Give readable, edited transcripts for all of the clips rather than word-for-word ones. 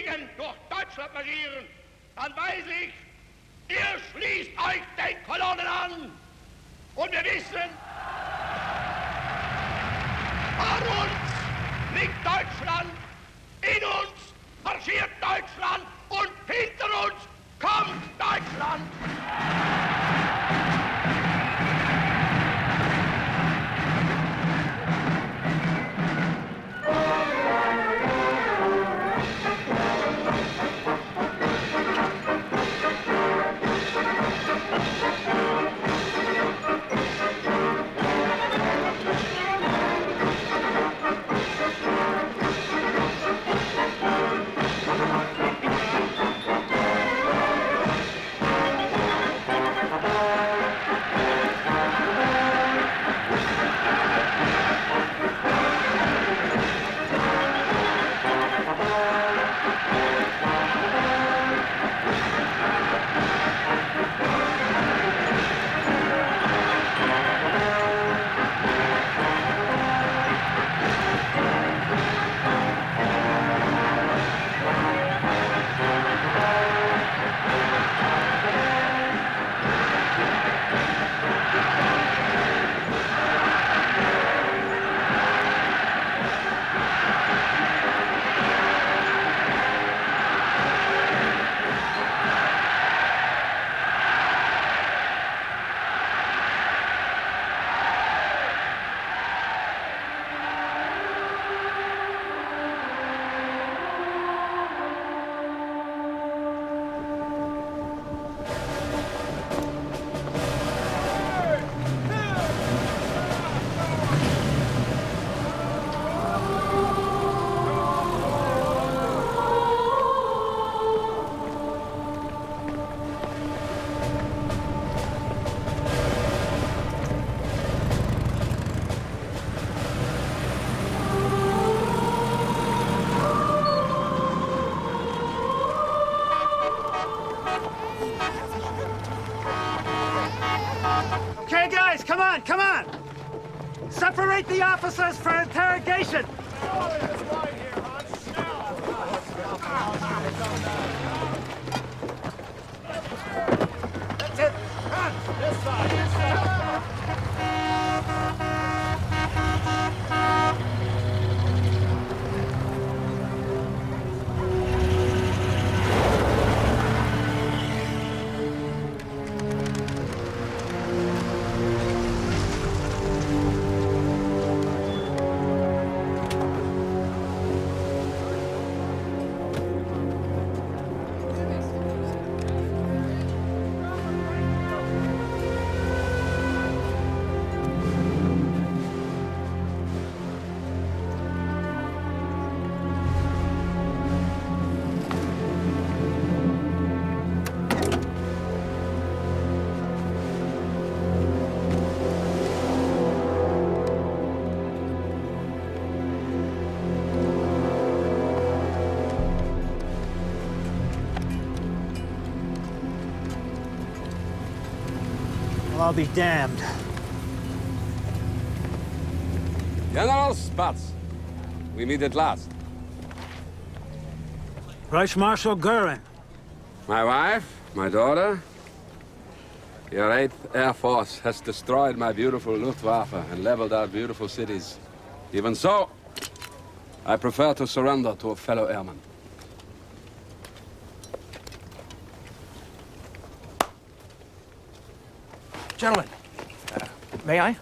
Siegen durch Deutschland marschieren, dann weiß ich, ihr schließt euch den Kolonnen an. Und wir wissen, vor uns liegt Deutschland, in uns marschiert Deutschland und hinter uns kommt Deutschland. Okay, guys, come on, come on! Separate the officers for interrogation! That's it! Come on! This side, this side! I'll be damned. General Spatz, we meet at last. Vice Marshal Goering. My wife, my daughter. Your 8th Air Force has destroyed my beautiful Luftwaffe and leveled our beautiful cities. Even so, I prefer to surrender to a fellow airman. Gentlemen, may I?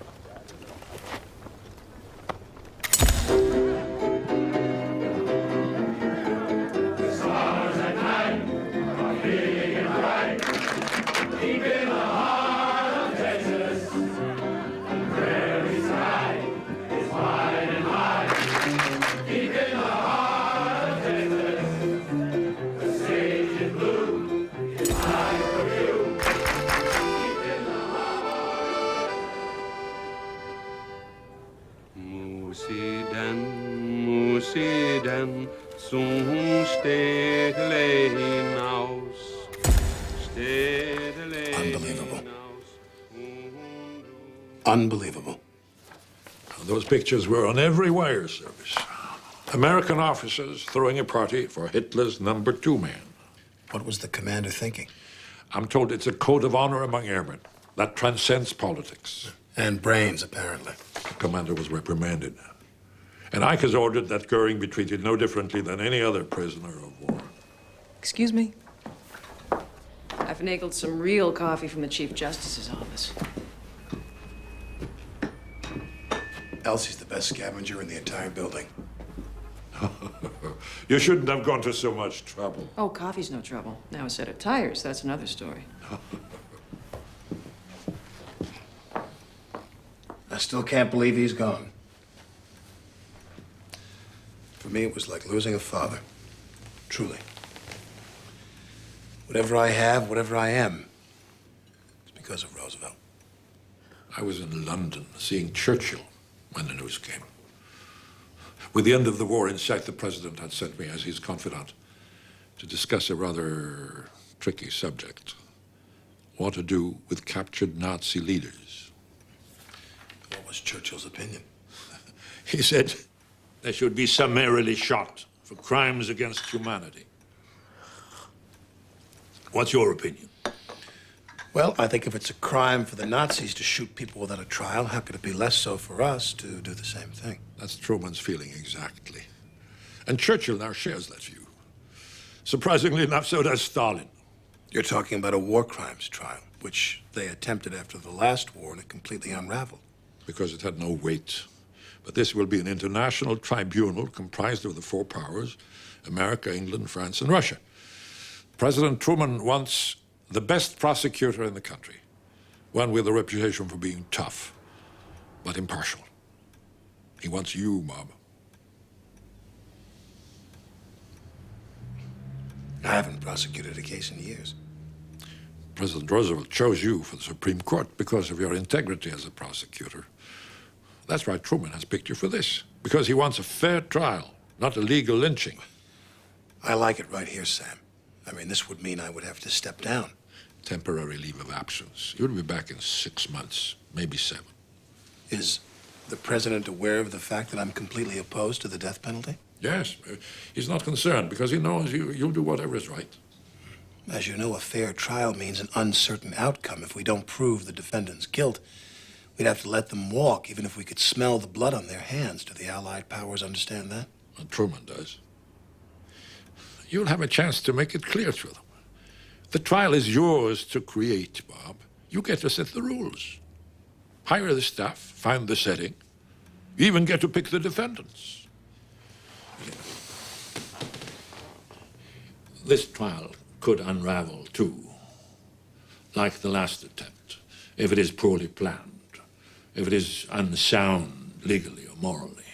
Musiden zum Städtle hinaus. Unbelievable. Unbelievable. Those pictures were on every wire service. American officers throwing a party for Hitler's number 2 man. What was the commander thinking? I'm told it's a code of honor among airmen that transcends politics. And brains, apparently. The commander was reprimanded. And Ike has ordered that Goering be treated no differently than any other prisoner of war. Excuse me? I finagled some real coffee from the Chief Justice's office. Elsie's the best scavenger in the entire building. You shouldn't have gone to so much trouble. Oh, coffee's no trouble. Now a set of tires, that's another story. I still can't believe he's gone. For me, it was like losing a father. Truly. Whatever I have, whatever I am, it's because of Roosevelt. I was in London seeing Churchill when the news came. With the end of the war in sight, the president had sent me as his confidant to discuss a rather tricky subject. What to do with captured Nazi leaders. What was Churchill's opinion? He said they should be summarily shot for crimes against humanity. What's your opinion? Well, I think if it's a crime for the Nazis to shoot people without a trial, how could it be less so for us to do the same thing? That's Truman's feeling exactly. And Churchill now shares that view. Surprisingly enough, so does Stalin. You're talking about a war crimes trial, which they attempted after the last war and it completely unraveled. Because it had no weight. But this will be an international tribunal comprised of the 4 powers, America, England, France, and Russia. President Truman wants the best prosecutor in the country, one with a reputation for being tough, but impartial. He wants you, Bob. I haven't prosecuted a case in years. President Roosevelt chose you for the Supreme Court because of your integrity as a prosecutor. That's why Truman has picked you for this, because he wants a fair trial, not a legal lynching. I like it right here, Sam. I mean, this would mean I would have to step down. Temporary leave of absence. You'll be back in 6 months, maybe 7. Is the president aware of the fact that I'm completely opposed to the death penalty? Yes, he's not concerned because he knows you'll do whatever is right. As you know, a fair trial means an uncertain outcome. If we don't prove the defendant's guilt, we'd have to let them walk, even if we could smell the blood on their hands. Do the Allied powers understand that? Well, Truman does. You'll have a chance to make it clear to them. The trial is yours to create, Bob. You get to set the rules. Hire the staff, find the setting. You even get to pick the defendants. This trial could unravel, too, like the last attempt, if it is poorly planned, if it is unsound legally or morally.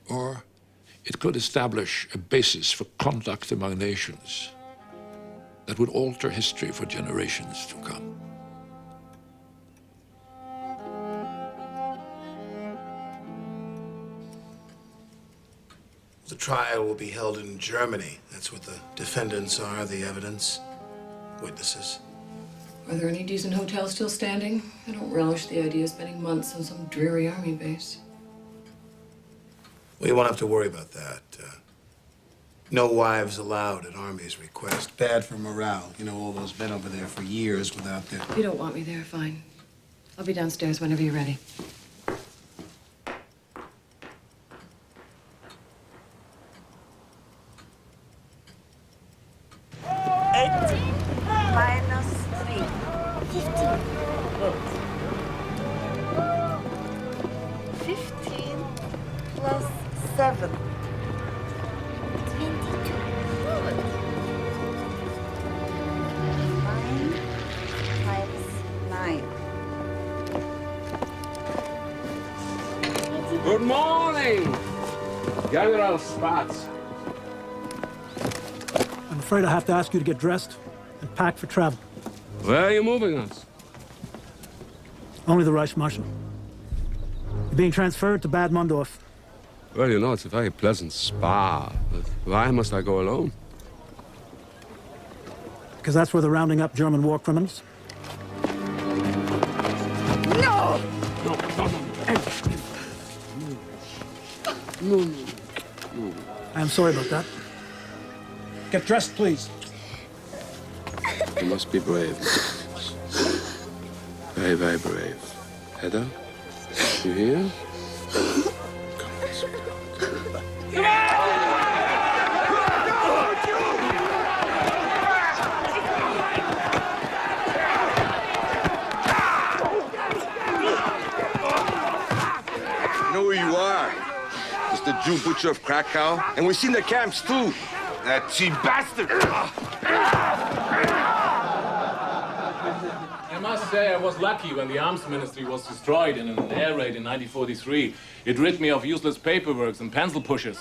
Or it could establish a basis for conduct among nations that would alter history for generations to come. The trial will be held in Germany. That's what the defendants are, the evidence, witnesses. Are there any decent hotels still standing? I don't relish the idea of spending months on some dreary army base. We won't have to worry about that. No wives allowed at Army's request. Bad for morale. You know, all those men over there for years without their... If you don't want me there, fine. I'll be downstairs whenever you're ready. 7. 22. Good. 9 times 9. Good morning, General Spatz. I'm afraid I have to ask you to get dressed and pack for travel. Where are you moving us? Only the Reichsmarschall. You're being transferred to Bad Mondorf. Well, you know, it's a very pleasant spa, but why must I go alone? Because that's where they're rounding up German war criminals. No! No, No. I'm sorry about that. Get dressed, please. You must be brave. Very, very brave. Heather, you here? Come on, sweetheart. I know who you are. It's the Jew butcher of Krakow. And we've seen the camps, too. That cheap bastard! I must say I was lucky when the arms ministry was destroyed in an air raid in 1943. It rid me of useless paperwork and pencil pushers.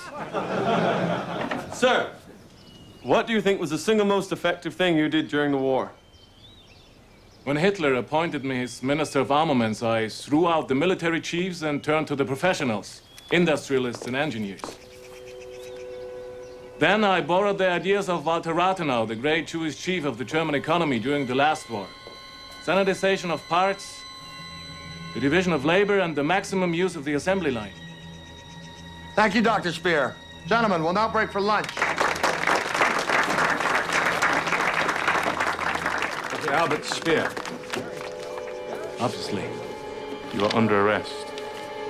Sir, what do you think was the single most effective thing you did during the war? When Hitler appointed me his Minister of Armaments, I threw out the military chiefs and turned to the professionals, industrialists and engineers. Then I borrowed the ideas of Walter Rathenau, the great Jewish chief of the German economy during the last war. Standardization of parts, the division of labor, and the maximum use of the assembly line. Thank you, Dr. Spear. Gentlemen, we'll now break for lunch. Dr. Albert Spear. Obviously, you are under arrest.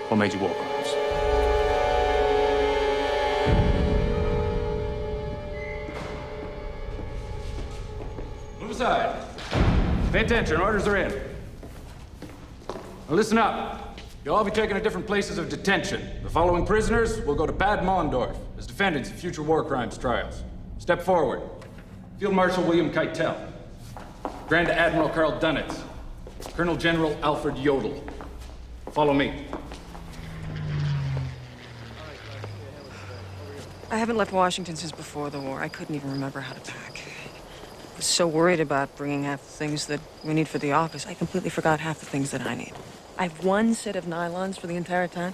What made you walk on us? Move aside. Pay attention, orders are in. Now listen up. You'll all be taken to different places of detention. The following prisoners will go to Bad Mondorf as defendants in future war crimes trials. Step forward. Field Marshal William Keitel. Grand Admiral Karl Dönitz. Colonel General Alfred Jodl. Follow me. I haven't left Washington since before the war. I couldn't even remember how to pack. I was so worried about bringing half the things that we need for the office, I completely forgot half the things that I need. I have one set of nylons for the entire time,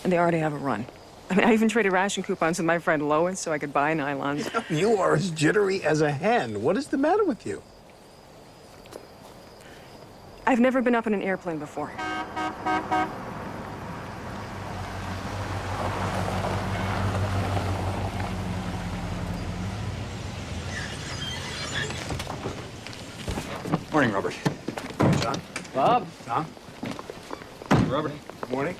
and they already have a run. I mean, I even traded ration coupons with my friend Lois so I could buy nylons. You are as jittery as a hen. What is the matter with you? I've never been up in an airplane before. Morning, Robert. John. Bob. Tom. Robert. Good morning.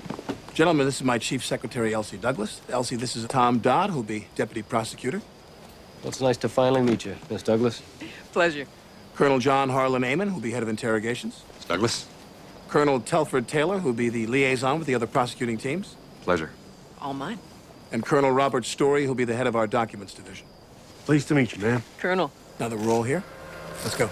Gentlemen, this is my Chief Secretary, Elsie Douglas. Elsie, this is Tom Dodd, who'll be Deputy Prosecutor. Well, it's nice to finally meet you, Miss Douglas. Pleasure. Colonel John Harlan Amon, who'll be Head of Interrogations. Miss Douglas. Colonel Telford Taylor, who'll be the liaison with the other prosecuting teams. Pleasure. All mine. And Colonel Robert Story, who'll be the head of our documents division. Pleased to meet you, man. Colonel. Now that we're all here, let's go.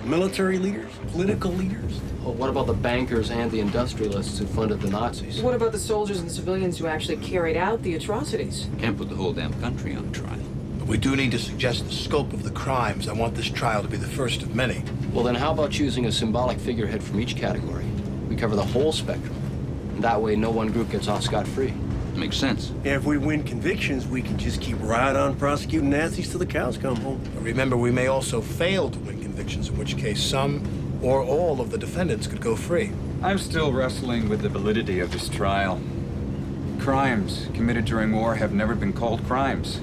Military leaders? Political leaders? Well, what about the bankers and the industrialists who funded the Nazis? What about the soldiers and civilians who actually carried out the atrocities? Can't put the whole damn country on trial. But we do need to suggest the scope of the crimes. I want this trial to be the first of many. Well, then how about choosing a symbolic figurehead from each category? We cover the whole spectrum. And that way, no one group gets off scot-free. Makes sense. Yeah, if we win convictions, we can just keep right on prosecuting Nazis till the cows come home. But remember, we may also fail to win convictions, in which case some or all of the defendants could go free. I'm still wrestling with the validity of this trial. Crimes committed during war have never been called crimes.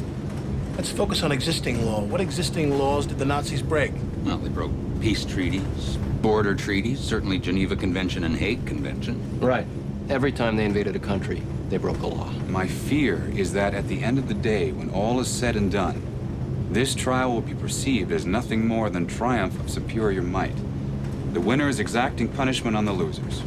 Let's focus on existing law. What existing laws did the Nazis break? Well, they broke peace treaties, border treaties, certainly Geneva Convention and Hague Convention. Right. Every time they invaded a country, they broke a law. My fear is that at the end of the day, when all is said and done, this trial will be perceived as nothing more than triumph of superior might. The winners exacting punishment on the losers.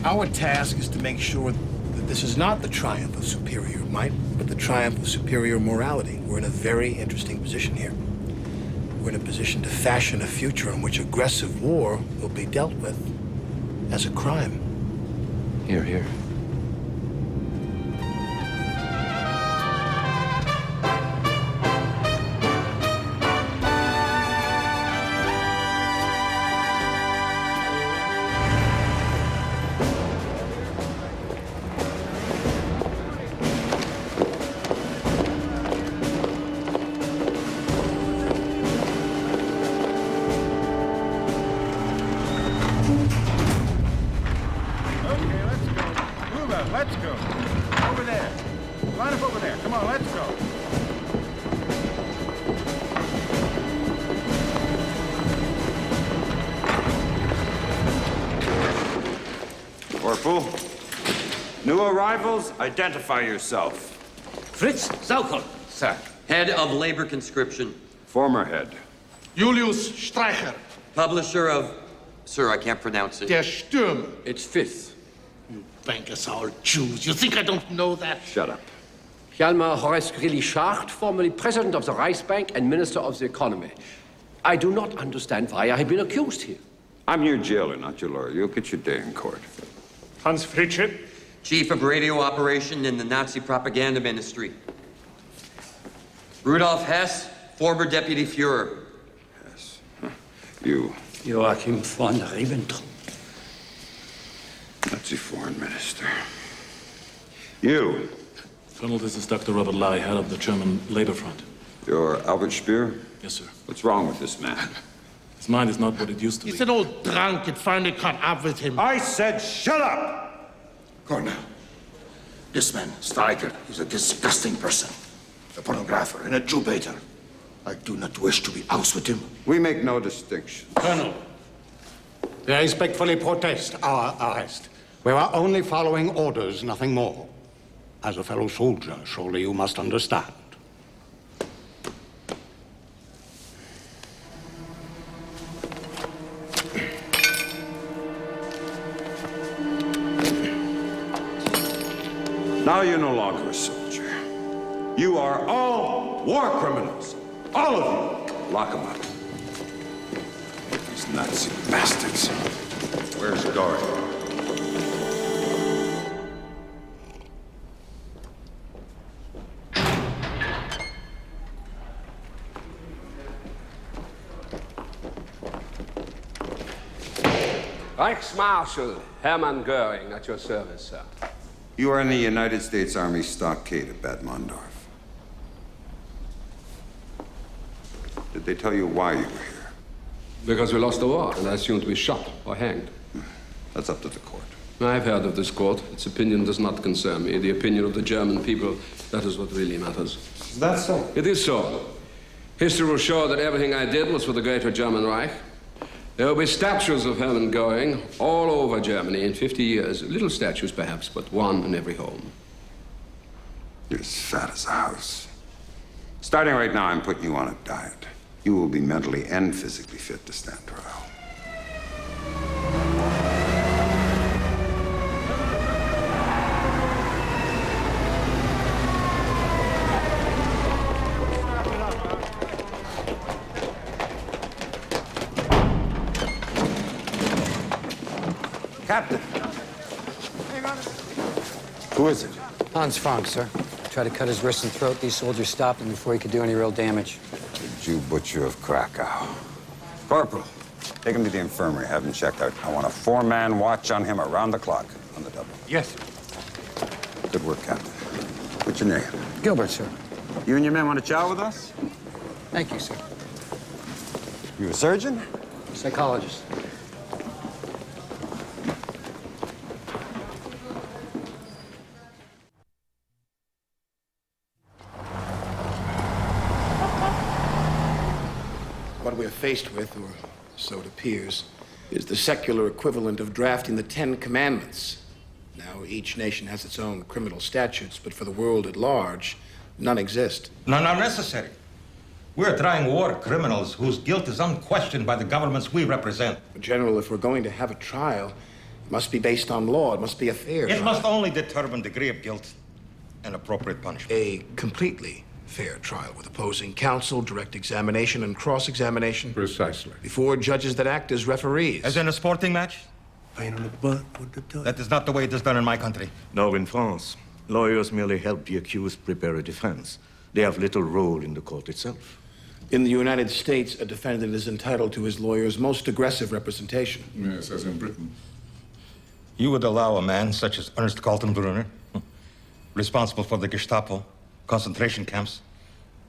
Our task is to make sure that this is not the triumph of superior might, but the triumph of superior morality. We're in a very interesting position here. We're in a position to fashion a future in which aggressive war will be dealt with as a crime. Here, here. on, let's go. Corporal, new arrivals, identify yourself. Fritz Saukel, Sir. head of labor conscription. Former head. Julius Streicher. Publisher of... Sir, I can't pronounce it. Der Stürmer. It's fifth. You bankers are all Jews. You think I don't know that? Shut up. Hjalmar Horace Greeley Schacht, formerly president of the Reichsbank and minister of the economy. I do not understand why I have been accused here. I'm your jailer, not your lawyer. You'll get your day in court. Hans Fritschep, Chief of radio operation in the Nazi propaganda ministry. Rudolf Hess, former deputy Führer. Yes. Huh. You. Joachim von Ribbentrop. Nazi foreign minister. You. Colonel, this is Dr. Robert Lai, head of the German Labor Front. You're Albert Speer? Yes, sir. What's wrong with this man? His mind is not what it used to be. He's an old drunk. It finally caught up with him. I said shut up! Colonel, this man, Streicher, is a disgusting person. A pornographer and a Jew baiter. I do not wish to be out with him. We make no distinction. Colonel, we respectfully protest our arrest. We were only following orders, nothing more. As a fellow soldier, surely you must understand. Now you're no longer a soldier. You are all war criminals. All of you. Lock them up. These Nazi bastards. Where's Dory? Reichsmarshal Hermann Göring, at your service, sir. You are in the United States Army stockade at Bad Mondorf. Did they tell you why you were here? Because we lost the war, and I assumed to be shot or hanged. That's up to the court. I've heard of this court. Its opinion does not concern me. The opinion of the German people, that is what really matters. Is that so? It is so. History will show that everything I did was for the greater German Reich. There will be statues of Hermann Göring all over Germany in 50 years. Little statues, perhaps, but one in every home. You're as fat as a house. Starting right now, I'm putting you on a diet. You will be mentally and physically fit to stand trial. Captain. Who is it? Hans Frank, sir. Tried to cut his wrist and throat. These soldiers stopped him before he could do any real damage. The Jew butcher of Krakow. Corporal, take him to the infirmary. Have him checked out. I want a 4-man watch on him around the clock on the double. Yes, sir. Good work, Captain. What's your name? Gilbert, sir. You and your men want to chow with us? Thank you, sir. You a surgeon? Psychologist. What we're faced with, or so it appears, is the secular equivalent of drafting the 10 Commandments. Now, each nation has its own criminal statutes, but for the world at large, none exist. None are necessary. We're trying war criminals whose guilt is unquestioned by the governments we represent. General, if we're going to have a trial, it must be based on law. It must be a fair trial. It must only determine degree of guilt and appropriate punishment. A completely fair trial with opposing counsel, direct examination, and cross-examination. Precisely. Before judges that act as referees. As in a sporting match? That is not the way it is done in my country. No, in France, lawyers merely help the accused prepare a defense. They have little role in the court itself. In the United States, a defendant is entitled to his lawyer's most aggressive representation. Yes, as in Britain. You would allow a man such as Ernest Gold, responsible for the Gestapo, concentration camps,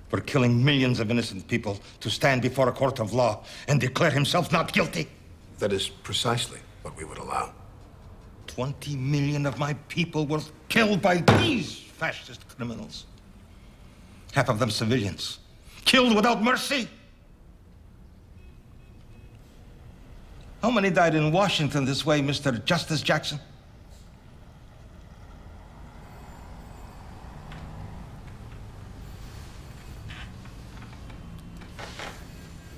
for killing millions of innocent people, to stand before a court of law and declare himself not guilty? That is precisely what we would allow. 20 million of my people were killed by these fascist criminals. half of them civilians, killed without mercy. How many died in Washington this way, Mr. Justice Jackson?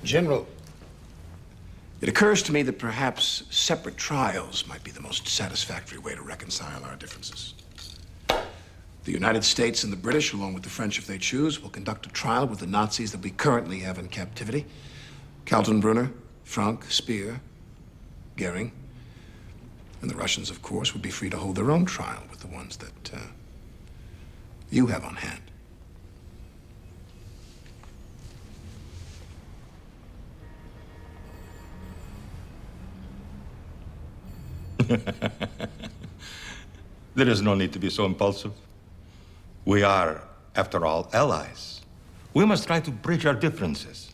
General, it occurs to me that perhaps separate trials might be the most satisfactory way to reconcile our differences. The United States and the British, along with the French if they choose, will conduct a trial with the Nazis that we currently have in captivity. Kaltenbrunner, Frank, Speer, Goering. And the Russians, of course, would be free to hold their own trial with the ones that you have on hand. There is no need to be so impulsive. We are, after all, allies. We must try to bridge our differences.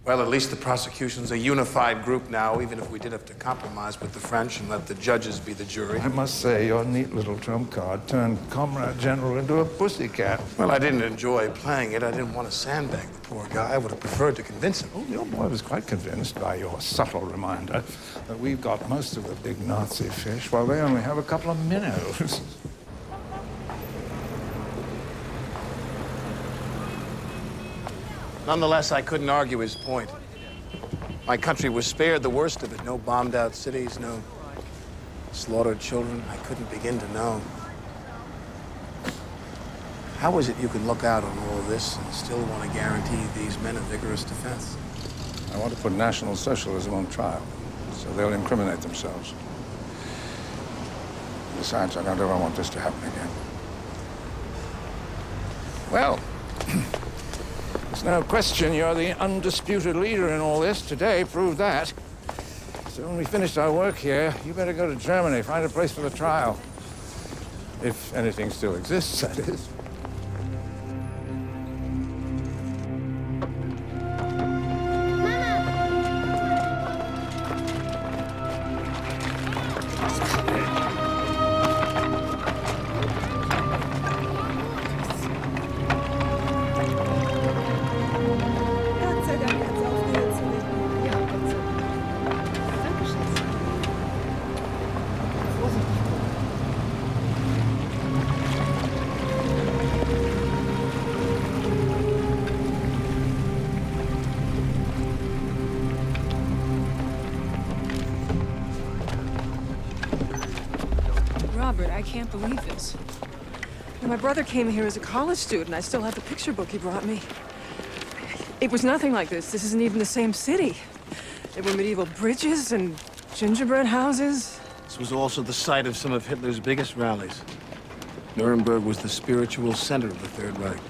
Well, at least the prosecution's a unified group now, even if we did have to compromise with the French and let the judges be the jury. I must say, your neat little trump card turned Comrade General into a pussycat. Well, I didn't enjoy playing it. I didn't want to sandbag the poor guy. I would have preferred to convince him. Oh, your boy was quite convinced by your subtle reminder that we've got most of the big Nazi fish, while they only have a couple of minnows. Nonetheless, I couldn't argue his point. My country was spared the worst of it. No bombed-out cities, no slaughtered children. I couldn't begin to know. How is it you can look out on all of this and still want to guarantee these men a vigorous defense? I want to put National Socialism on trial, so they'll incriminate themselves. Besides, I don't ever want this to happen again. Well, there's no question you're the undisputed leader in all this. Today proved that. So when we finished our work here, you better go to Germany, find a place for the trial. If anything still exists, that is. Robert, I can't believe this. When my brother came here as a college student, I still have the picture book he brought me. It was nothing like this. This isn't even the same city. There were medieval bridges and gingerbread houses. This was also the site of some of Hitler's biggest rallies. Nuremberg was the spiritual center of the Third Reich.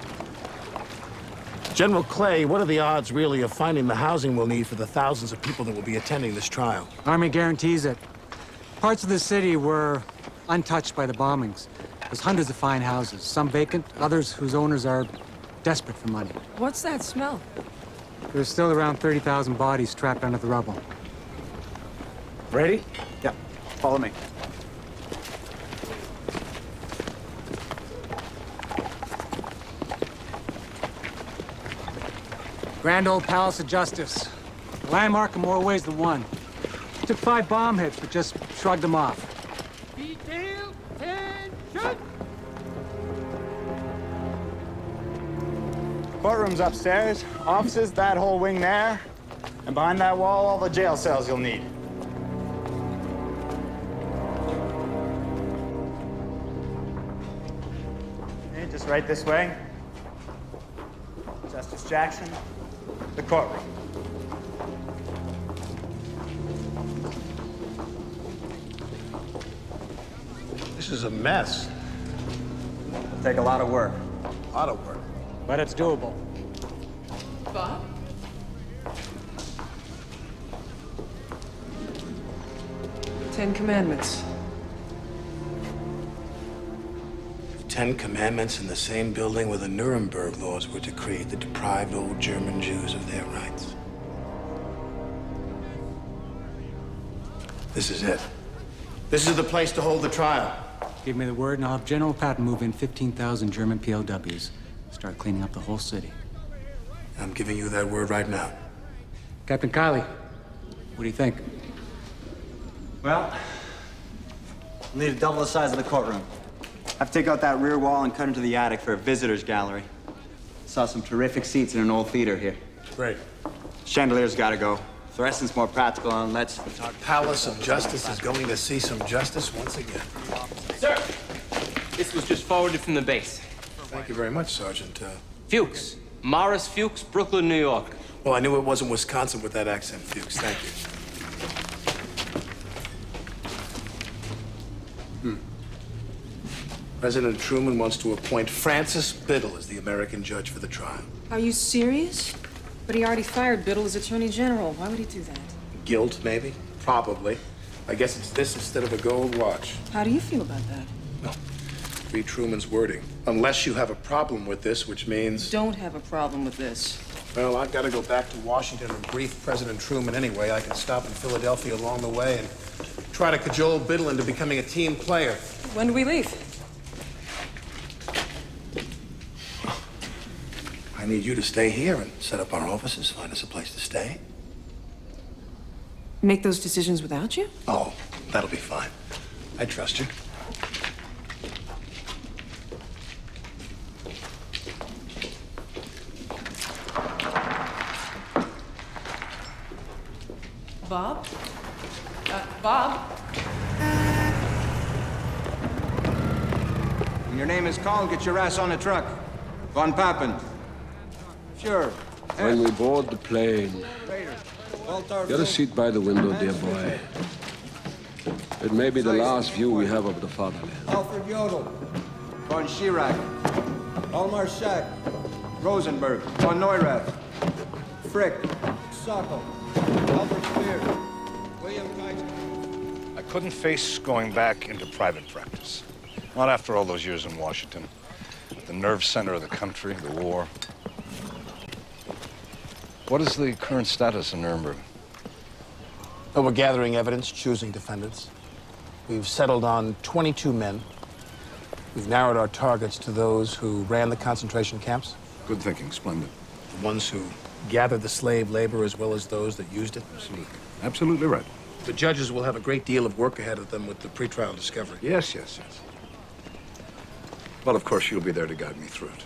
General Clay, what are the odds, really, of finding the housing we'll need for the thousands of people that will be attending this trial? Army guarantees it. Parts of the city were untouched by the bombings. There's hundreds of fine houses, some vacant, others whose owners are desperate for money. What's that smell? There's still around 30,000 bodies trapped under the rubble. Ready? Yeah, follow me. Grand old Palace of Justice. A landmark in more ways than one. Took 5 bomb hits, but just shrugged them off. Detail, attention! Courtroom's upstairs, offices, that whole wing there, and behind that wall, all the jail cells you'll need. Okay, just right this way. Justice Jackson, the courtroom. This is a mess. It'll take a lot of work. A lot of work. But it's doable. Bob? Ten Commandments. 10 Commandments in the same building where the Nuremberg laws were decreed that deprived old German Jews of their rights. This is it. This is the place to hold the trial. Give me the word and I'll have General Patton move in 15,000 German POWs. Start cleaning up the whole city. I'm giving you that word right now. Captain Kiley, what do you think? Well, we'll need to double the size of the courtroom. Have to take out that rear wall and cut into the attic for a visitor's gallery. Saw some terrific seats in an old theater here. Great. Chandelier's got to go. Fluorescent's more practical, and let's... Our Palace of Justice is going to see some justice once again. Sir, this was just forwarded from the base. Thank you very much, Sergeant. Fuchs. Morris Fuchs, Brooklyn, New York. Well, I knew it wasn't Wisconsin with that accent, Fuchs. Thank you. President Truman wants to appoint Francis Biddle as the American judge for the trial. Are you serious? But he already fired Biddle as Attorney General. Why would he do that? Guilt, maybe? Probably. I guess it's this instead of a gold watch. How do you feel about that? Well, read Truman's wording. Unless you have a problem with this, which means... Don't have a problem with this. Well, I've got to go back to Washington and brief President Truman anyway. I can stop in Philadelphia along the way and try to cajole Biddle into becoming a team player. When do we leave? I need you to stay here and set up our offices, find us a place to stay. Make those decisions without you? Oh, that'll be fine. I trust you. Bob? Bob? When your name is called, get your ass on the truck. Von Papen. Sure. When we board the plane, get a seat by the window, dear boy. It may be the last view we have of the fatherland. Alfred Jodl. Von Schirach. Almar Schack. Rosenberg. Von Neurath. Frick. Sockel. Albert Spear. William Kaiser. I couldn't face going back into private practice. Not after all those years in Washington. The nerve center of the country, the war. What is the current status in Nuremberg? Well, we're gathering evidence, choosing defendants. We've settled on 22 men. We've narrowed our targets to those who ran the concentration camps. Good thinking, splendid. The ones who gathered the slave labor as well as those that used it. Absolutely. Absolutely right. The judges will have a great deal of work ahead of them with the pretrial discovery. Yes, yes, yes. Well, of course, you'll be there to guide me through it.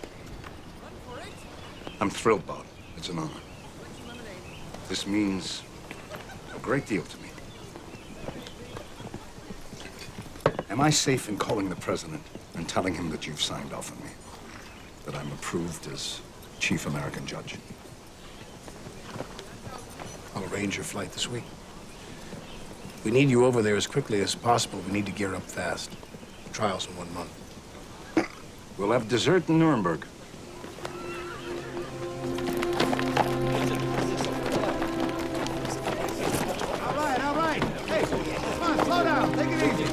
I'm thrilled, Bob. It's an honor. This means a great deal to me. Am I safe in calling the president and telling him that you've signed off on me? That I'm approved as chief American judge? I'll arrange your flight this week. We need you over there as quickly as possible. We need to gear up fast. The trial's in 1 month. We'll have dessert in Nuremberg. All right. Hey, come on, slow down. Take it easy.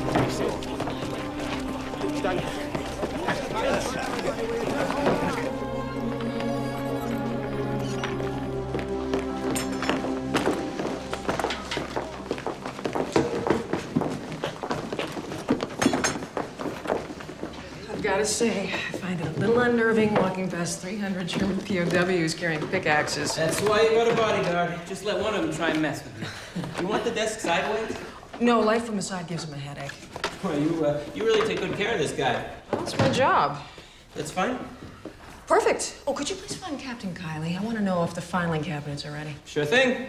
I've got to say, I find it a little unnerving walking past 300 German POWs carrying pickaxes. That's why you got a bodyguard. Just let one of them try and mess with you. You want the desk sideways? No, light from the side gives him a headache. Well, you really take good care of this guy. Well, that's my job. That's fine. Perfect. Oh, could you please find Captain Kiley? I want to know if the filing cabinets are ready. Sure thing.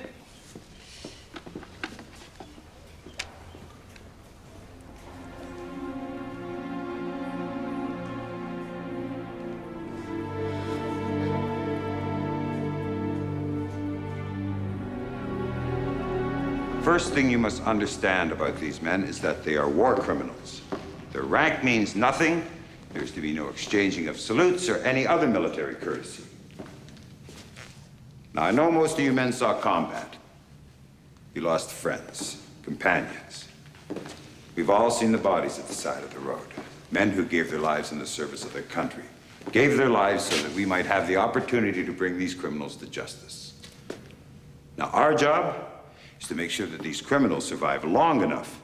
First thing you must understand about these men is that they are war criminals. Their rank means nothing. There's to be no exchanging of salutes or any other military courtesy. Now, I know most of you men saw combat. You lost friends, companions. We've all seen the bodies at the side of the road. Men who gave their lives in the service of their country. Gave their lives so that we might have the opportunity to bring these criminals to justice. Now, our job is to make sure that these criminals survive long enough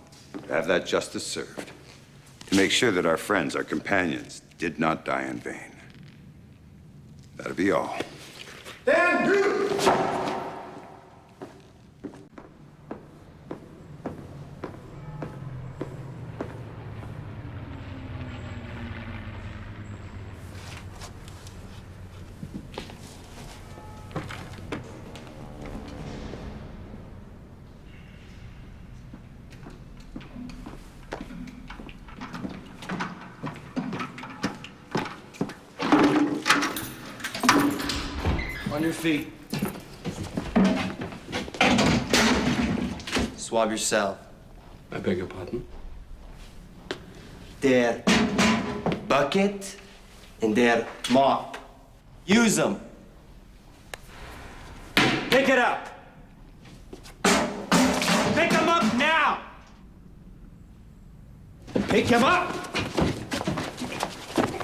to have that justice served. To make sure that our friends, our companions, did not die in vain. to be all. Dan, you! On your feet. Swab yourself. I beg your pardon? Der bucket and der mop. Use them. Pick it up. Pick them up now. Pick him up.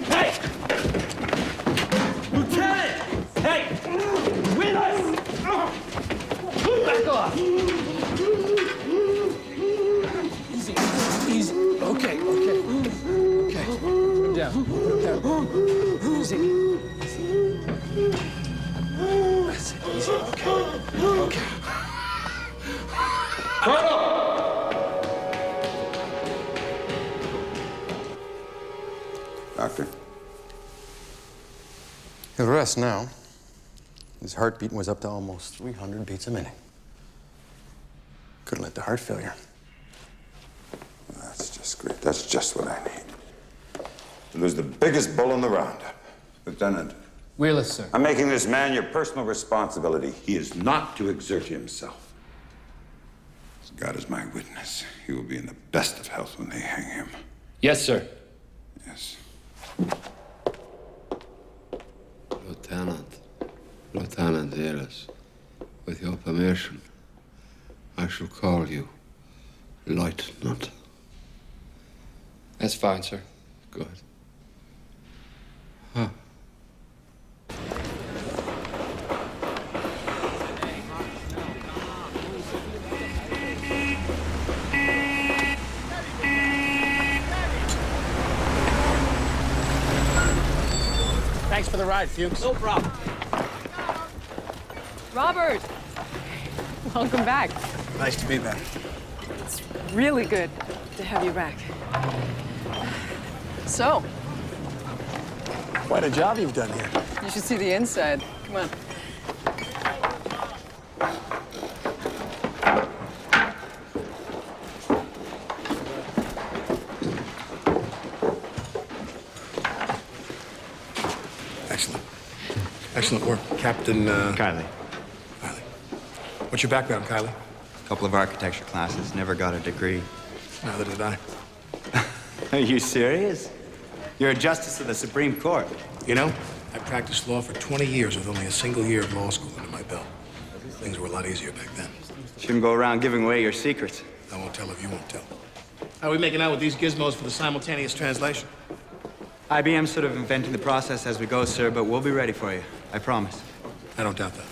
Hey! Lieutenant! Hey! With us! Back off! Easy, easy. Okay. Put him down. Easy. That's it. Easy. Okay. Doctor? He'll rest now. His heartbeat was up to almost 300 beats a minute. Could have led to heart failure. That's just great. That's just what I need. To lose the biggest bull in the roundup. Lieutenant. Wheelers, sir. I'm making this man your personal responsibility. He is not to exert himself. As God is my witness, he will be in the best of health when they hang him. Yes, sir. Yes. Lieutenant Ayres, with your permission, I shall call you Lieutenant. That's fine, sir. Good. Huh. Thanks for the ride, Fuchs. No problem. Robert! Welcome back. Nice to be back. It's really good to have you back. So, Quite a job you've done here. you should see the inside. Come on. Excellent. Excellent work. Captain, Kylie. What's your background, Kylie? Couple of architecture classes. Never got a degree. Neither did I. Are you serious? You're a justice of the Supreme Court. You know, I practiced law for 20 years with only a single year of law school under my belt. Things were a lot easier back then. Shouldn't go around giving away your secrets. I won't tell if you won't tell. How are we making out with these gizmos for the simultaneous translation? IBM's sort of inventing the process as we go, sir, but we'll be ready for you. I promise. I don't doubt that.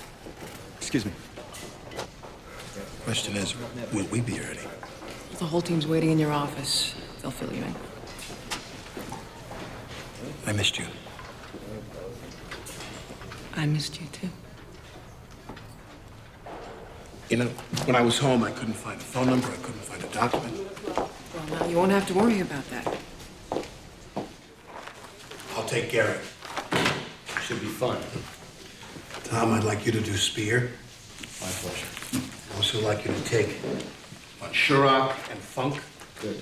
Excuse me. Question is, will we be ready? The whole team's waiting in your office. They'll fill you in. I missed you. I missed you, too. You know, when I was home, I couldn't find a phone number, I couldn't find a document. Well, now you won't have to worry about that. I'll take Gary. Should be fun. Tom, I'd like you to do Spear. My pleasure. I'd also like you to take on Shurock and Funk. Good.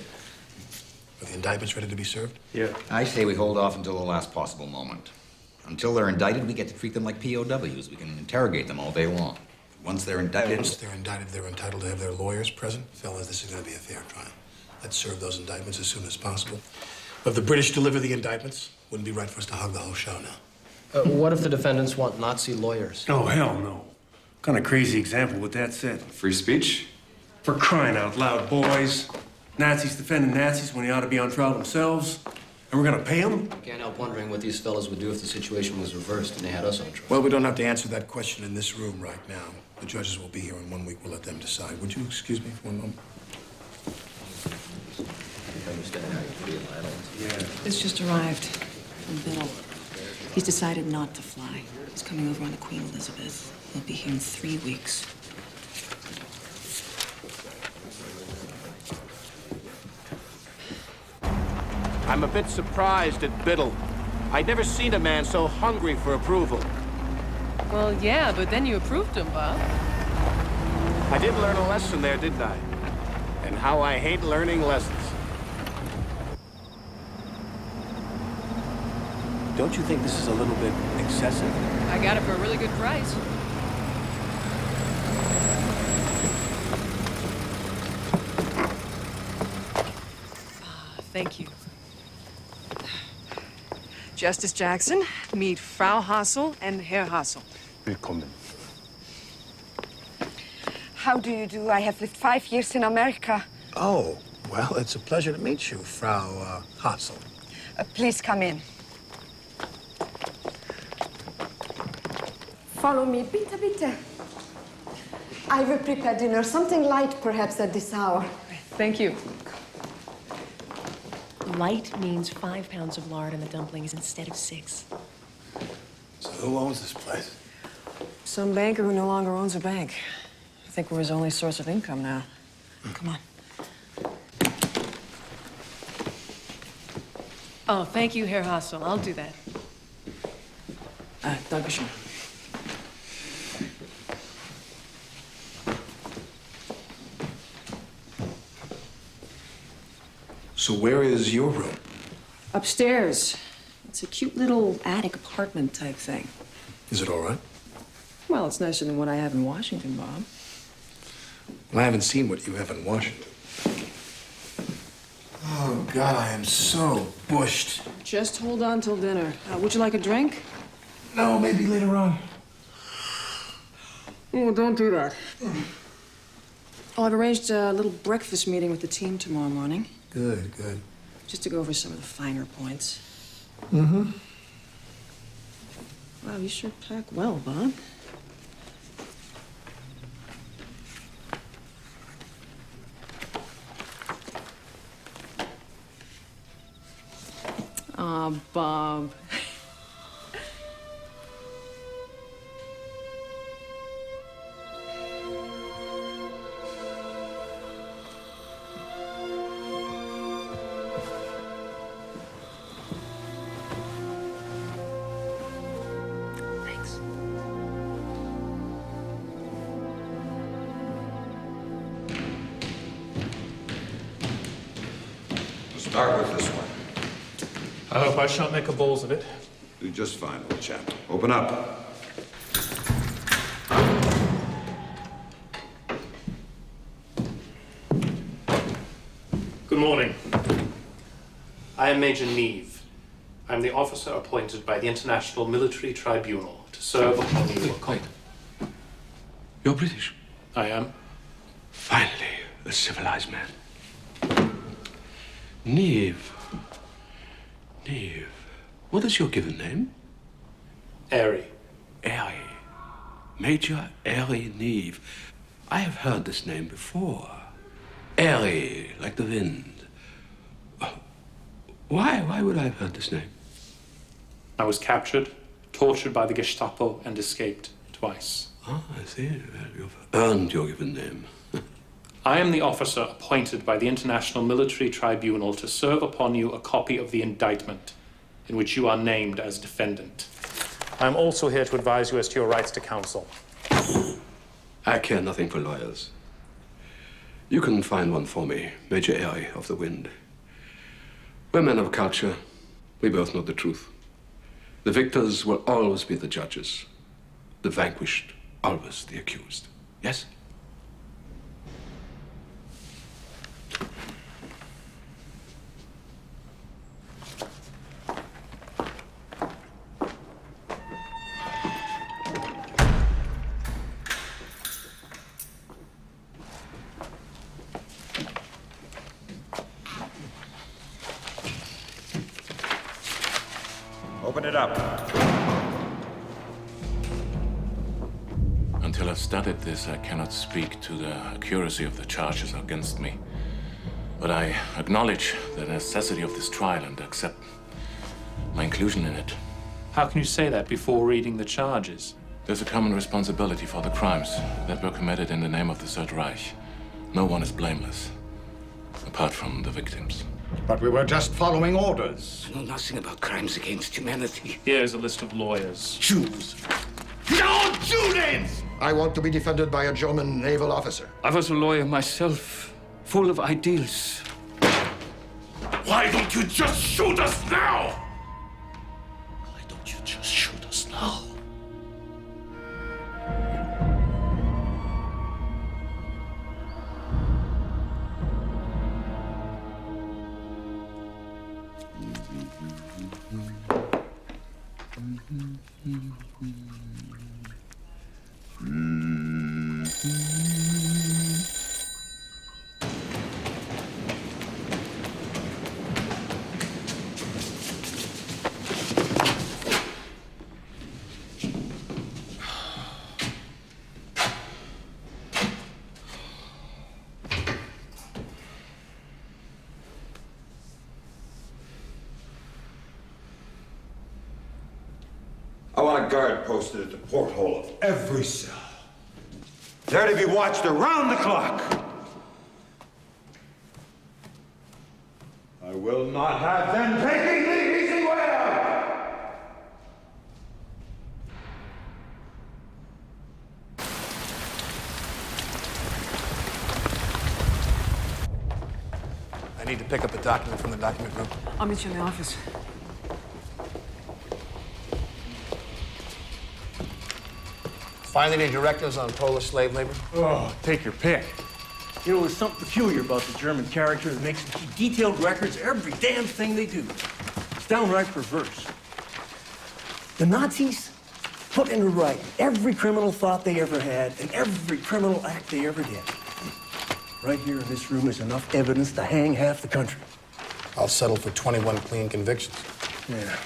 Are the indictments ready to be served? Yeah. I say we hold off until the last possible moment. Until they're indicted, we get to treat them like POWs. We can interrogate them all day long. Once they're indicted... Once they're indicted, they're entitled to have their lawyers present. Fellas, this is going to be a fair trial. Let's serve those indictments as soon as possible. But if the British deliver the indictments, wouldn't be right for us to hug the whole show now. What if the defendants want Nazi lawyers? Oh, hell no. What kind of crazy example with that said? Free speech? For crying out loud, boys. Nazis defending Nazis when they ought to be on trial themselves. And we're gonna pay them? Can't help wondering what these fellows would do if the situation was reversed and they had us on trial. Well, we don't have to answer that question in this room right now. The judges will be here in 1 week. We'll let them decide. Would you excuse me for 1 moment? This just arrived from Bill. He's decided not to fly. He's coming over on the Queen Elizabeth. He'll be here in 3 weeks. I'm a bit surprised at Biddle. I'd never seen a man so hungry for approval. Well, yeah, but then you approved him, Bob. I did learn a lesson there, didn't I? And how I hate learning lessons. Don't you think this is a little bit excessive? I got it for a really good price. Thank you. Justice Jackson, meet Frau Hassel and Herr Hassel. Willkommen. How do you do? I have lived 5 years in America. Oh, well, it's a pleasure to meet you, Frau Hassel. Please come in. Follow me, bitte, bitte. I will prepare dinner, something light perhaps at this hour. Thank you. Light means 5 pounds of lard in the dumplings instead of 6. So who owns this place? Some banker who no longer owns a bank. I think we're his only source of income now. Come on. Oh, thank you, Herr Hassel. I'll do that. Dankeschön. So where is your room? Upstairs. It's a cute little attic apartment type thing. Is it all right? Well, it's nicer than what I have in Washington, Bob. Well, I haven't seen what you have in Washington. Oh, God, I am so bushed. Just hold on till dinner. Would you like a drink? No, maybe later on. Oh, don't do that. Oh, I've arranged a little breakfast meeting with the team tomorrow morning. Good, good. Just to go over some of the finer points. Mm-hmm. Wow, you sure pack well, Bob. Aw, Bob. Start with this one. I hope I shan't make a balls of it. Do just fine, old chap. Open up. Good morning. I am Major Neve. I'm the officer appointed by the International Military Tribunal to serve upon you. Wait. You're British? I am. Finally, a civilized man. Neve. Neve. What is your given name? Airy. Airy. Major Airy Neve. I have heard this name before. Airy, like the wind. Why would I have heard this name? I was captured, tortured by the Gestapo, and escaped twice. Ah, I see. Well, you've earned your given name. I am the officer appointed by the International Military Tribunal to serve upon you a copy of the indictment in which you are named as defendant. I am also here to advise you as to your rights to counsel. I care nothing for lawyers. You can find one for me, Major Airy of the Wind. We're men of culture. We both know the truth. The victors will always be the judges. The vanquished, always the accused. Yes? Open it up. Until I've studied this, I cannot speak to the accuracy of the charges against me. But I acknowledge the necessity of this trial and accept my inclusion in it. How can you say that before reading the charges? There's a common responsibility for the crimes that were committed in the name of the Third Reich. No one is blameless, apart from the victims. But we were just following orders. I know nothing about crimes against humanity. Here's a list of lawyers. Jews. No Jew names! I want to be defended by a German naval officer. I was a lawyer myself, full of ideals. Why don't you just shoot us now? Why don't you just shoot us now? I want a guard posted at the porthole of every cell. They're to be watched around the clock. I will not have them taking the easy way out. I need to pick up a document from the document room. I'll meet you in the office. Find any directives on Polish slave labor? Oh, take your pick. You know, there's something peculiar about the German character that makes them keep detailed records of every damn thing they do. It's downright perverse. The Nazis put into writing every criminal thought they ever had and every criminal act they ever did. Right here in this room is enough evidence to hang half the country. I'll settle for 21 clean convictions. Yeah.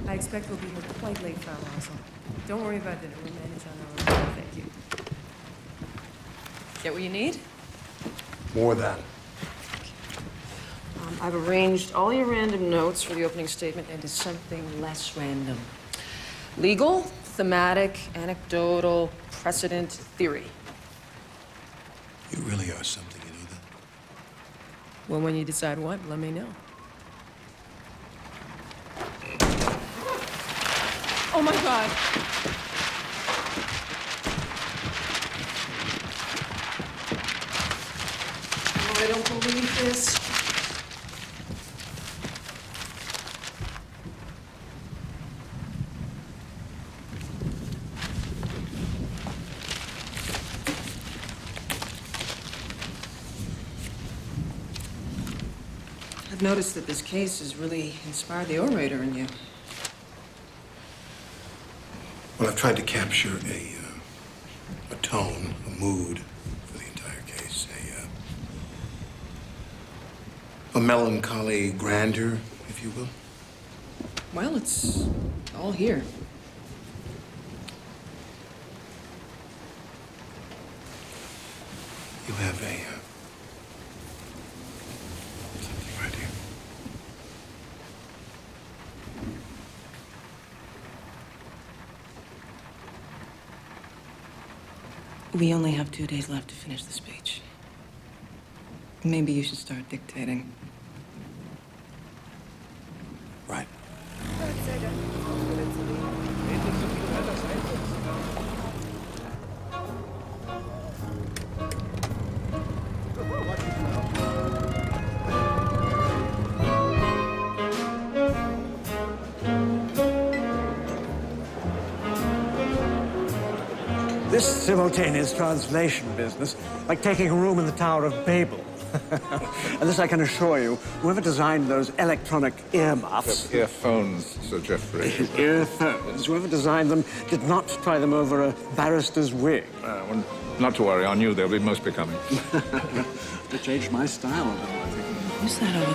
I expect we'll be here quite late, Frau Hausel. Don't worry about dinner. We'll manage on our own. Thank you. Get what you need? More than. I've arranged all your random notes for the opening statement into something less random. Legal, thematic, anecdotal, precedent, theory. You really are something, you know that? Well, when you decide what, let me know. Oh my God. Oh, I don't believe this. I've noticed that this case has really inspired the orator in you. Well, I've tried to capture a tone, a mood for the entire case. A melancholy grandeur, if you will. Well, it's all here. You have something right here. We only have 2 days left to finish the speech. Maybe you should start dictating. Right. This simultaneous translation business, like taking a room in the Tower of Babel. And this I can assure you, whoever designed those electronic earmuffs... Earphones, Sir Geoffrey. Earphones. Whoever designed them did not try them over a barrister's wig. Well, not to worry, I knew they would be most becoming. I changed my style a little, I think. Who's that over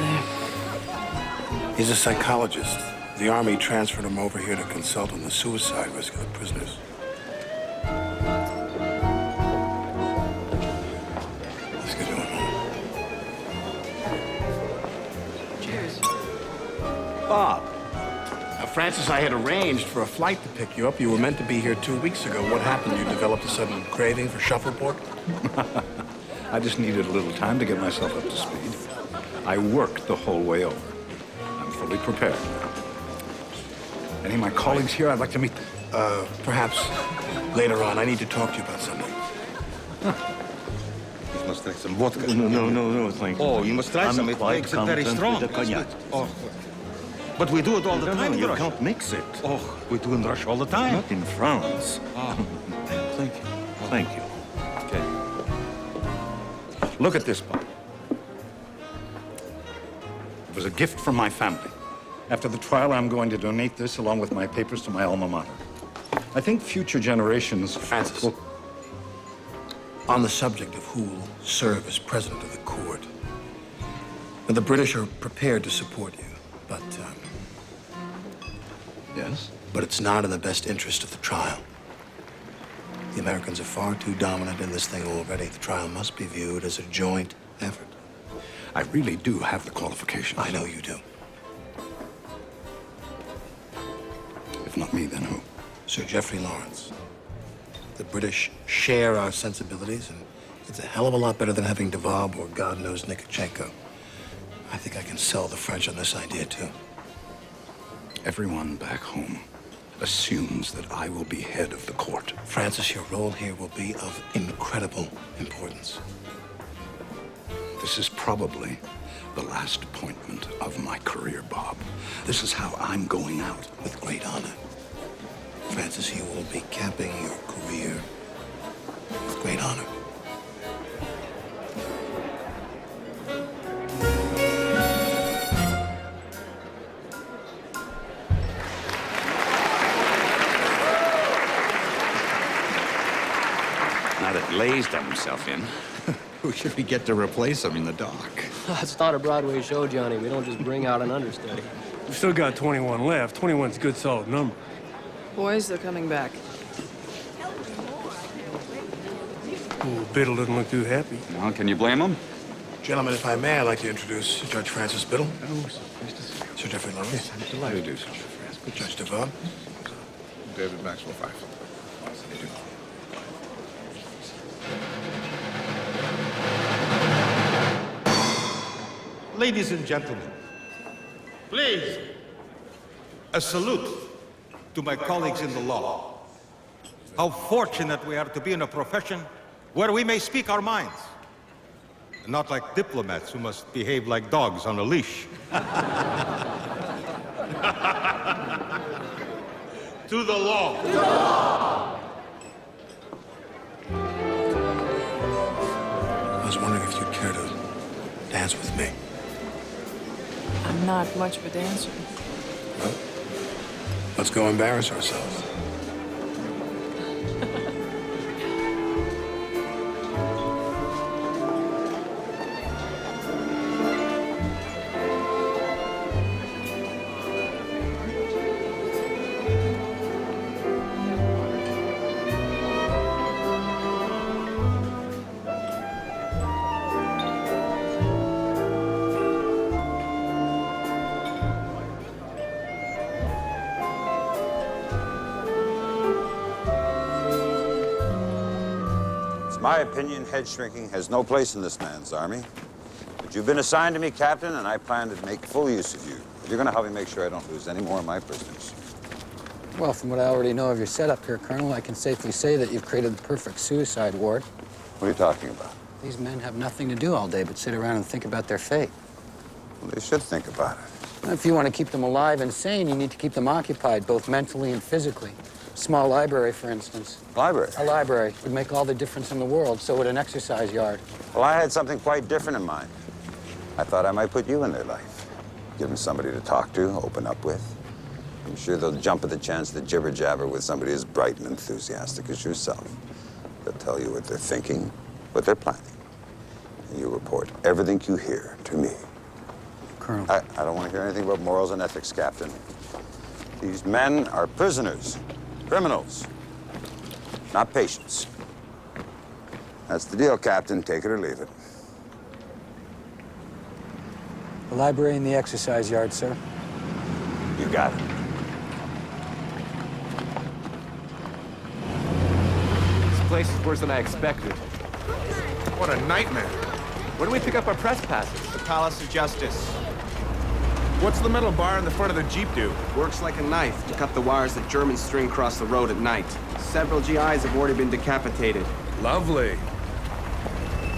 there? He's a psychologist. The Army transferred him over here to consult on the suicide risk of the prisoners. Let's get going home. Bob, Francis, I had arranged for a flight to pick you up. You were meant to be here 2 weeks ago. What happened? You developed a sudden craving for shuffleboard? I just needed a little time to get myself up to speed. I worked the whole way over. I'm fully prepared. Any of my colleagues here, I'd like to meet them. Perhaps later on. I need to talk to you about something. You must try some vodka. No, thank you. Oh, you must try some. It makes it very strong. The cognac. Oh, but we do it all the time in you Russia. can't mix it. Oh, we do in Russia all the time. Not in France. Thank you. Thank you. Okay. Look at this, Bob. It was a gift from my family. After the trial, I'm going to donate this along with my papers to my alma mater. I think future generations... Francis, on the subject of who will serve as president of the court, the British are prepared to support you, but... Yes? But it's not in the best interest of the trial. The Americans are far too dominant in this thing already. The trial must be viewed as a joint effort. I really do have the qualifications. I know you do. If not me, then who? Sir Geoffrey Lawrence. The British share our sensibilities, and it's a hell of a lot better than having Devab or God knows Nikitchenko. I think I can sell the French on this idea, too. Everyone back home assumes that I will be head of the court. Francis, your role here will be of incredible importance. This is probably the last appointment of my career, Bob. This is how I'm going out. With great honor. Francis, you will be capping your career with great honor. Now that Lay's done himself in, who should we get to replace him in the dock? It's not a Broadway show, Johnny. We don't just bring out an understudy. We've still got 21 left. 21's a good, solid number. Boys, they're coming back. Ooh, Biddle doesn't look too happy. Well, can you blame him? Gentlemen, if I may, I'd like to introduce Judge Francis Biddle. Oh, nice to see you. Sir Geoffrey Lawrence. Yes, I'm delighted to do so. Judge Devab. David Maxwell Fife. Ladies and gentlemen, please, a salute to my colleagues in the law. How fortunate we are to be in a profession where we may speak our minds. And not like diplomats who must behave like dogs on a leash. To the law. To the law. I was wondering if you'd care to dance with me. I'm not much of a dancer. Well, let's go embarrass ourselves. My opinion, head shrinking has no place in this man's army. But you've been assigned to me, Captain, and I plan to make full use of you. You're going to help me make sure I don't lose any more of my prisoners. Well, from what I already know of your setup here, Colonel, I can safely say that you've created the perfect suicide ward. What are you talking about? These men have nothing to do all day but sit around and think about their fate. Well, they should think about it. If you want to keep them alive and sane, you need to keep them occupied, both mentally and physically. Small library, for instance. Library? A library would make all the difference in the world. So would an exercise yard. Well, I had something quite different in mind. I thought I might put you in their life. Give them somebody to talk to, open up with. I'm sure they'll jump at the chance to jibber-jabber with somebody as bright and enthusiastic as yourself. They'll tell you what they're thinking, what they're planning. And you report everything you hear to me. Colonel. I don't want to hear anything about morals and ethics, Captain. These men are prisoners. Criminals, not patients. That's the deal, Captain. Take it or leave it. The library and the exercise yard, sir. You got it. place is worse than I expected. What a nightmare. Where do we pick up our press passes? The Palace of Justice. What's the metal bar in the front of the Jeep do? Works like a knife to cut the wires that Germans string across the road at night. Several GIs have already been decapitated. Lovely.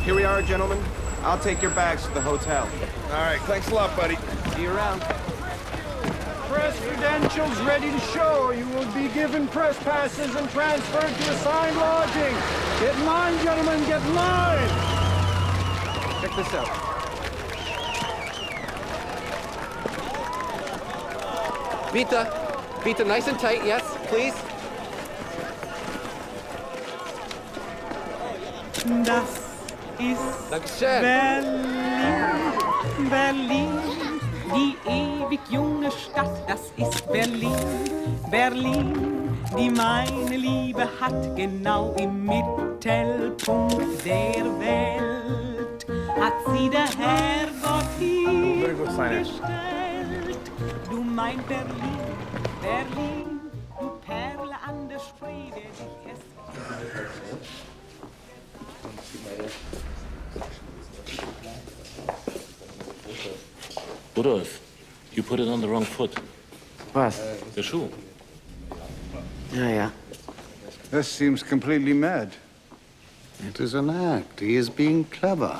Here we are, gentlemen. I'll take your bags to the hotel. All right, thanks a lot, buddy. See you around. Press credentials ready to show. You will be given press passes and transferred to assigned lodging. Get in line, gentlemen, get in line. Check this out. Vita, nice and tight, yes, please. Das ist Dankeschön. Berlin, Berlin, die ewig junge Stadt, das ist Berlin, Berlin, die meine Liebe hat, genau im Mittelpunkt der Welt, hat sie der Herrgott hier gestellt. Du mein Berlin, Berlin, du Perle an der Spree, der dich erst... Rudolph, you put it on the wrong foot. What? The shoe. Yeah. This seems completely mad. It is an act. He is being clever.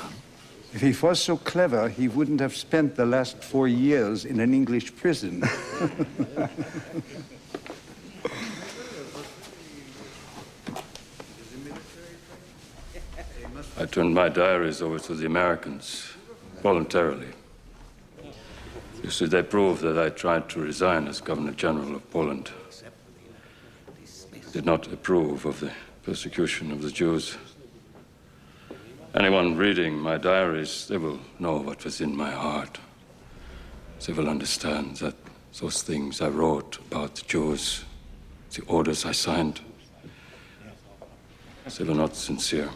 If he was so clever, he wouldn't have spent the last 4 years in an English prison. I turned my diaries over to the Americans, voluntarily. You see, they proved that I tried to resign as Governor General of Poland. Did not approve of the persecution of the Jews. Anyone reading my diaries, they will know what was in my heart. They will understand that those things I wrote about the Jews, the orders I signed, they were not sincere.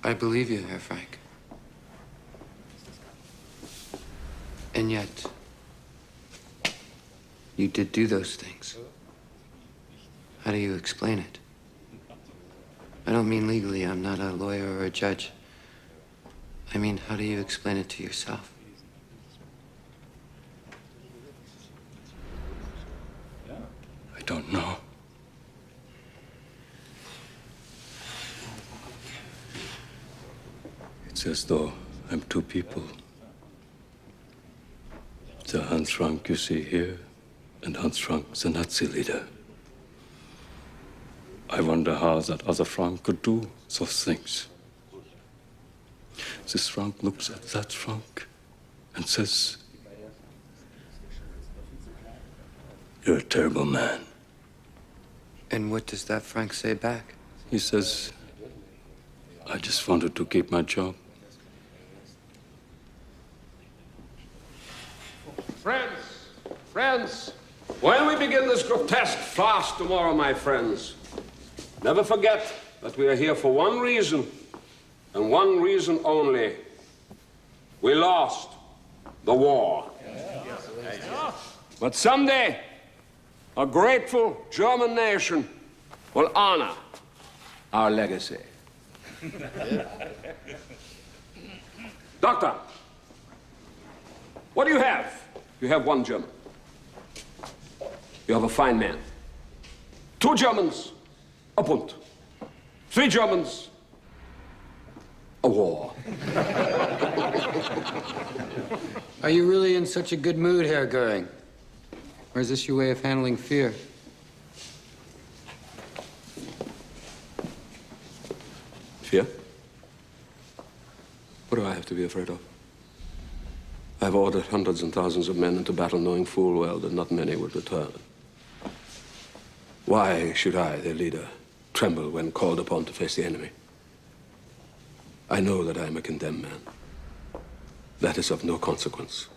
I believe you, Herr Frank. And yet, you did do those things. How do you explain it? I don't mean legally. I'm not a lawyer or a judge. I mean, how do you explain it to yourself? I don't know. It's as though I'm two people. The Hans Frank you see here, and Hans Frank, the Nazi leader. I wonder how that other Frank could do those things. This Frank looks at that Frank and says, "You're a terrible man." And what does that Frank say back? He says, "I just wanted to keep my job." Friends, when we begin this grotesque farce tomorrow, my friends, never forget that we are here for one reason, and one reason only. We lost the war. But someday, a grateful German nation will honor our legacy. Doctor, what do you have? You have one German. You have a fine man. 2 Germans, a Bund. 3 Germans, a war. Are you really in such a good mood, Herr Goering? Or is this your way of handling fear? Fear? What do I have to be afraid of? I've ordered hundreds and thousands of men into battle, knowing full well that not many would return. Why should I, their leader, tremble when called upon to face the enemy? I know that I am a condemned man. That is of no consequence.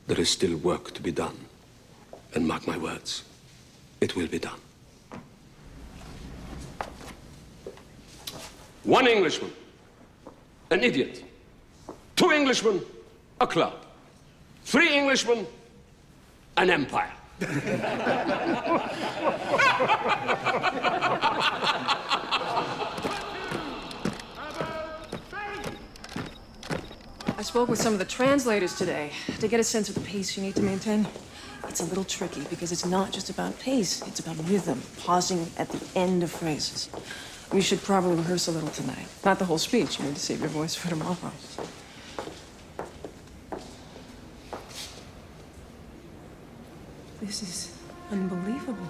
There is still work to be done. And mark my words, it will be done. 1 Englishman, an idiot. 2 Englishmen, a club. 3 Englishmen, an empire. I spoke with some of the translators today to get a sense of the pace you need to maintain. It's a little tricky because it's not just about pace, it's about rhythm, pausing at the end of phrases. We should probably rehearse a little tonight. Not the whole speech, you need to save your voice for tomorrow. This is unbelievable.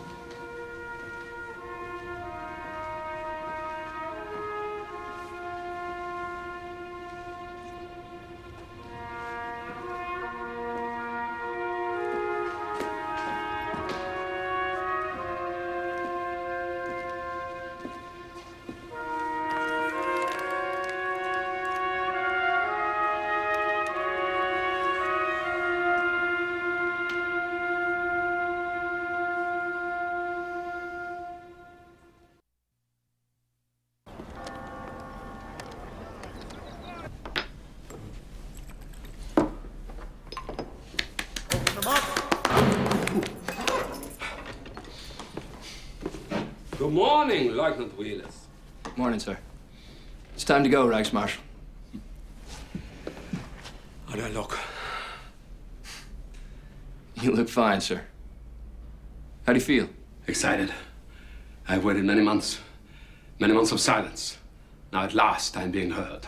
Good morning, Lieutenant Wheelers. Morning, sir. It's time to go, Reichsmarshal. How do I look? You look fine, sir. How do you feel? Excited. I've waited many months of silence. Now at last I'm being heard.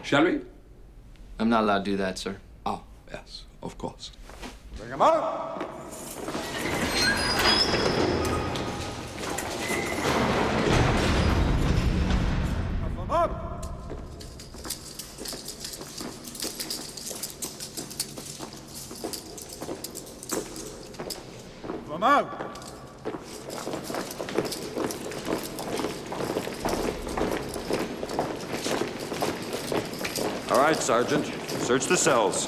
Shall we? I'm not allowed to do that, sir. Oh, yes, of course. Bring him out! Come out! All right, Sergeant. Search the cells.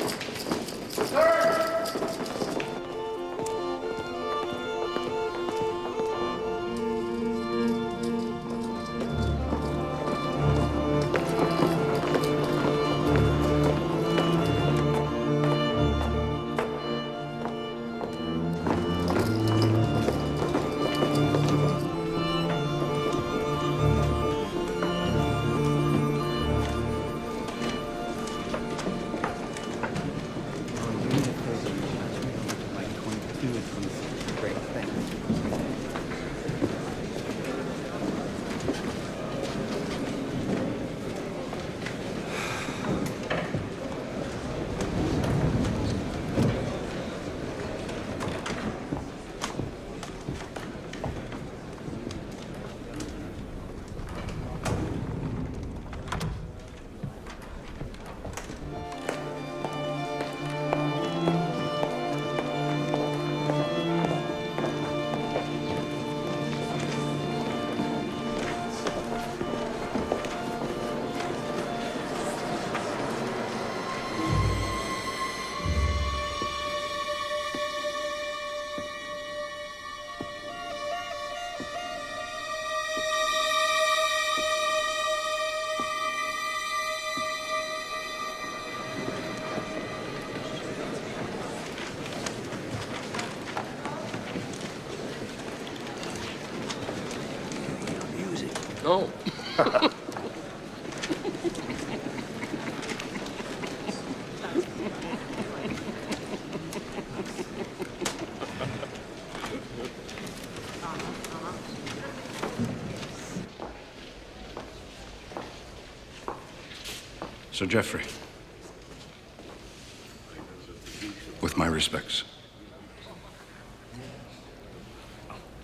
No. Sir Geoffrey, with my respects.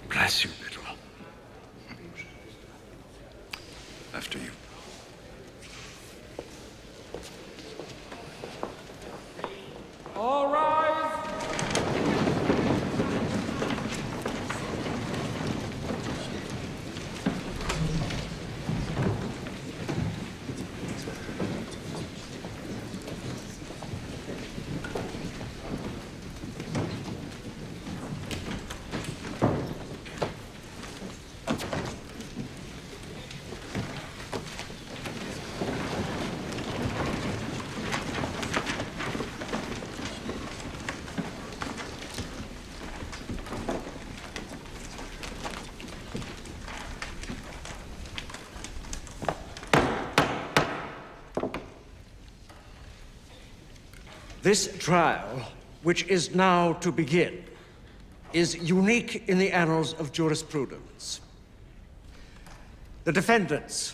Bless you, Biddle. After you. All rise. This trial, which is now to begin, is unique in the annals of jurisprudence. The defendants,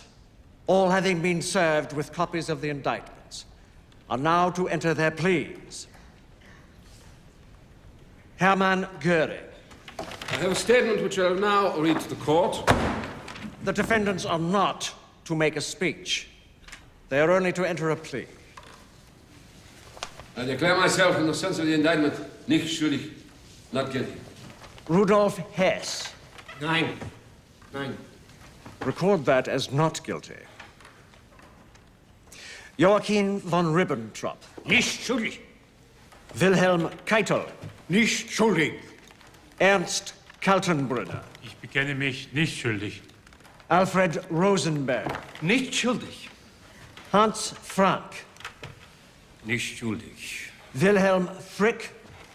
all having been served with copies of the indictments, are now to enter their pleas. Hermann Göring. I have a statement which I will now read to the court. The defendants are not to make a speech. They are only to enter a plea. I declare myself, in the sense of the indictment, nicht schuldig, not guilty. Rudolf Hess. Nein. Nein. Record that as not guilty. Joachim von Ribbentrop. Nicht schuldig. Wilhelm Keitel. Nicht schuldig. Ernst Kaltenbrunner. Ich bekenne mich nicht schuldig. Alfred Rosenberg. Nicht schuldig. Hans Frank. Nicht schuldig. Wilhelm Frick.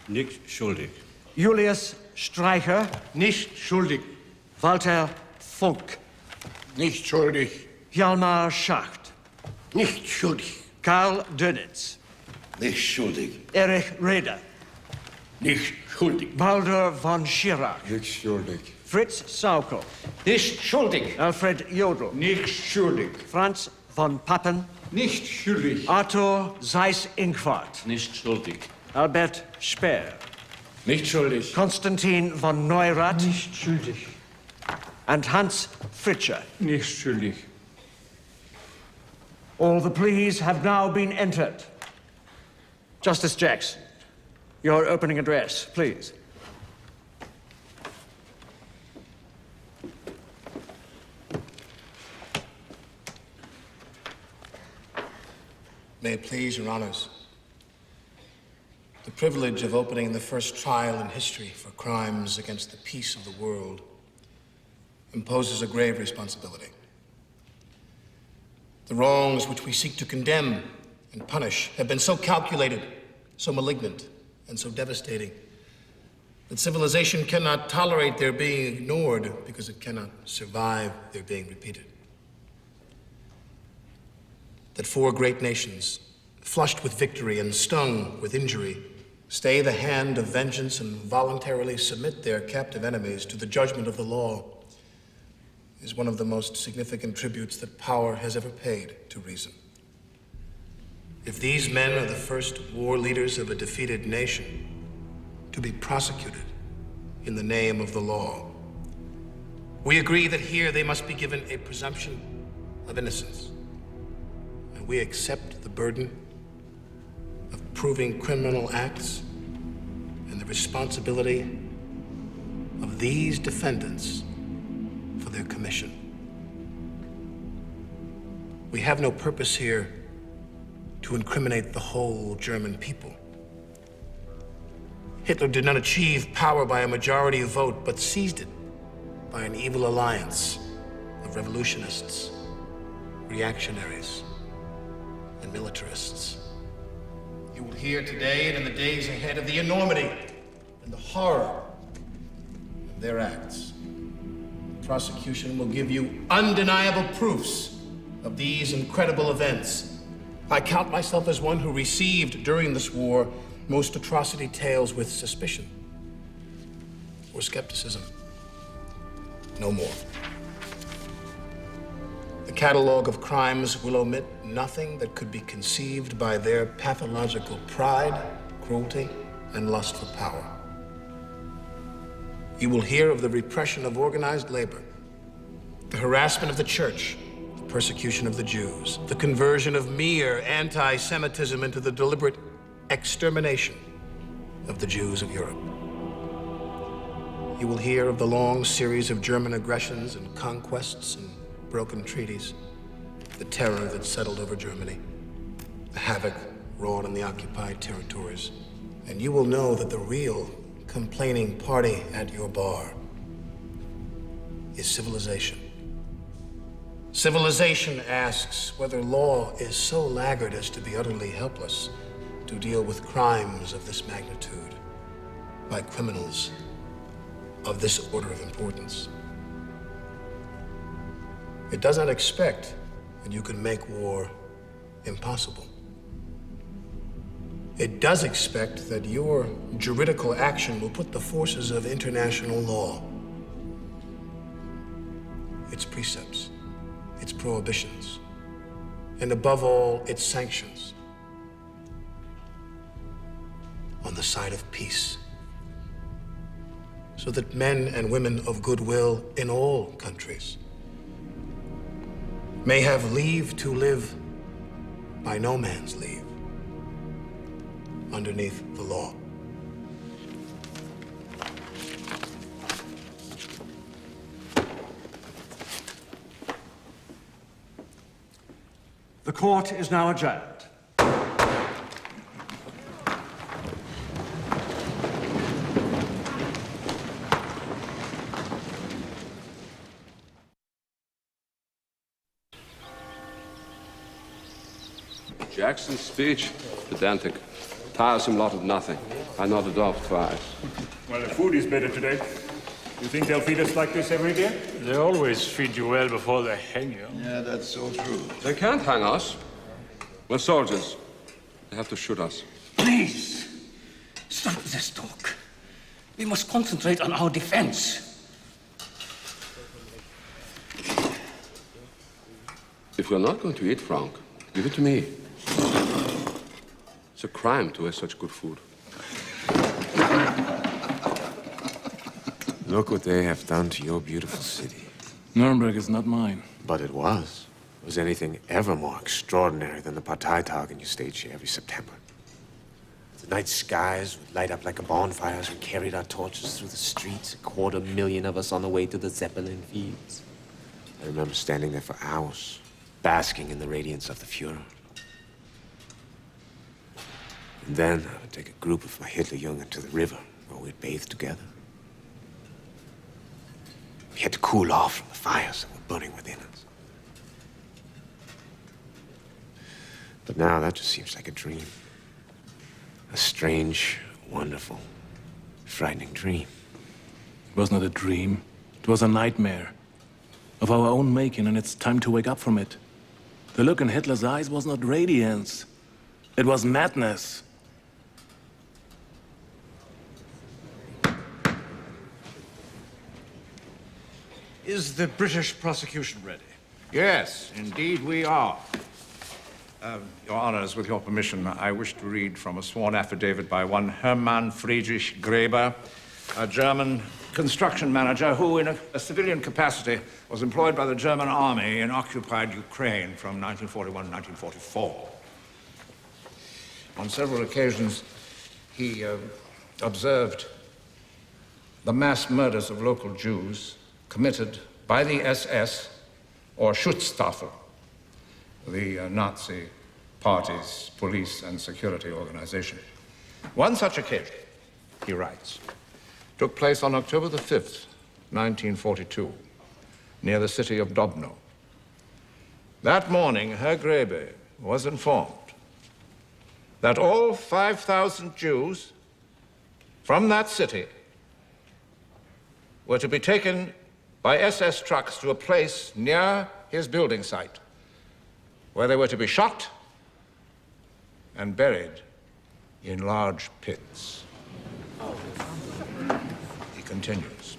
Nicht schuldig. Julius Streicher. Nicht schuldig. Walter Funk. Nicht schuldig. Hjalmar Schacht. Nicht schuldig. Karl Dönitz. Nicht schuldig. Erich Raeder. Nicht schuldig. Baldur von Schirach. Nicht schuldig. Fritz Saukel. Nicht schuldig. Alfred Jodl. Nicht schuldig. Franz von Papen. Nicht schuldig. Arthur Seyß-Inquart. Nicht schuldig. Albert Speer. Nicht schuldig. Konstantin von Neurath. Nicht schuldig. And Hans Fritscher. Nicht schuldig. All the pleas have now been entered. Justice Jackson, your opening address, please. May it please your honors. The privilege of opening the first trial in history for crimes against the peace of the world imposes a grave responsibility. The wrongs which we seek to condemn and punish have been so calculated, so malignant, and so devastating that civilization cannot tolerate their being ignored because it cannot survive their being repeated. That four great nations, flushed with victory and stung with injury, stay the hand of vengeance and voluntarily submit their captive enemies to the judgment of the law is one of the most significant tributes that power has ever paid to reason. If these men are the first war leaders of a defeated nation to be prosecuted in the name of the law, we agree that here they must be given a presumption of innocence. And we accept the burden of proving criminal acts and the responsibility of these defendants for their commission. We have no purpose here to incriminate the whole German people. Hitler did not achieve power by a majority vote, but seized it by an evil alliance of revolutionists, reactionaries, and militarists. You will hear today and in the days ahead of the enormity and the horror of their acts. The prosecution will give you undeniable proofs of these incredible events. I count myself as one who received during this war most atrocity tales with suspicion or skepticism. No more. The catalog of crimes will omit nothing that could be conceived by their pathological pride, cruelty, and lust for power. You will hear of the repression of organized labor, the harassment of the church, the persecution of the Jews, the conversion of mere anti-Semitism into the deliberate extermination of the Jews of Europe. You will hear of the long series of German aggressions and conquests and broken treaties, the terror that settled over Germany, the havoc wrought in the occupied territories. And you will know that the real complaining party at your bar is civilization. Civilization asks whether law is so laggard as to be utterly helpless to deal with crimes of this magnitude by criminals of this order of importance. It does not expect that you can make war impossible. It does expect that your juridical action will put the forces of international law, its precepts, its prohibitions, and above all, its sanctions, on the side of peace, so that men and women of goodwill in all countries may have leave to live by no man's leave, underneath the law. The court is now adjourned. Jackson's speech, pedantic. Tiresome lot of nothing. I nodded off twice. Well, the food is better today. You think they'll feed us like this every day? They always feed you well before they hang you. Yeah, that's so true. They can't hang us. We're soldiers. They have to shoot us. Please, stop this talk. We must concentrate on our defense. If we're not going to eat, Frank, give it to me. It's a crime to waste such good food. Look what they have done to your beautiful city. Nuremberg is not mine. But it was. Was anything ever more extraordinary than the Parteitagen you stage here every September? The night skies would light up like a bonfire as we carried our torches through the streets, 250,000 of us on the way to the Zeppelin fields. I remember standing there for hours, basking in the radiance of the Fuhrer. And then I would take a group of my Hitlerjungen to the river, where we'd bathe together. We had to cool off from the fires that were burning within us. But now that just seems like a dream. A strange, wonderful, frightening dream. It was not a dream. It was a nightmare. Of our own making, and it's time to wake up from it. The look in Hitler's eyes was not radiance. It was madness. Is the British prosecution ready? Yes, indeed we are. Your Honors, with your permission, I wish to read from a sworn affidavit by one Hermann Friedrich Graeber, a German construction manager who, in a civilian capacity, was employed by the German army in occupied Ukraine from 1941 to 1944. On several occasions, he observed the mass murders of local Jews committed by the SS or Schutzstaffel, the Nazi party's police and security organization. One such occasion, he writes, took place on October the 5th, 1942, near the city of Dobno. That morning, Herr Graeber was informed that all 5,000 Jews from that city were to be taken by SS trucks to a place near his building site, where they were to be shot and buried in large pits. He continues.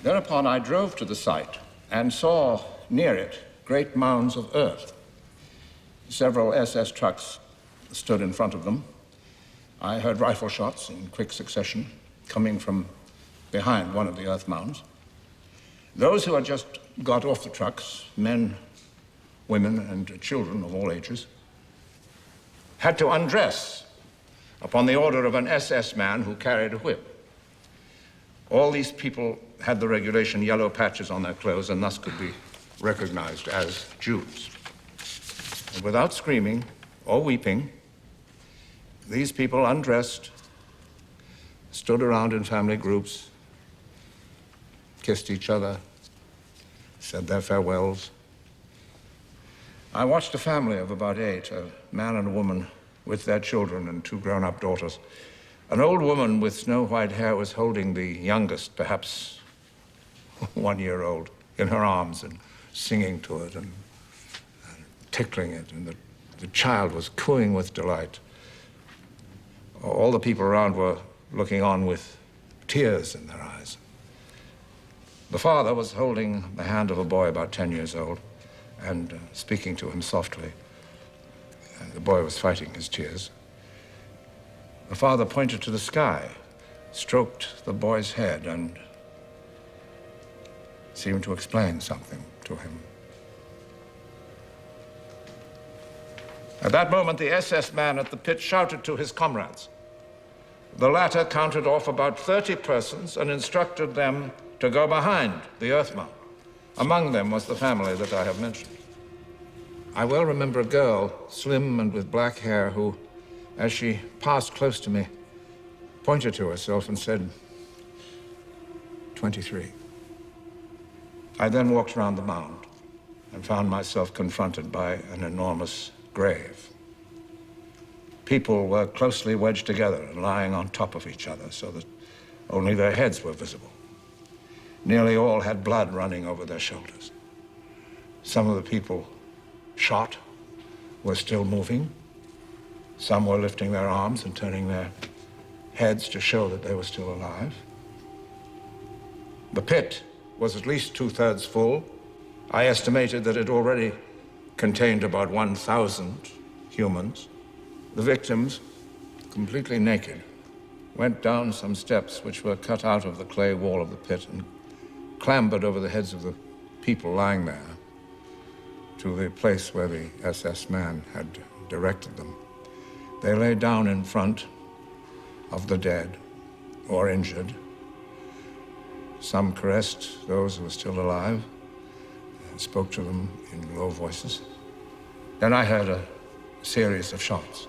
Thereupon I drove to the site and saw near it great mounds of earth. Several SS trucks stood in front of them. I heard rifle shots in quick succession coming from behind one of the earth mounds. Those who had just got off the trucks, men, women, and children of all ages, had to undress upon the order of an SS man who carried a whip. All these people had the regulation yellow patches on their clothes and thus could be recognized as Jews. And without screaming or weeping, these people undressed, stood around in family groups, kissed each other, said their farewells. I watched a family of about 8, a man and a woman with their children and 2 grown-up daughters. An old woman with snow-white hair was holding the youngest, perhaps 1-year-old, in her arms and singing to it and tickling it, and the child was cooing with delight. All the people around were looking on with tears in their eyes. The father was holding the hand of a boy about 10 years old and speaking to him softly. The boy was fighting his tears. The father pointed to the sky, stroked the boy's head, and seemed to explain something to him. At that moment, the SS man at the pit shouted to his comrades. The latter counted off about 30 persons and instructed them to go behind the earth mound. Among them was the family that I have mentioned. I well remember a girl, slim and with black hair, who, as she passed close to me, pointed to herself and said, 23. I then walked around the mound and found myself confronted by an enormous grave. People were closely wedged together and lying on top of each other so that only their heads were visible. Nearly all had blood running over their shoulders. Some of the people shot were still moving. Some were lifting their arms and turning their heads to show that they were still alive. The pit was at least 2/3 full. I estimated that it already contained about 1,000 humans. The victims, completely naked, went down some steps which were cut out of the clay wall of the pit and clambered over the heads of the people lying there to the place where the SS man had directed them. They lay down in front of the dead or injured. Some caressed those who were still alive and spoke to them in low voices. Then I heard a series of shots.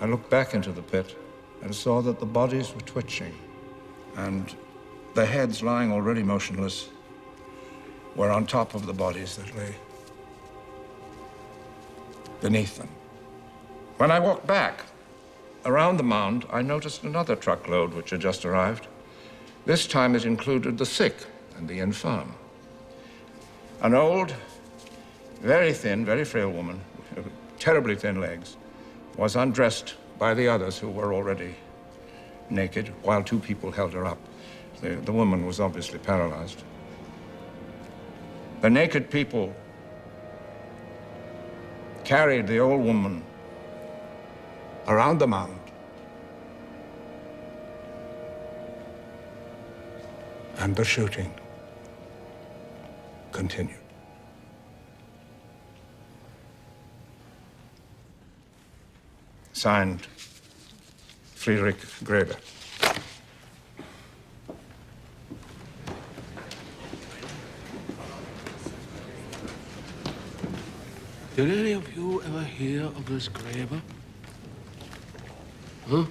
I looked back into the pit and saw that the bodies were twitching, and the heads lying already motionless were on top of the bodies that lay beneath them. When I walked back around the mound, I noticed another truckload which had just arrived. This time it included the sick and the infirm. An old, very thin, very frail woman, with terribly thin legs, was undressed by the others who were already naked, while two people held her up. The woman was obviously paralyzed. The naked people carried the old woman around the mound. And the shooting continued. Signed, Friedrich Graeber. Did any of you ever hear of this Kramer? Huh?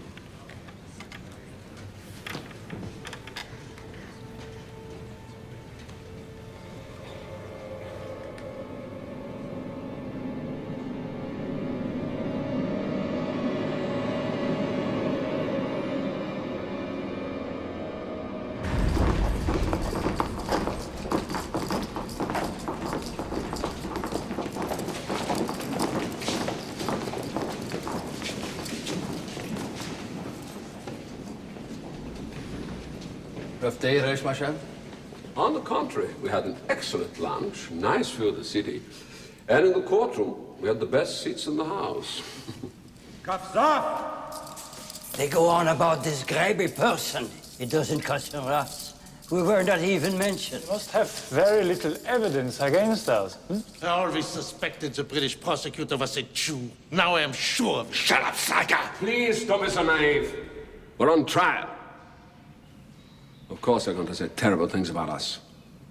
Rough day, Reismarschall? On the contrary, we had an excellent lunch, nice view of the city, and in the courtroom, we had the best seats in the house. Cuffs off! They go on about this Graeber person. It doesn't concern us. We were not even mentioned. You must have very little evidence against us. I always suspected the British prosecutor was a Jew. Now I am sure of it. Shut up, Saga! Please don't be so naive. We're on trial. Of course they're going to say terrible things about us.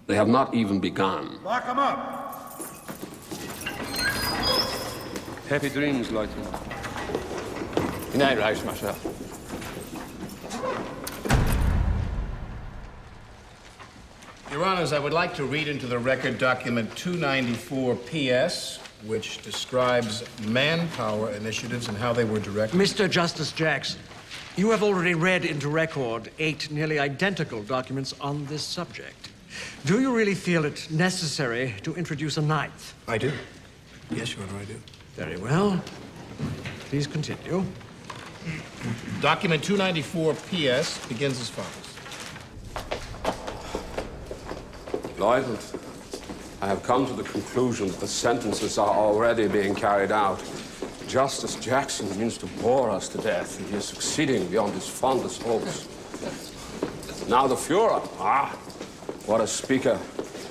They have not even begun. Lock him up! Happy dreams, Lieutenant. Good night, Reismarschall. Your Honors, I would like to read into the record document 294 PS, which describes manpower initiatives and how they were directed. Mr. Justice Jackson, you have already read into record 8 nearly identical documents on this subject. Do you really feel it necessary to introduce a 9th? I do. Yes, Your Honor, I do. Very well. Please continue. Document 294 PS begins as follows. Lieutenant, I have come to the conclusion that the sentences are already being carried out. Justice Jackson means to bore us to death, and he is succeeding beyond his fondest hopes. Now the Führer, what a speaker.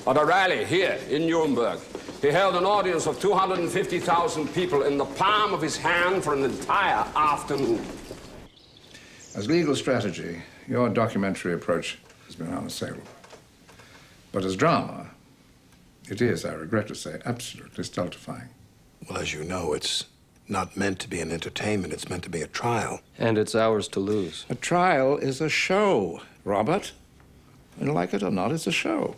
At a rally here in Nuremberg, he held an audience of 250,000 people in the palm of his hand for an entire afternoon. As legal strategy, your documentary approach has been unassailable. But as drama, it is, I regret to say, absolutely stultifying. Well, as you know, it's not meant to be an entertainment. It's meant to be a trial. And it's ours to lose. A trial is a show, Robert. And like it or not, it's a show.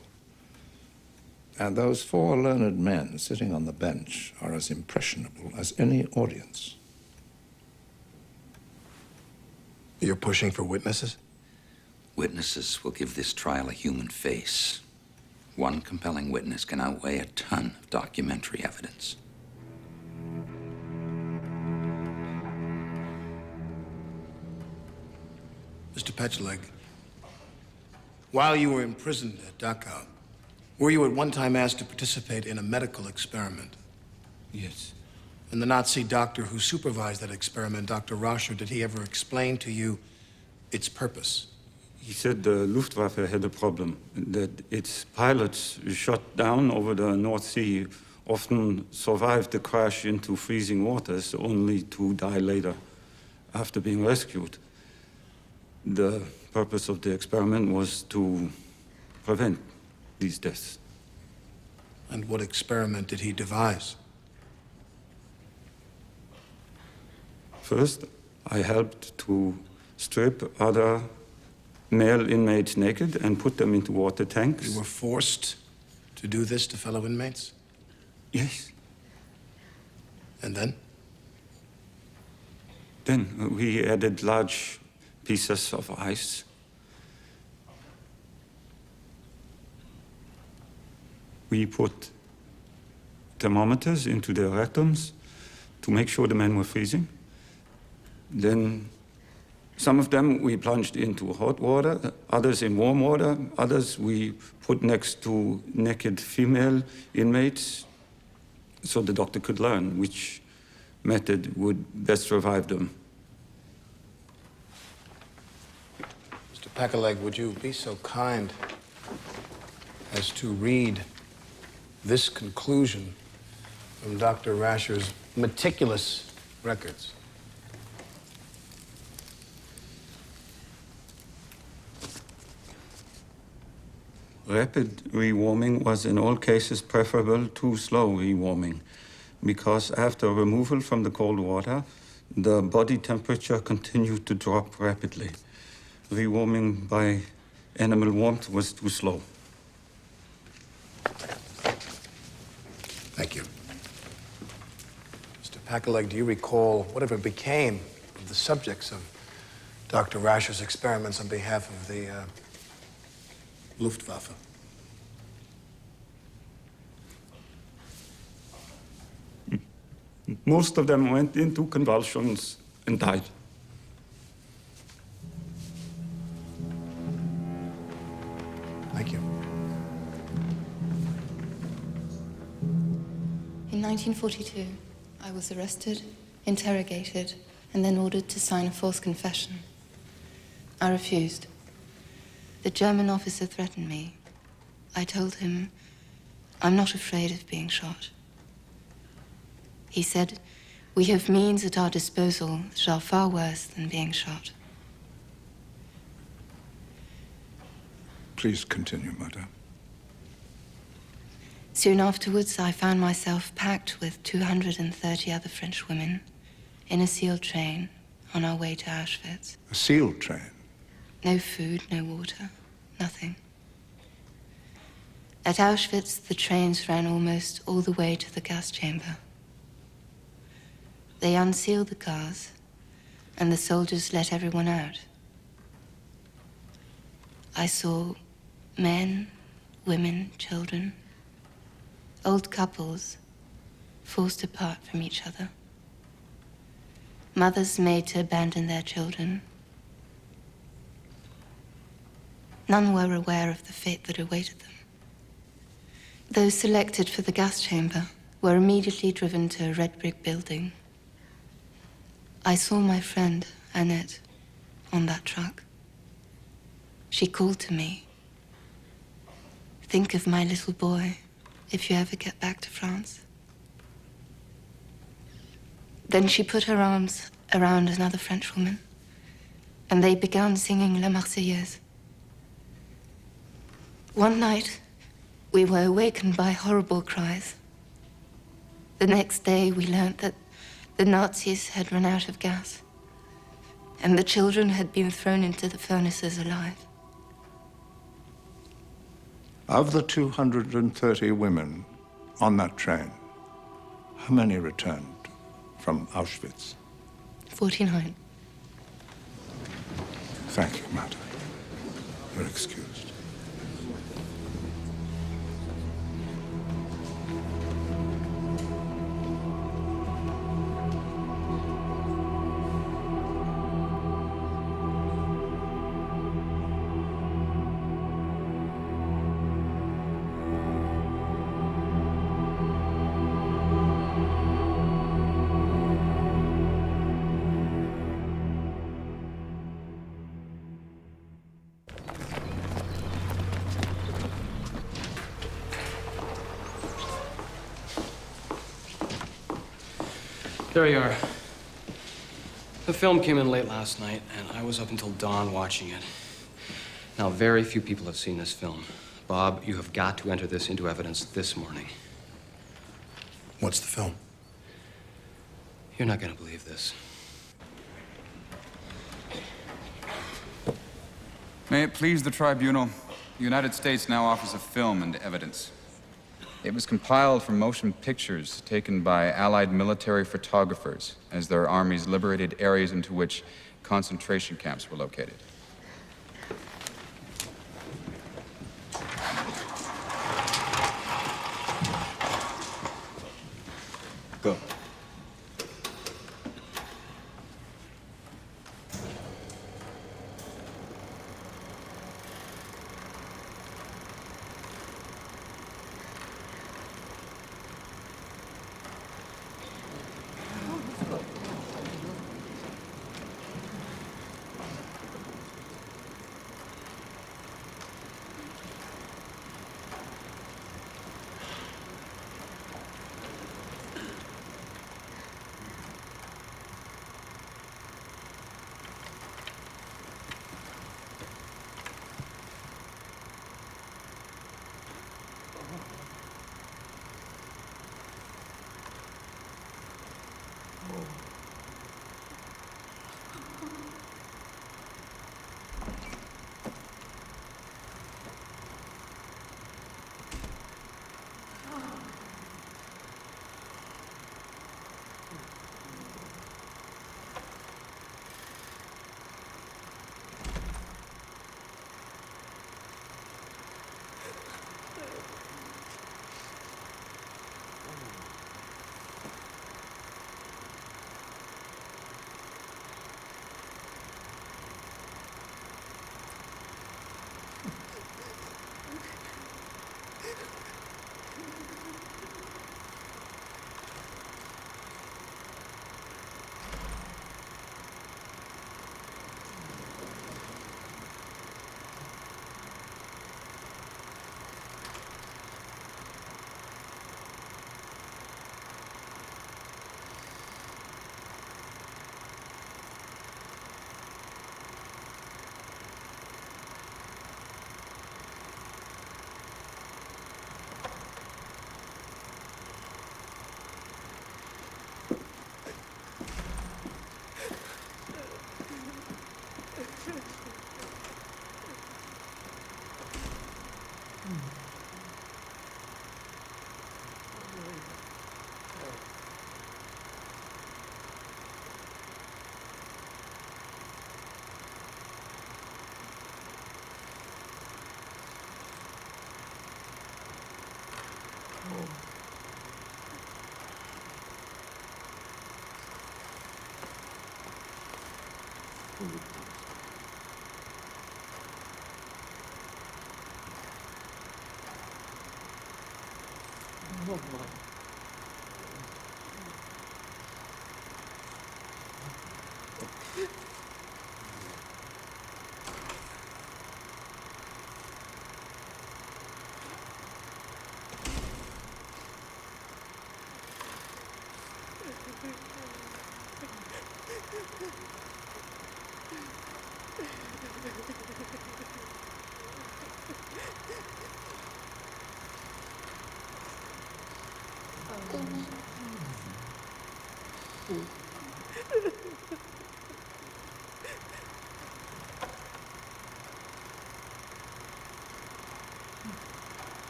And those four learned men sitting on the bench are as impressionable as any audience. You're pushing for witnesses? Witnesses will give this trial a human face. One compelling witness can outweigh a ton of documentary evidence. Mr. Petcheleg, while you were imprisoned at Dachau, were you at one time asked to participate in a medical experiment? Yes. And the Nazi doctor who supervised that experiment, Dr. Rascher, did he ever explain to you its purpose? He said the Luftwaffe had a problem, that its pilots shot down over the North Sea often survived the crash into freezing waters, only to die later after being rescued. The purpose of the experiment was to prevent these deaths. And what experiment did he devise? First, I helped to strip other male inmates naked and put them into water tanks. You were forced to do this to fellow inmates? Yes. And then? Then we added large pieces of ice. We put thermometers into their rectums to make sure the men were freezing. Then some of them we plunged into hot water, others in warm water, others we put next to naked female inmates so the doctor could learn which method would best revive them. Mr. Petcheleg, would you be so kind as to read this conclusion from Dr. Rascher's meticulous records? Rapid rewarming was in all cases preferable to slow rewarming because after removal from the cold water, the body temperature continued to drop rapidly. Rewarming by animal warmth was too slow. Thank you. Mr. Petcheleg, do you recall whatever became of the subjects of Dr. Rascher's experiments on behalf of the Luftwaffe? Most of them went into convulsions and died. Thank you. In 1942, I was arrested, interrogated, and then ordered to sign a false confession. I refused. The German officer threatened me. I told him, I'm not afraid of being shot. He said, we have means at our disposal that are far worse than being shot. Please continue, madame. Soon afterwards, I found myself packed with 230 other French women in a sealed train on our way to Auschwitz. A sealed train? No food, no water, nothing. At Auschwitz, the trains ran almost all the way to the gas chamber. They unsealed the cars, and the soldiers let everyone out. I saw men, women, children, old couples forced apart from each other. mothers made to abandon their children. None were aware of the fate that awaited them. Those selected for the gas chamber were immediately driven to a red brick building. I saw my friend, Annette, on that truck. She called to me. Think of my little boy if you ever get back to France. Then she put her arms around another Frenchwoman, and they began singing La Marseillaise. One night, we were awakened by horrible cries. The next day, we learned that the Nazis had run out of gas, and the children had been thrown into the furnaces alive. Of the 230 women on that train, how many returned from Auschwitz? 49. Thank you, madam. You're excused. There you are. The film came in late last night, and I was up until dawn watching it. Now, very few people have seen this film. Bob, you have got to enter this into evidence this morning. What's the film? You're not going to believe this. May it please the tribunal, the United States now offers a film into evidence. It was compiled from motion pictures taken by Allied military photographers as their armies liberated areas into which concentration camps were located. Go.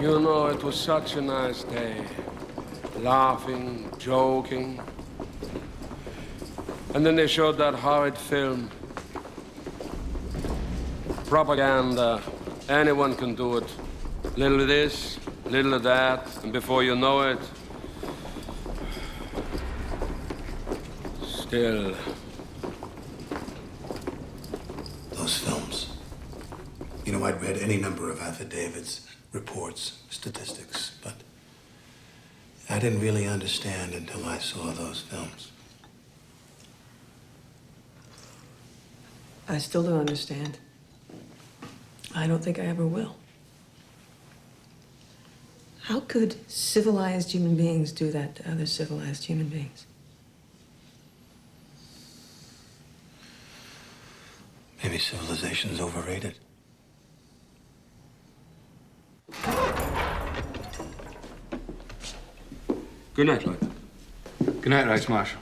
You know, it was such a nice day. Laughing, joking. And then they showed that horrid film. Propaganda. Anyone can do it. Little of this, little of that, and before you know it, still. Those films. You know, I'd read any number of affidavits, reports, statistics, but I didn't really understand until I saw those films. I still don't understand. I don't think I ever will. How could civilized human beings do that to other civilized human beings? Maybe civilization's overrated. Good night, Leute. Good night, Reichsmarshal.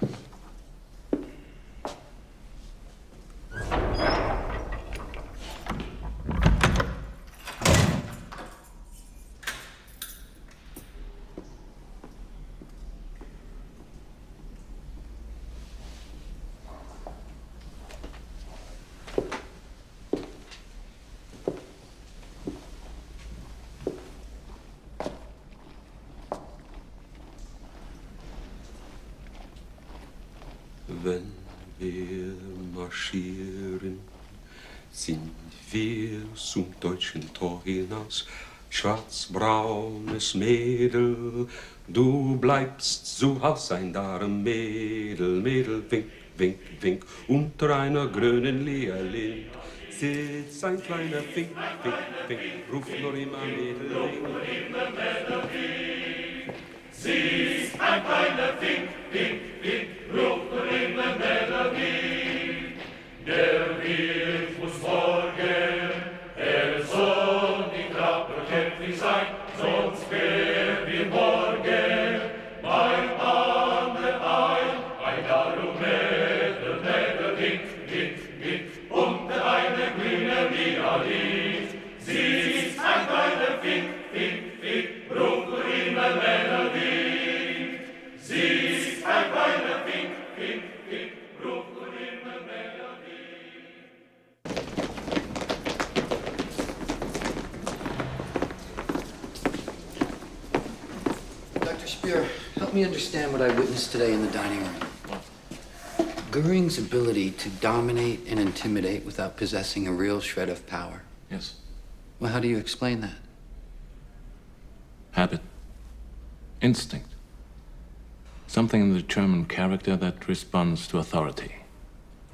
Wenn wir marschieren, sind wir zum deutschen Tor hinaus. Schwarzbraunes Mädel, du bleibst zu Haus sein, darum Mädel, Mädel, wink, wink, wink. Unter einer grünen Lierlind sitzt ein kleiner Fink, Fink, Fink. Ruft nur immer Mädel, Sie ist ein kleiner Fink, Fink, Fink, ruft nur immer Melodie. Der Wirt muss morgen, soll die Klappe kämpflich sein, sonst wer wir morgen mein Ander ein darum Mädel, Mädel, Wink, Wink, Wink, unter einer grünen Violine. Sie ist ein kleiner Fink, Fink, Fink, Dr. Speer, help me understand what I witnessed today in the dining room. Goering's ability to dominate and intimidate without possessing a real shred of power. Yes. Well, how do you explain that? Habit. Instinct. Something in the German character that responds to authority.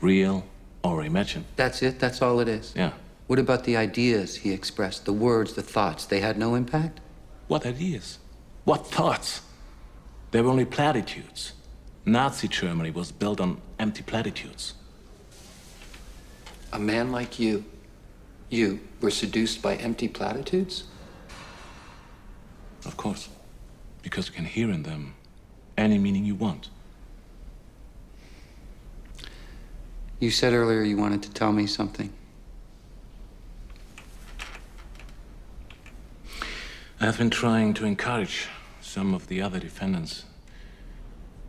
Real or imagined. That's it? That's all it is? Yeah. What about the ideas he expressed, the words, the thoughts? They had no impact? What ideas? What thoughts? They were only platitudes. Nazi Germany was built on empty platitudes. A man like you were seduced by empty platitudes? Of course. Because you can hear in them any meaning you want. You said earlier you wanted to tell me something. I have been trying to encourage some of the other defendants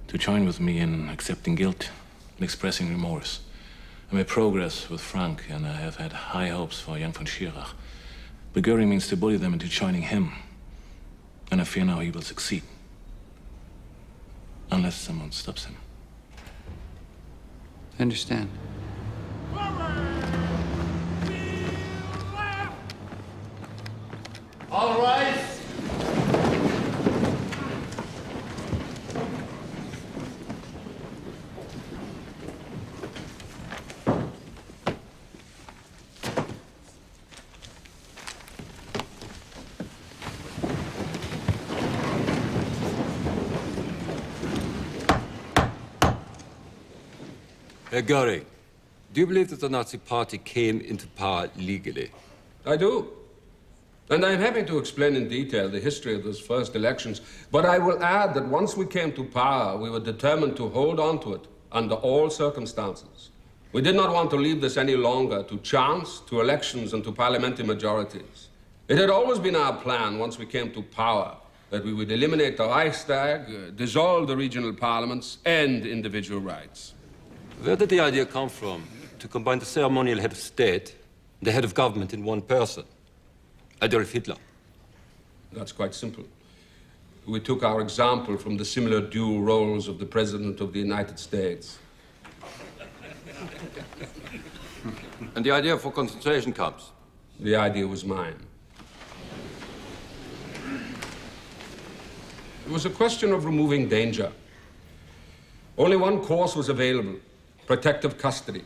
to join with me in accepting guilt and expressing remorse. I made progress with Frank, and I have had high hopes for young von Schirach. But Goering means to bully them into joining him. And I fear now he will succeed. Unless someone stops him. I understand. All right. Herr Goering, do you believe that the Nazi Party came into power legally? I do. And I'm happy to explain in detail the history of those first elections. But I will add that once we came to power, we were determined to hold on to it under all circumstances. We did not want to leave this any longer to chance, to elections, and to parliamentary majorities. It had always been our plan, once we came to power, that we would eliminate the Reichstag, dissolve the regional parliaments, and individual rights. Where did the idea come from to combine the ceremonial head of state and the head of government in one person? Adolf Hitler. That's quite simple. We took our example from the similar dual roles of the President of the United States. And the idea for concentration camps? The idea was mine. It was a question of removing danger. Only one course was available: protective custody.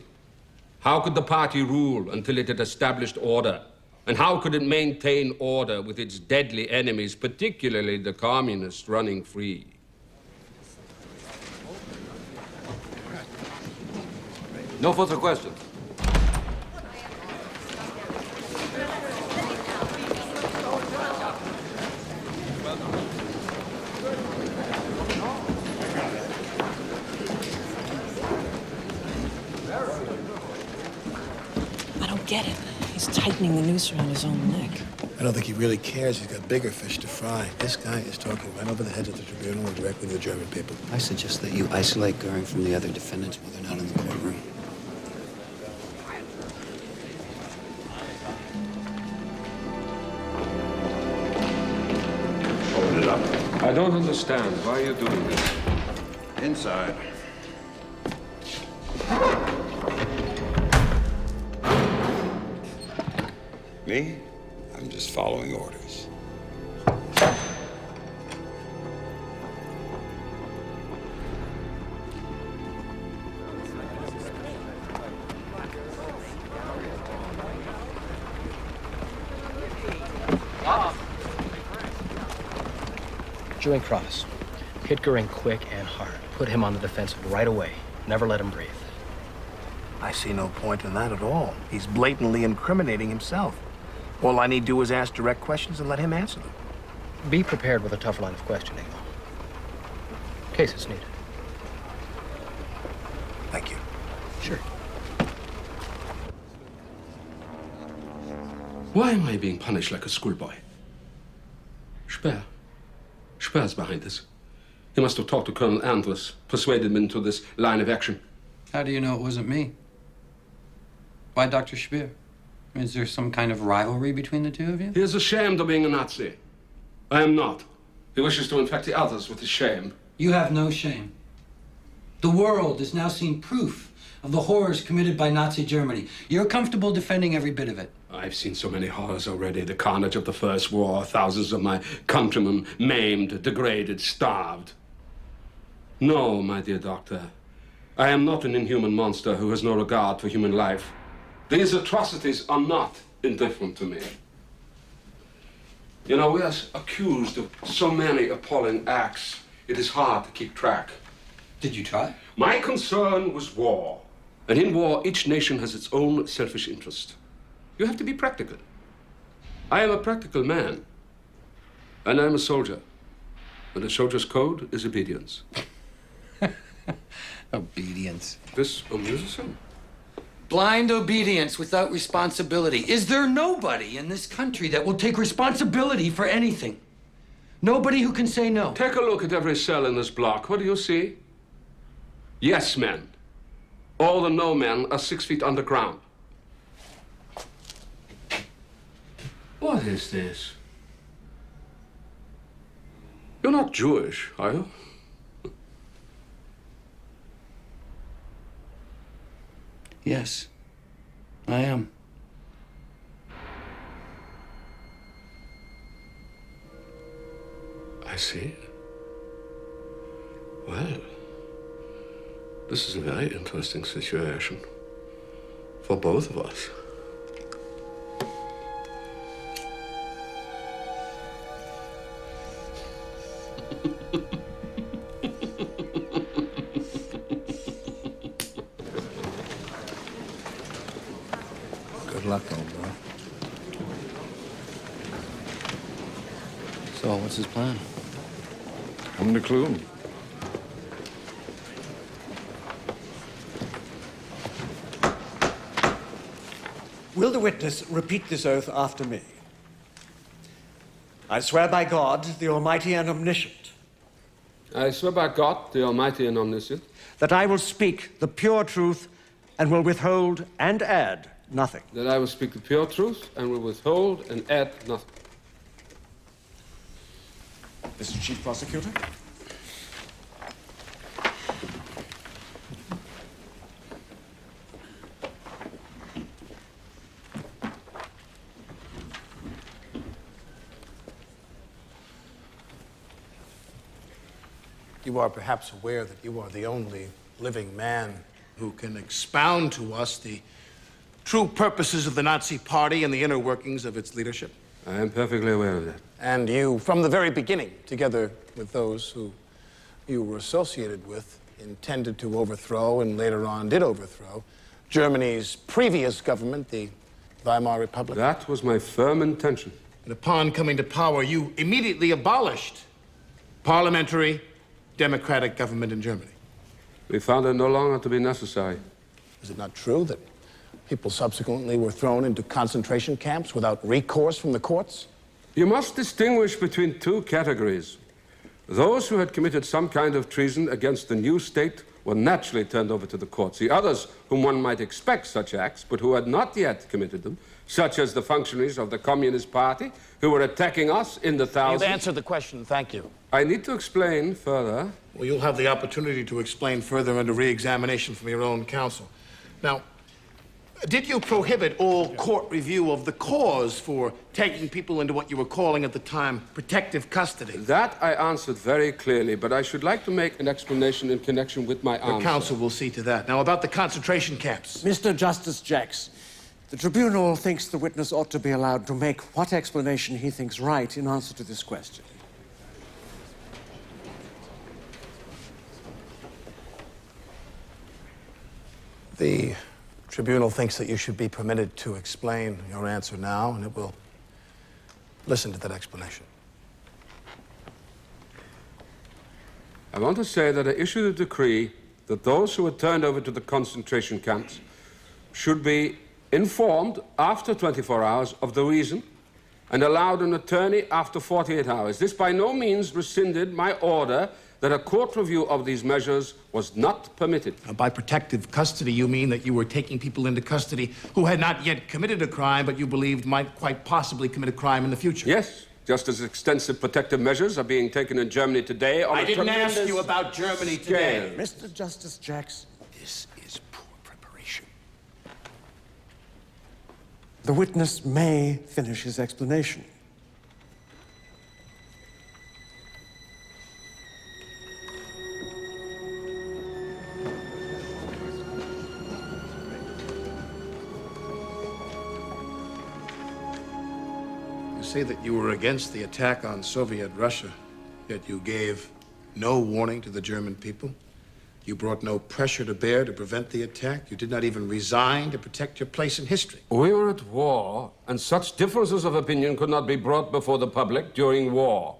How could the party rule until it had established order? And how could it maintain order with its deadly enemies, particularly the communists, running free? No further questions. I don't get it. He's tightening the noose around his own neck. I don't think he really cares. He's got bigger fish to fry. This guy is talking right over the heads of the tribunal and directly to the German people. I suggest that you isolate Goering from the other defendants while they're not in the courtroom. Open it up. I don't understand. Why are you doing this? Inside. Me? I'm just following orders. Join Cross. Hit Goering quick and hard. Put him on the defensive right away. Never let him breathe. I see no point in that at all. He's blatantly incriminating himself. All I need to do is ask direct questions and let him answer them. Be prepared with a tougher line of questioning, though. In case it's needed. Thank you. Sure. Why am I being punished like a schoolboy? Speer. Speer's behind this. He must have talked to Colonel Andrus, persuaded him into this line of action. How do you know it wasn't me? Why Dr. Speer? Is there some kind of rivalry between the two of you? He is ashamed of being a Nazi. I am not. He wishes to infect the others with his shame. You have no shame. The world has now seen proof of the horrors committed by Nazi Germany. You're comfortable defending every bit of it. I've seen so many horrors already. The carnage of the First War, thousands of my countrymen maimed, degraded, starved. No, my dear doctor. I am not an inhuman monster who has no regard for human life. These atrocities are not indifferent to me. You know, we are accused of so many appalling acts. It is hard to keep track. Did you try? My concern was war. And in war, each nation has its own selfish interest. You have to be practical. I am a practical man. And I'm a soldier. And a soldier's code is obedience. Obedience. This amuses him. Blind obedience without responsibility. Is there nobody in this country that will take responsibility for anything? Nobody who can say no? Take a look at every cell in this block. What do you see? Yes men. All the no men are 6 feet underground. What is this? You're not Jewish, are you? Yes, I am. I see. Well, this is a very interesting situation for both of us. Good luck, old boy. So, what's his plan? Haven't a clue. Will the witness repeat this oath after me? I swear by God, the Almighty and Omniscient. I swear by God, the Almighty and Omniscient. That I will speak the pure truth and will withhold and add nothing. That I will speak the pure truth and will withhold and add nothing. Mr. Chief Prosecutor? You are perhaps aware that you are the only living man who can expound to us the true purposes of the Nazi Party and the inner workings of its leadership. I am perfectly aware of that. And you, from the very beginning, together with those who you were associated with, intended to overthrow and later on did overthrow Germany's previous government, the Weimar Republic. That was my firm intention. And upon coming to power, you immediately abolished parliamentary democratic government in Germany. We found it no longer to be necessary. Is it not true that people subsequently were thrown into concentration camps without recourse from the courts? You must distinguish between two categories. Those who had committed some kind of treason against the new state were naturally turned over to the courts. The others, whom one might expect such acts, but who had not yet committed them, such as the functionaries of the Communist Party, who were attacking us in the thousands. You've answered the question, thank you. I need to explain further. Well, you'll have the opportunity to explain further under re-examination from your own counsel. Now, did you prohibit all court review of the cause for taking people into what you were calling at the time protective custody? That I answered very clearly, but I should like to make an explanation in connection with my answer. Your counsel will see to that. Now, about the concentration camps. Mr. Justice Jacks, the tribunal thinks the witness ought to be allowed to make what explanation he thinks right in answer to this question. The tribunal thinks that you should be permitted to explain your answer now, and it will listen to that explanation. I want to say that I issued a decree that those who were turned over to the concentration camps should be informed after 24 hours of the reason and allowed an attorney after 48 hours. This by no means rescinded my order that a court review of these measures was not permitted. Now, by protective custody, you mean that you were taking people into custody who had not yet committed a crime, but you believed might quite possibly commit a crime in the future? Yes. Just as extensive protective measures are being taken in Germany today on I a didn't ask tremendous you about Germany today. Mr. Justice Jackson, this is poor preparation. The witness may finish his explanation. You say that you were against the attack on Soviet Russia, yet you gave no warning to the German people. You brought no pressure to bear to prevent the attack. You did not even resign to protect your place in history. We were at war, and such differences of opinion could not be brought before the public during war.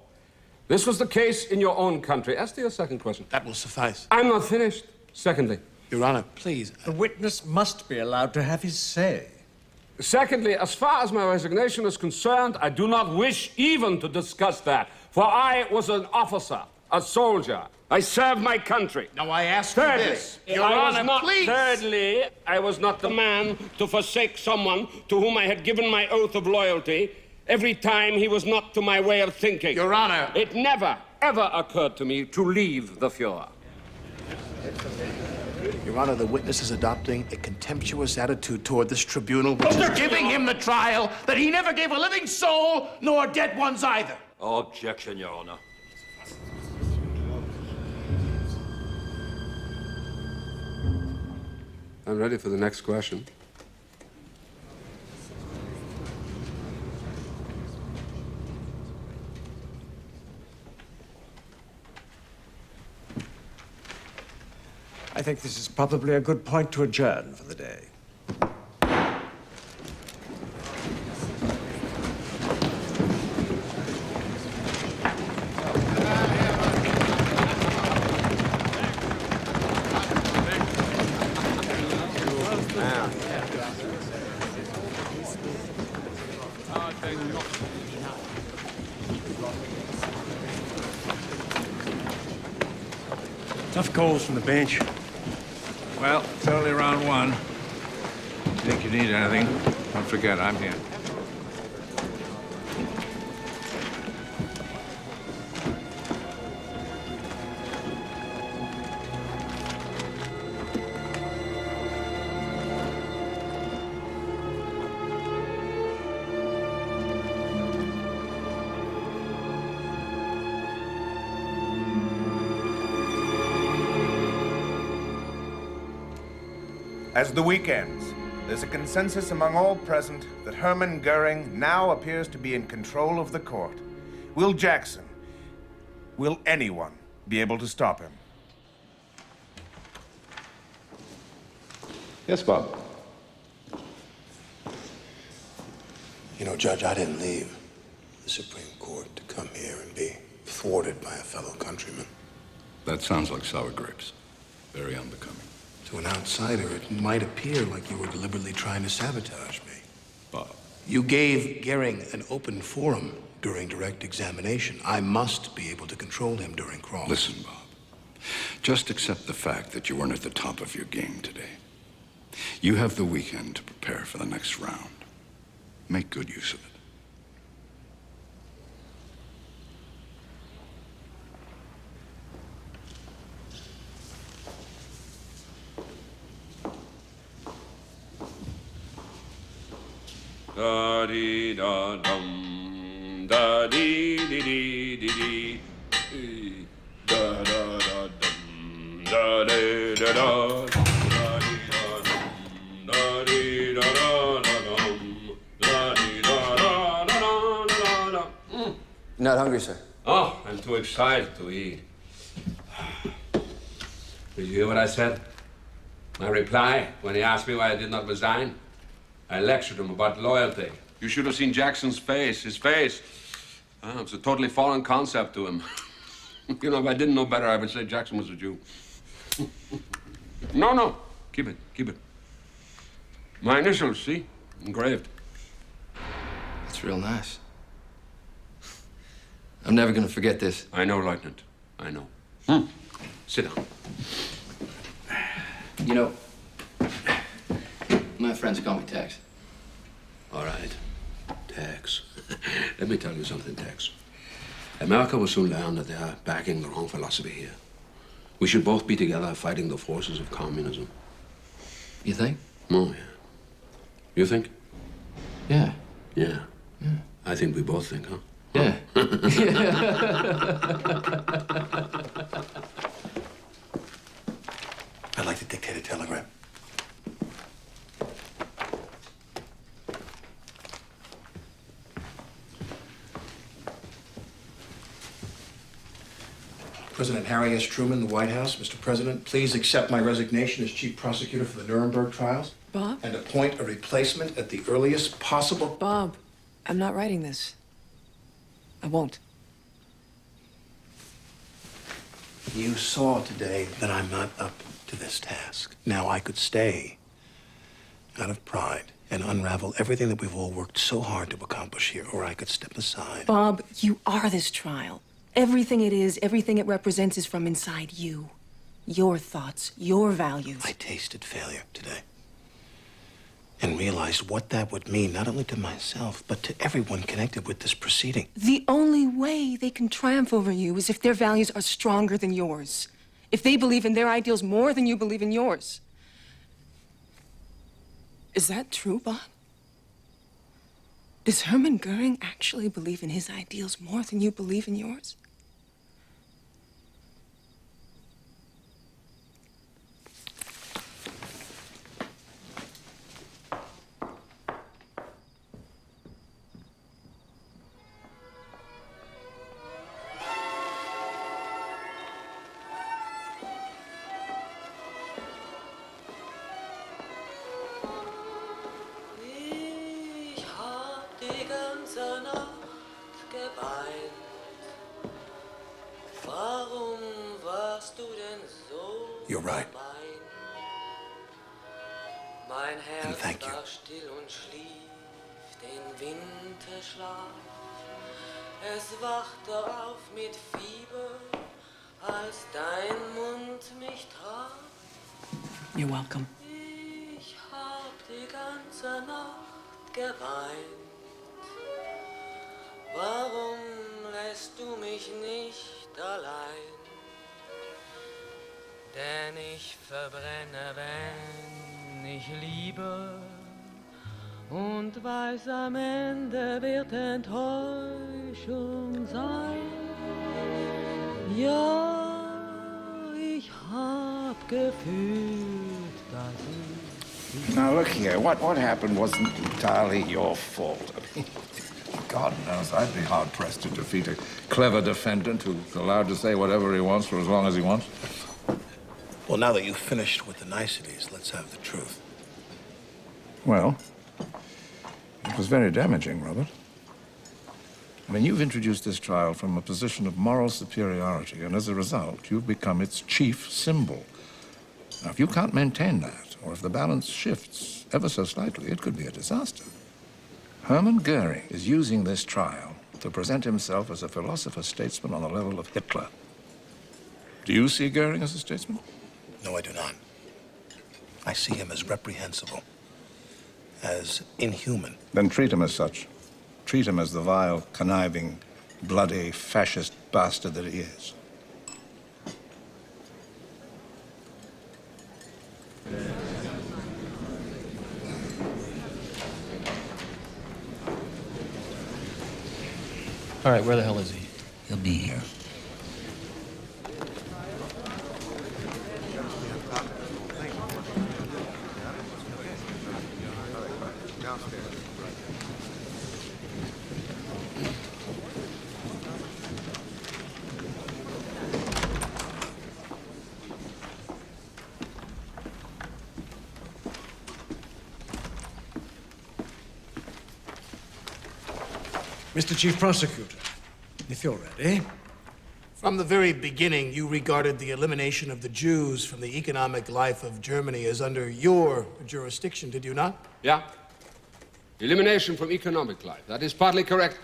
This was the case in your own country. As to your second question. That will suffice. I'm not finished. Secondly. Your Honor, please. The witness must be allowed to have his say. Secondly, as far as my resignation is concerned, I do not wish even to discuss that. For I was an officer, a soldier. I served my country. Now I ask Thirdly, you this. Your I was Honor, not, please. Thirdly, I was not the man to forsake someone to whom I had given my oath of loyalty every time he was not to my way of thinking. Your Honor. It never, ever occurred to me to leave the Fuhrer. Your Honor, the witness is adopting a contemptuous attitude toward this tribunal, which is giving him the trial that he never gave a living soul, nor dead ones either. Objection, Your Honor. I'm ready for the next question. I think this is probably a good point to adjourn for the day. Tough calls from the bench. Well, it's only round one. Think you need anything? Don't forget, I'm here. As the week ends, there's a consensus among all present that Hermann Goering now appears to be in control of the court. Will Jackson, will anyone be able to stop him? Yes, Bob. You know, Judge, I didn't leave the Supreme Court to come here and be thwarted by a fellow countryman. That sounds like sour grapes. Very unbecoming. To an outsider, it might appear like you were deliberately trying to sabotage me. Bob. You gave Goering an open forum during direct examination. I must be able to control him during cross. Listen, Bob. Just accept the fact that you weren't at the top of your game today. You have the weekend to prepare for the next round. Make good use of it. Da dee da dum, da dee dee dee dee dee, da da da dum, da dee da da, da dee da dum, da dee da da da dum, da dee da da da da da da. Not hungry, sir. Oh, I'm too excited to eat. Did you hear what I said? My reply when he asked me why I did not resign? I lectured him about loyalty. You should have seen Jackson's face, his face. It's a totally foreign concept to him. You know, if I didn't know better, I would say Jackson was a Jew. No, keep it. My initials, see? Engraved. That's real nice. I'm never gonna forget this. I know, Lieutenant. I know. Sit down. You know, my friends call me Tex. All right, Tex. Let me tell you something, Tex. America will soon learn that they are backing the wrong philosophy here. We should both be together fighting the forces of communism. You think? Oh, yeah. You think? Yeah. Yeah. I think we both think, huh? Yeah. I'd like to dictate a telegram. President Harry S. Truman, the White House. Mr. President, please accept my resignation as Chief Prosecutor for the Nuremberg trials. Bob? And appoint a replacement at the earliest possible... Bob, I'm not writing this. I won't. You saw today that I'm not up to this task. Now, I could stay out of pride and unravel everything that we've all worked so hard to accomplish here, or I could step aside. Bob, you are this trial. Everything it is, everything it represents is from inside you. Your thoughts, your values. I tasted failure today and realized what that would mean, not only to myself, but to everyone connected with this proceeding. The only way they can triumph over you is if their values are stronger than yours. If they believe in their ideals more than you believe in yours. Is that true, Bob? Does Hermann Goering actually believe in his ideals more than you believe in yours? You're right. And thank you. Es wachte auf mit Fieber, als dein Mund mich traf. You're welcome. Ich hab die ganze Nacht geweint. Warum lässt du mich nicht allein? Denn ich verbrenne, wenn ich liebe. Und weiß, am Ende wird Enttäuschung sein. Ja, ich hab gefühlt, dass ich... Now, look here. What happened wasn't entirely your fault. God knows I'd be hard-pressed to defeat a clever defendant who's allowed to say whatever he wants for as long as he wants. Well, now that you've finished with the niceties, let's have the truth. Well, it was very damaging, Robert. I mean, you've introduced this trial from a position of moral superiority, and as a result, you've become its chief symbol. Now, if you can't maintain that, or if the balance shifts ever so slightly, it could be a disaster. Hermann Goering is using this trial to present himself as a philosopher-statesman on the level of Hitler. Do you see Goering as a statesman? No, I do not. I see him as reprehensible, as inhuman. Then treat him as such. Treat him as the vile, conniving, bloody, fascist bastard that he is. All right, where the hell is he? He'll be here. Mr. Chief Prosecutor, if you're ready. From the very beginning, you regarded the elimination of the Jews from the economic life of Germany as under your jurisdiction, did you not? Yeah. Elimination from economic life. That is partly correct.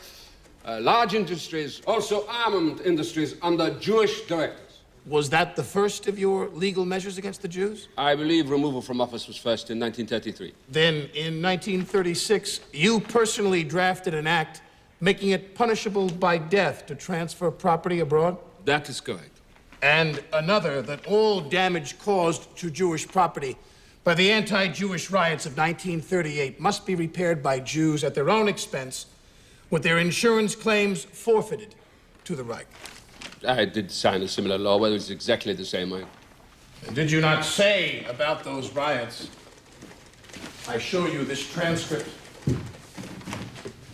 Large industries, also armament industries, under Jewish directors. Was that the first of your legal measures against the Jews? I believe removal from office was first in 1933. Then, in 1936, you personally drafted an act making it punishable by death to transfer property abroad? That is correct. And another, that all damage caused to Jewish property by the anti-Jewish riots of 1938 must be repaired by Jews at their own expense, with their insurance claims forfeited to the Reich. I did sign a similar law, but it was exactly the same way. And did you not say about those riots? I show you this transcript.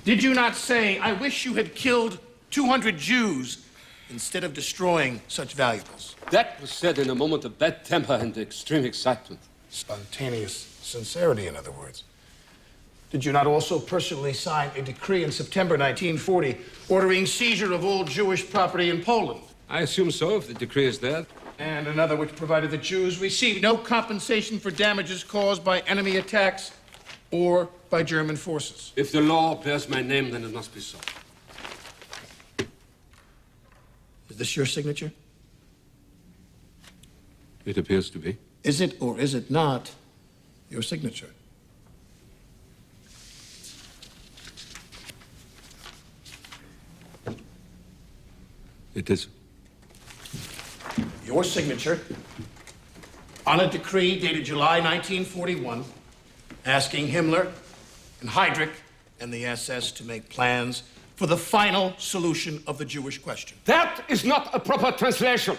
Did you not say, I wish you had killed 200 Jews instead of destroying such valuables? That was said in a moment of bad temper and extreme excitement. Spontaneous sincerity, in other words. Did you not also personally sign a decree in September 1940 ordering seizure of all Jewish property in Poland? I assume so, if the decree is there. And another which provided that Jews receive no compensation for damages caused by enemy attacks or by German forces. If the law bears my name, then it must be so. Is this your signature? It appears to be. Is it or is it not your signature? It is. Your signature on a decree dated July 1941 asking Himmler and Heydrich and the SS to make plans for the final solution of the Jewish question. That is not a proper translation.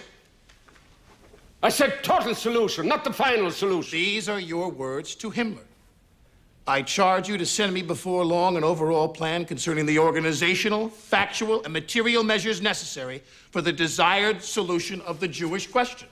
I said total solution, not the final solution. These are your words to Himmler. I charge you to send me before long an overall plan concerning the organizational, factual, and material measures necessary for the desired solution of the Jewish question.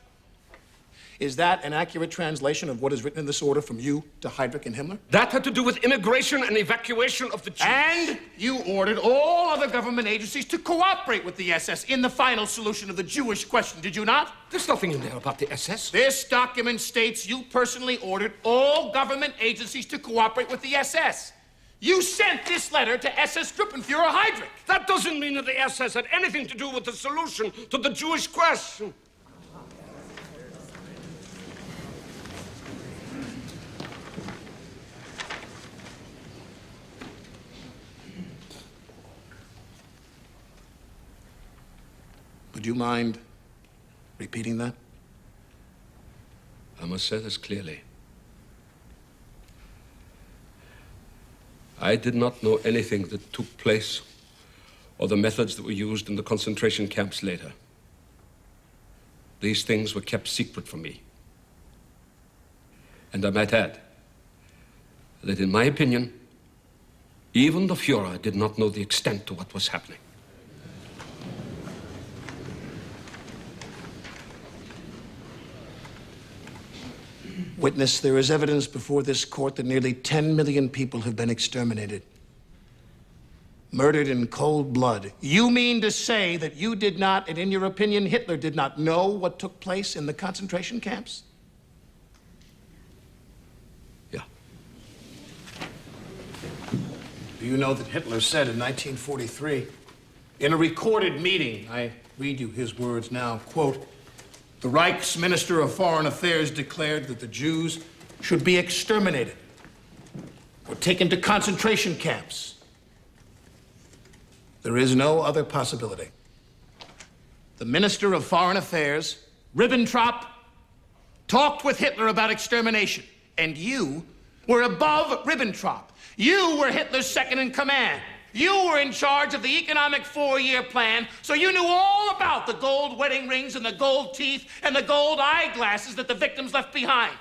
Is that an accurate translation of what is written in this order from you to Heydrich and Himmler? That had to do with immigration and evacuation of the Jews. And you ordered all other government agencies to cooperate with the SS in the final solution of the Jewish question, did you not? There's nothing in there about the SS. This document states you personally ordered all government agencies to cooperate with the SS. You sent this letter to SS Gruppenführer Heydrich. That doesn't mean that the SS had anything to do with the solution to the Jewish question. Would you mind repeating that? I must say this clearly. I did not know anything that took place or the methods that were used in the concentration camps later. These things were kept secret from me. And I might add that, in my opinion, even the Führer did not know the extent to what was happening. Witness, there is evidence before this court that nearly 10 million people have been exterminated. Murdered in cold blood. You mean to say that you did not, and in your opinion, Hitler did not know what took place in the concentration camps? Yeah. Do you know that Hitler said in 1943, in a recorded meeting, I read you his words now, quote, "The Reich's Minister of Foreign Affairs declared that the Jews should be exterminated or taken to concentration camps. There is no other possibility. The Minister of Foreign Affairs, Ribbentrop, talked with Hitler about extermination, and you were above Ribbentrop. You were Hitler's second in command. You were in charge of the economic 4-year plan, so you knew all about the gold wedding rings and the gold teeth and the gold eyeglasses that the victims left behind.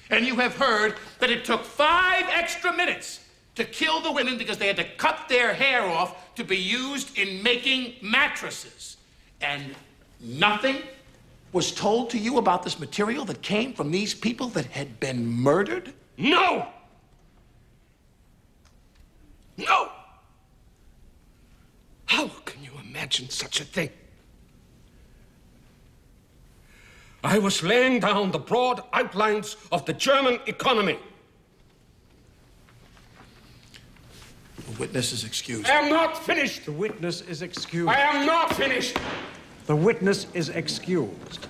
And you have heard that it took 5 extra minutes to kill the women because they had to cut their hair off to be used in making mattresses. And nothing was told to you about this material that came from these people that had been murdered? No! No! How can you imagine such a thing? I was laying down the broad outlines of the German economy. The witness is excused. I am not finished. The witness is excused. I am not finished. The witness is excused.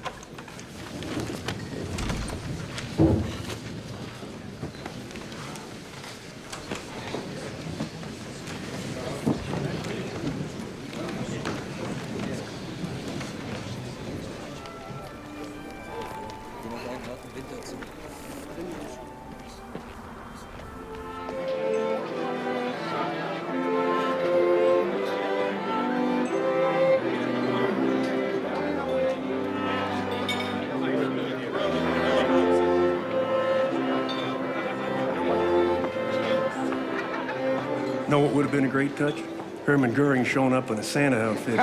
Know what would have been a great touch? Hermann Goering showing up in a Santa outfit.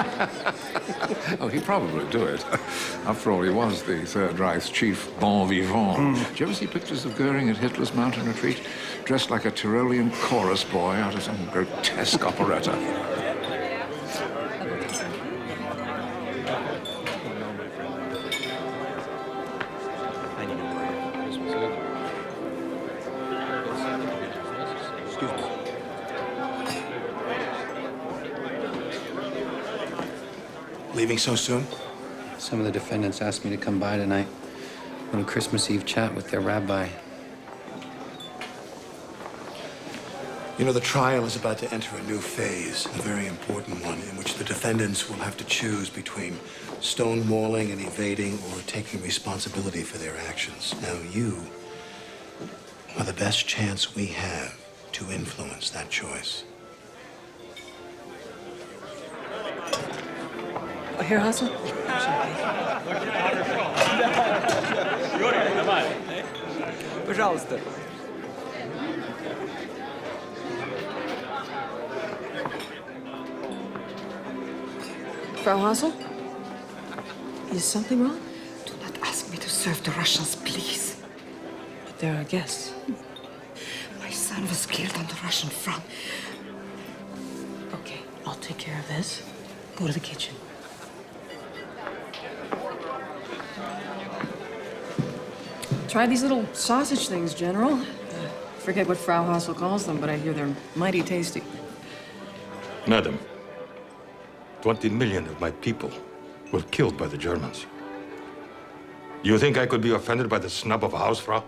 Oh, he'd probably do it. After all, he was the Third Reich's chief bon vivant. Did you ever see pictures of Goering at Hitler's mountain retreat? Dressed like a Tyrolean chorus boy out of some grotesque operetta. Leaving so soon? Some of the defendants asked me to come by tonight on a Christmas Eve chat with their rabbi. You know, the trial is about to enter a new phase, a very important one, in which the defendants will have to choose between stonewalling and evading or taking responsibility for their actions. Now, you are the best chance we have to influence that choice. Here, Hassel? Пожалуйста. Frau Hassel? Is something wrong? Do not ask me to serve the Russians, please. But they're our guests. My son was killed on the Russian front. Okay, I'll take care of this. Go to the kitchen. Try these little sausage things, General. Forget what Frau Hassel calls them, but I hear they're mighty tasty. Madam, 20 million of my people were killed by the Germans. Do you think I could be offended by the snub of a housefrau?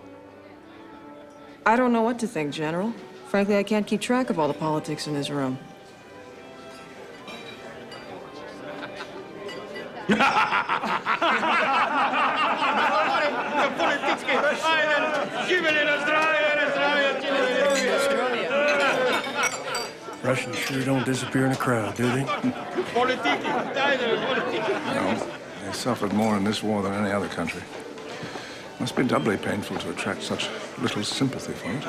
I don't know what to think, General. Frankly, I can't keep track of all the politics in this room. Russians sure don't disappear in a crowd, do they? No, they suffered more in this war than any other country. Must be doubly painful to attract such little sympathy for it.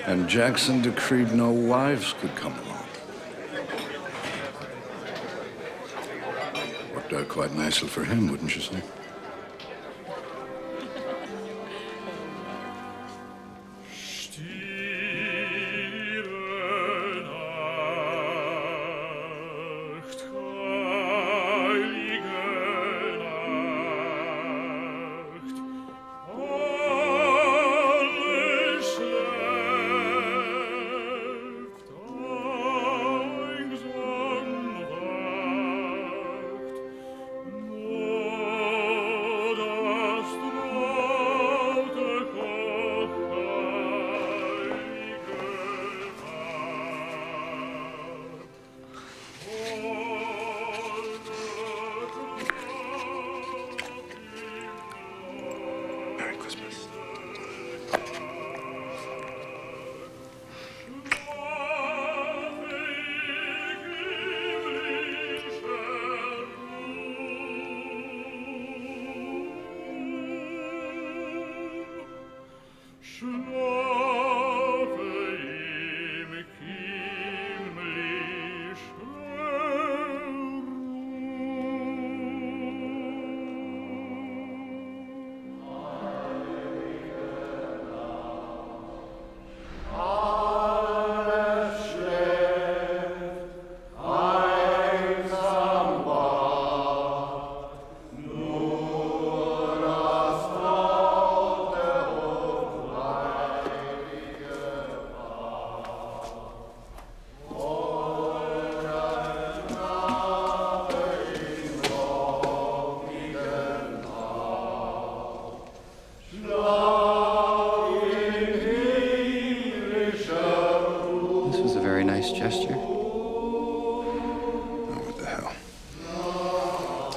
And Jackson decreed no wives could come along. Worked out quite nicely for him, wouldn't you say?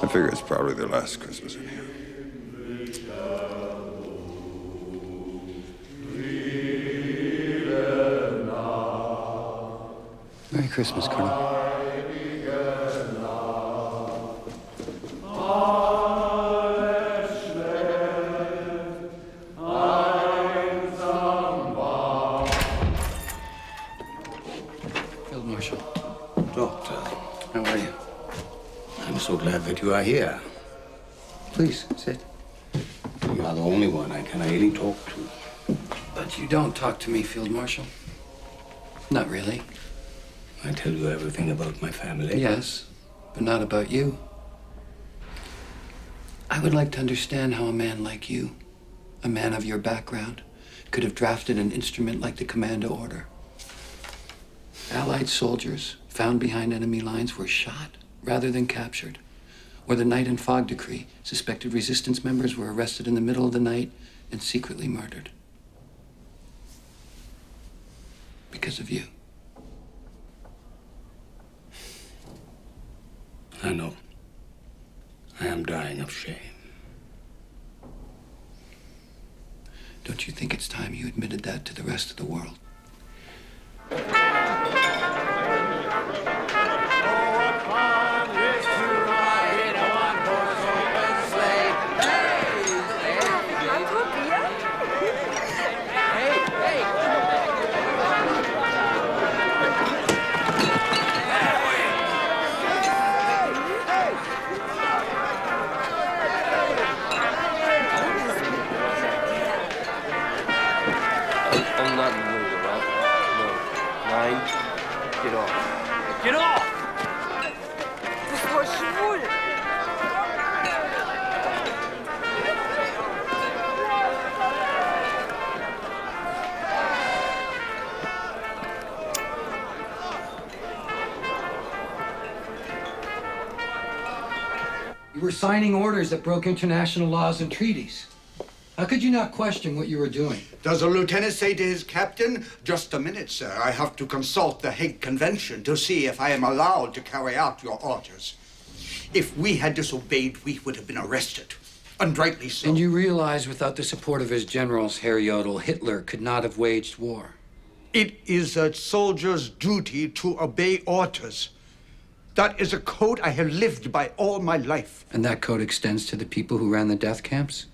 I figure it's probably their last Christmas in here. Merry Christmas, Colonel. Marshal. Doctor, How are you? I'm so glad that you are here. Please, sit. You are the only one I can really talk to. But you don't talk to me, Field Marshal. Not really. I tell you everything about my family. Yes, but not about you. I would like to understand how a man like you, a man of your background, could have drafted an instrument like the commando order. Allied soldiers found behind enemy lines were shot rather than captured. Or the night and fog decree, suspected resistance members were arrested in the middle of the night and secretly murdered. Because of you. I know. I am dying of shame. Don't you think it's time you admitted that to the rest of the world? I'm not in the mood, all right? No. 9, get off. Get off! You were signing orders that broke international laws and treaties. How could you not question what you were doing? Does the lieutenant say to his captain, "Just a minute, sir. I have to consult the Hague Convention to see if I am allowed to carry out your orders"? If we had disobeyed, we would have been arrested. And rightly so. And you realize without the support of his generals, Herr Jodl, Hitler could not have waged war. It is a soldier's duty to obey orders. That is a code I have lived by all my life. And that code extends to the people who ran the death camps?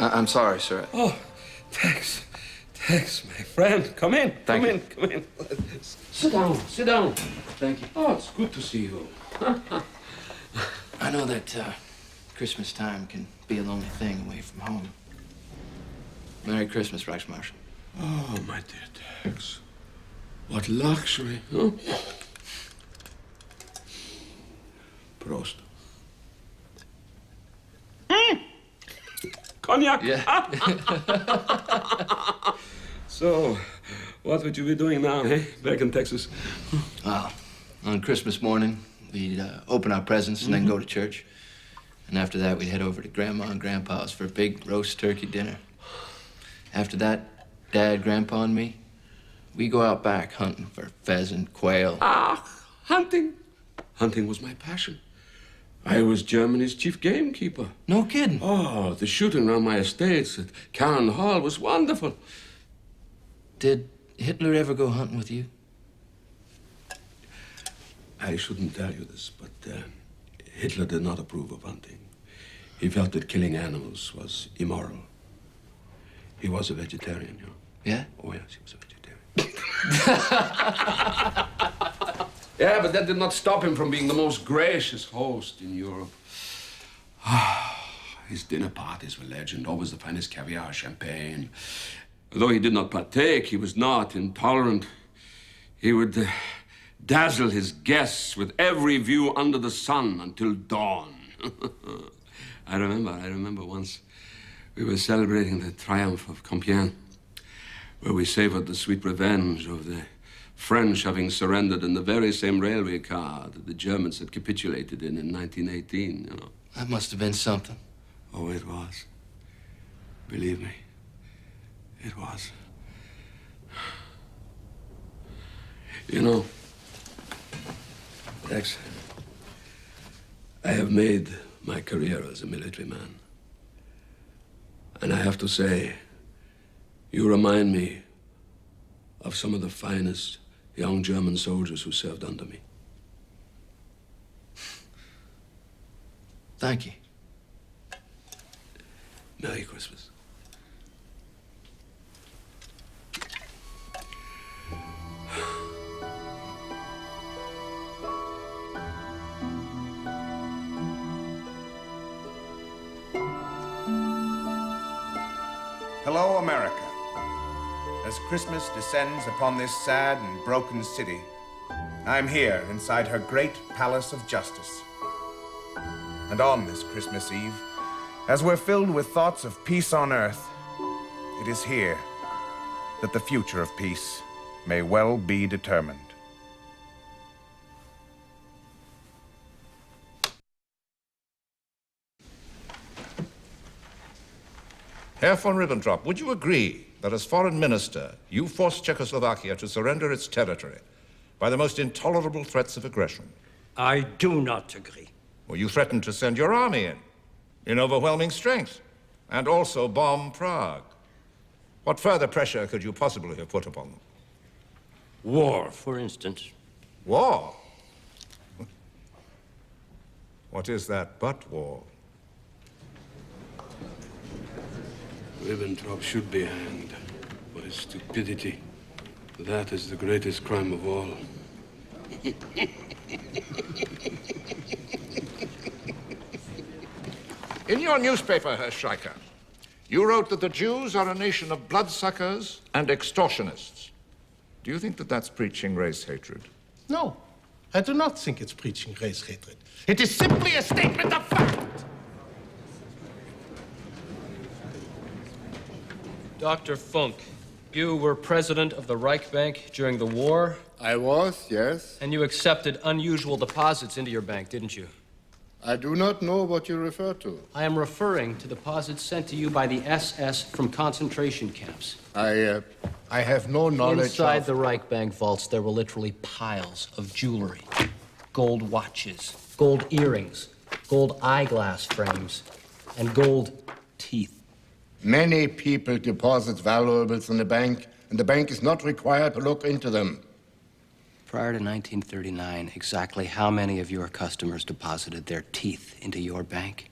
I'm sorry, sir. Oh, thanks. Thanks, my friend. Come in. Come in. Sit down. Sit down. Thank you. Oh, it's good to see you. I know that Christmas time can be a lonely thing away from home. Merry Christmas, Reichsmarshal. Oh, my dear Tex. What luxury, huh? Prost. Cognac? Yeah. So, what would you be doing now, eh? Back in Texas? Well, on Christmas morning, we'd open our presents and then go to church. And after that, we'd head over to Grandma and Grandpa's for a big roast turkey dinner. After that, Dad, Grandpa, and me, we go out back hunting for pheasant, quail. Ah, hunting. Hunting was my passion. I was Germany's chief gamekeeper. No kidding. Oh, the shooting around my estates at Cannon Hall was wonderful. Did Hitler ever go hunting with you? I shouldn't tell you this, but Hitler did not approve of hunting. He felt that killing animals was immoral. He was a vegetarian, you know. Yeah? Oh, yes, he was a vegetarian. Yeah, but that did not stop him from being the most gracious host in Europe. His dinner parties were legend, always the finest caviar, champagne. Though he did not partake, he was not intolerant. He would dazzle his guests with every view under the sun until dawn. I remember once we were celebrating the triumph of Compiègne, where we savored the sweet revenge of the French having surrendered in the very same railway car that the Germans had capitulated in 1918, you know. That must have been something. Oh, it was. Believe me, it was. You know, Rex, I have made my career as a military man. And I have to say, you remind me of some of the finest young German soldiers who served under me. Thank you. Merry Christmas. Hello, America. As Christmas descends upon this sad and broken city, I'm here inside her great palace of justice. And on this Christmas Eve, as we're filled with thoughts of peace on earth, it is here that the future of peace may well be determined. Herr von Ribbentrop, would you agree that as foreign minister, you forced Czechoslovakia to surrender its territory by the most intolerable threats of aggression? I do not agree. Well, you threatened to send your army in overwhelming strength, and also bomb Prague. What further pressure could you possibly have put upon them? War, for instance. War? What is that but war? Ribbentrop should be hanged for his stupidity. That is the greatest crime of all. In your newspaper, Herr Schleicher, you wrote that the Jews are a nation of bloodsuckers and extortionists. Do you think that that's preaching race hatred? No, I do not think it's preaching race hatred. It is simply a statement of fact. Dr. Funk, you were president of the Reich Bank during the war. I was, yes. And you accepted unusual deposits into your bank, didn't you? I do not know what you refer to. I am referring to deposits sent to you by the SS from concentration camps. I have no knowledge Inside the Reich Bank vaults, there were literally piles of jewelry. Gold watches, gold earrings, gold eyeglass frames, and gold teeth. Many people deposit valuables in the bank, and the bank is not required to look into them. Prior to 1939, exactly how many of your customers deposited their teeth into your bank?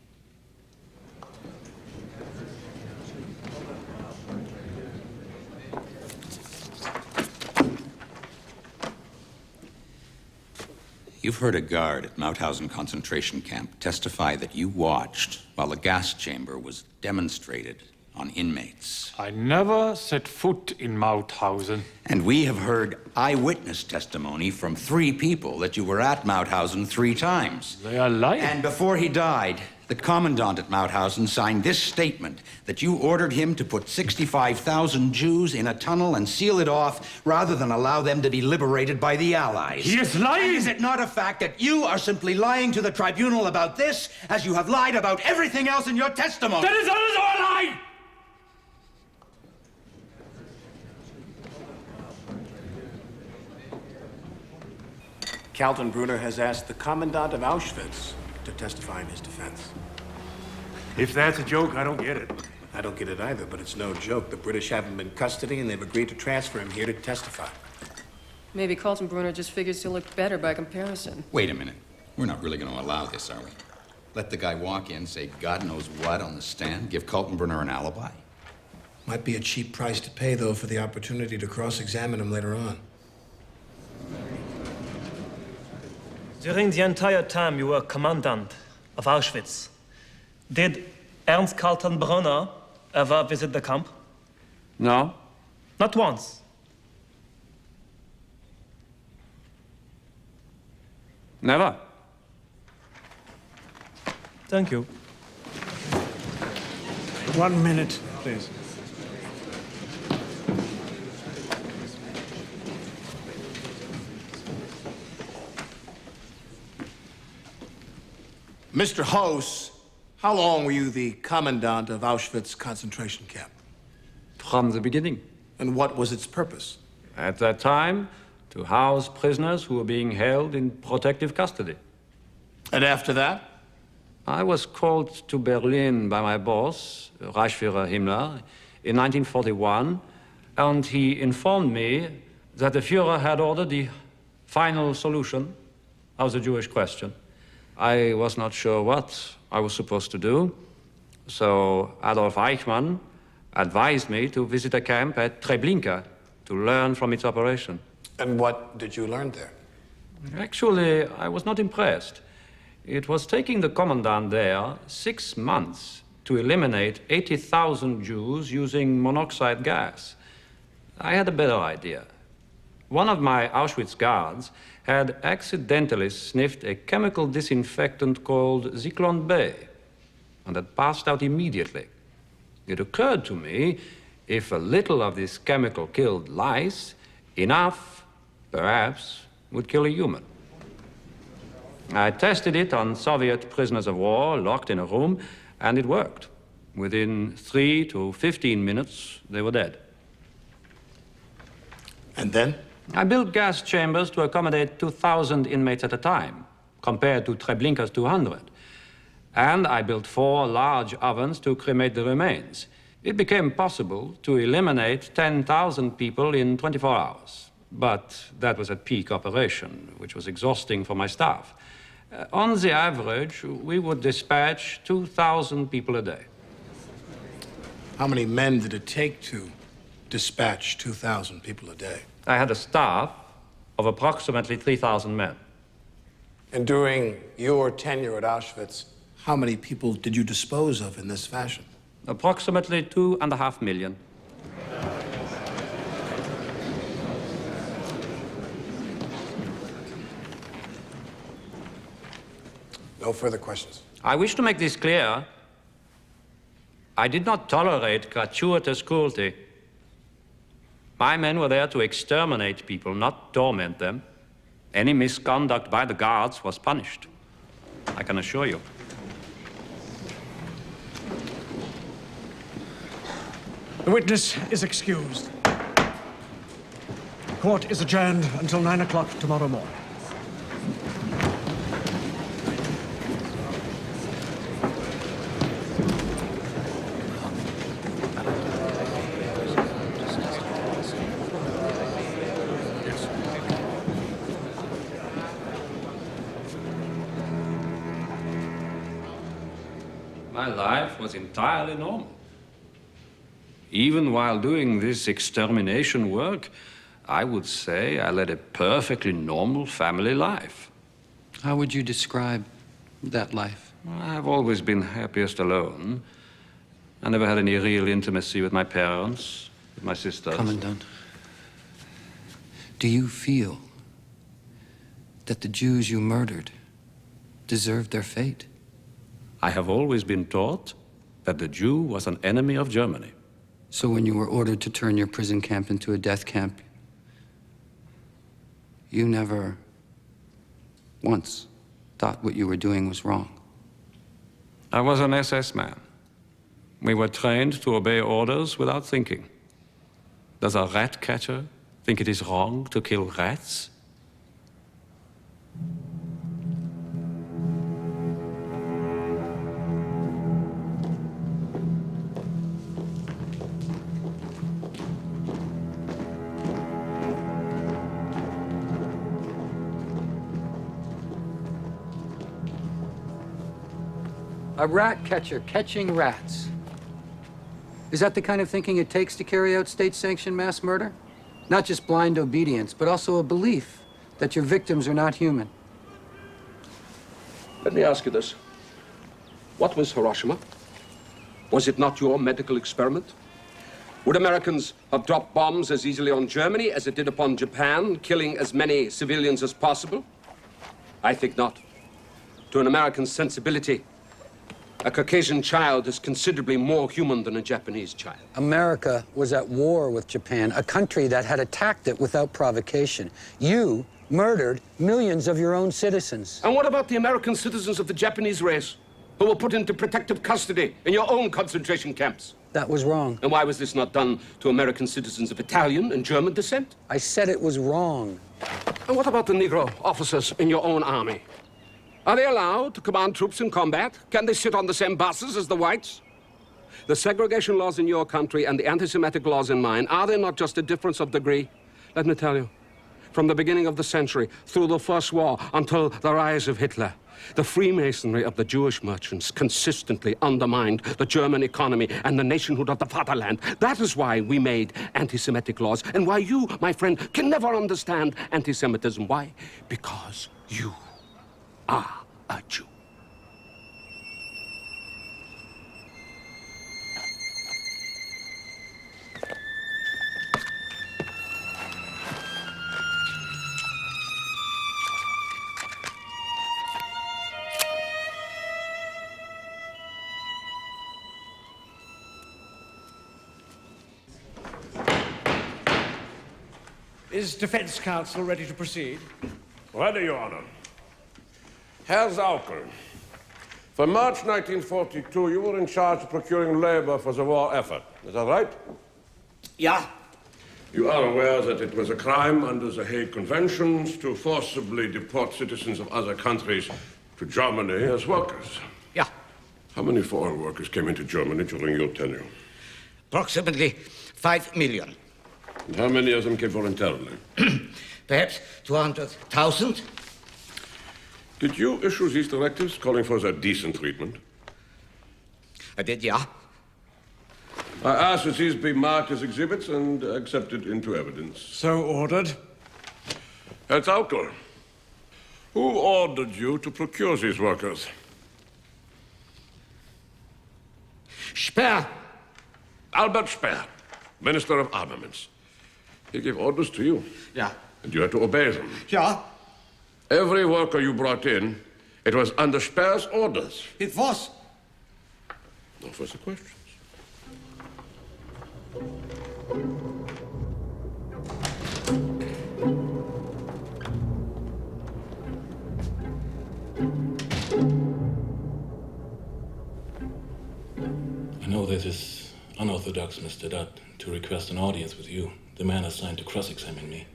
You've heard a guard at Mauthausen concentration camp testify that you watched while the gas chamber was demonstrated on inmates. I never set foot in Mauthausen. And we have heard eyewitness testimony from 3 people that you were at Mauthausen 3 times. They are lying. And before he died, the commandant at Mauthausen signed this statement that you ordered him to put 65,000 Jews in a tunnel and seal it off rather than allow them to be liberated by the Allies. He is lying! And is it not a fact that you are simply lying to the tribunal about this as you have lied about everything else in your testimony? That is also a lie! Kaltenbrunner has asked the commandant of Auschwitz to testify in his defense. If that's a joke, I don't get it. I don't get it either, but it's no joke. The British have him in custody, and they've agreed to transfer him here to testify. Maybe Kaltenbrunner just figures he'll look better by comparison. Wait a minute. We're not really going to allow this, are we? Let the guy walk in, say God knows what on the stand, give Kaltenbrunner an alibi? Might be a cheap price to pay, though, for the opportunity to cross-examine him later on. During the entire time you were commandant of Auschwitz, did Ernst Kaltenbrunner ever visit the camp? No. Not once. Never. Thank you. 1 minute, please. Mr. House, how long were you the commandant of Auschwitz concentration camp? From the beginning. And what was its purpose? At that time, to house prisoners who were being held in protective custody. And after that? I was called to Berlin by my boss, Reichsführer Himmler, in 1941, and he informed me that the Führer had ordered the final solution of the Jewish question. I was not sure what I was supposed to do, so Adolf Eichmann advised me to visit a camp at Treblinka to learn from its operation. And what did you learn there? Actually, I was not impressed. It was taking the commandant there 6 months to eliminate 80,000 Jews using monoxide gas. I had a better idea. One of my Auschwitz guards had accidentally sniffed a chemical disinfectant called Zyklon B, and had passed out immediately. It occurred to me, if a little of this chemical killed lice, enough, perhaps, would kill a human. I tested it on Soviet prisoners of war locked in a room, and it worked. Within 3 to 15 minutes, they were dead. And then? I built gas chambers to accommodate 2,000 inmates at a time, compared to Treblinka's 200. And I built 4 large ovens to cremate the remains. It became possible to eliminate 10,000 people in 24 hours. But that was at peak operation, which was exhausting for my staff. On the average, we would dispatch 2,000 people a day. How many men did it take to dispatch 2,000 people a day? I had a staff of approximately 3,000 men. And during your tenure at Auschwitz, how many people did you dispose of in this fashion? Approximately 2.5 million. No further questions. I wish to make this clear. I did not tolerate gratuitous cruelty. My men were there to exterminate people, not torment them. Any misconduct by the guards was punished, I can assure you. The witness is excused. Court is adjourned until 9 o'clock tomorrow morning. My life was entirely normal. Even while doing this extermination work, I would say I led a perfectly normal family life. How would you describe that life? I've always been happiest alone. I never had any real intimacy with my parents, with my sisters. Commandant, do you feel that the Jews you murdered deserved their fate? I have always been taught that the Jew was an enemy of Germany. So when you were ordered to turn your prison camp into a death camp, you never once thought what you were doing was wrong? I was an SS man. We were trained to obey orders without thinking. Does a rat catcher think it is wrong to kill rats? A rat catcher catching rats. Is that the kind of thinking it takes to carry out state-sanctioned mass murder? Not just blind obedience, but also a belief that your victims are not human. Let me ask you this. What was Hiroshima? Was it not your medical experiment? Would Americans have dropped bombs as easily on Germany as it did upon Japan, killing as many civilians as possible? I think not. To an American sensibility, a Caucasian child is considerably more human than a Japanese child. America was at war with Japan, a country that had attacked it without provocation. You murdered millions of your own citizens. And what about the American citizens of the Japanese race who were put into protective custody in your own concentration camps? That was wrong. And why was this not done to American citizens of Italian and German descent? I said it was wrong. And what about the Negro officers in your own army? Are they allowed to command troops in combat? Can they sit on the same buses as the whites? The segregation laws in your country and the anti-Semitic laws in mine, are they not just a difference of degree? Let me tell you, from the beginning of the century, through the First War, until the rise of Hitler, the Freemasonry of the Jewish merchants consistently undermined the German economy and the nationhood of the fatherland. That is why we made anti-Semitic laws, and why you, my friend, can never understand anti-Semitism. Why? Because you are a Jew. Is defense counsel ready to proceed? Ready, Your Honor. Herr Saukel, for March 1942, you were in charge of procuring labor for the war effort. Is that right? Yeah. You are aware that it was a crime under the Hague Conventions to forcibly deport citizens of other countries to Germany as workers? Yeah. How many foreign workers came into Germany during your tenure? Approximately 5 million. And how many of them came voluntarily? Perhaps 200,000. Did you issue these directives calling for their decent treatment? I did, yeah. I ask that these be marked as exhibits and accepted into evidence. So ordered. Herr Saukel, who ordered you to procure these workers? Speer. Albert Speer, Minister of Armaments. He gave orders to you. Yeah. And you had to obey them. Yeah. Every worker you brought in, it was under Speer's orders. It was. No further questions. I know this is unorthodox, Mr. Dutt, to request an audience with you, the man assigned to cross-examine me.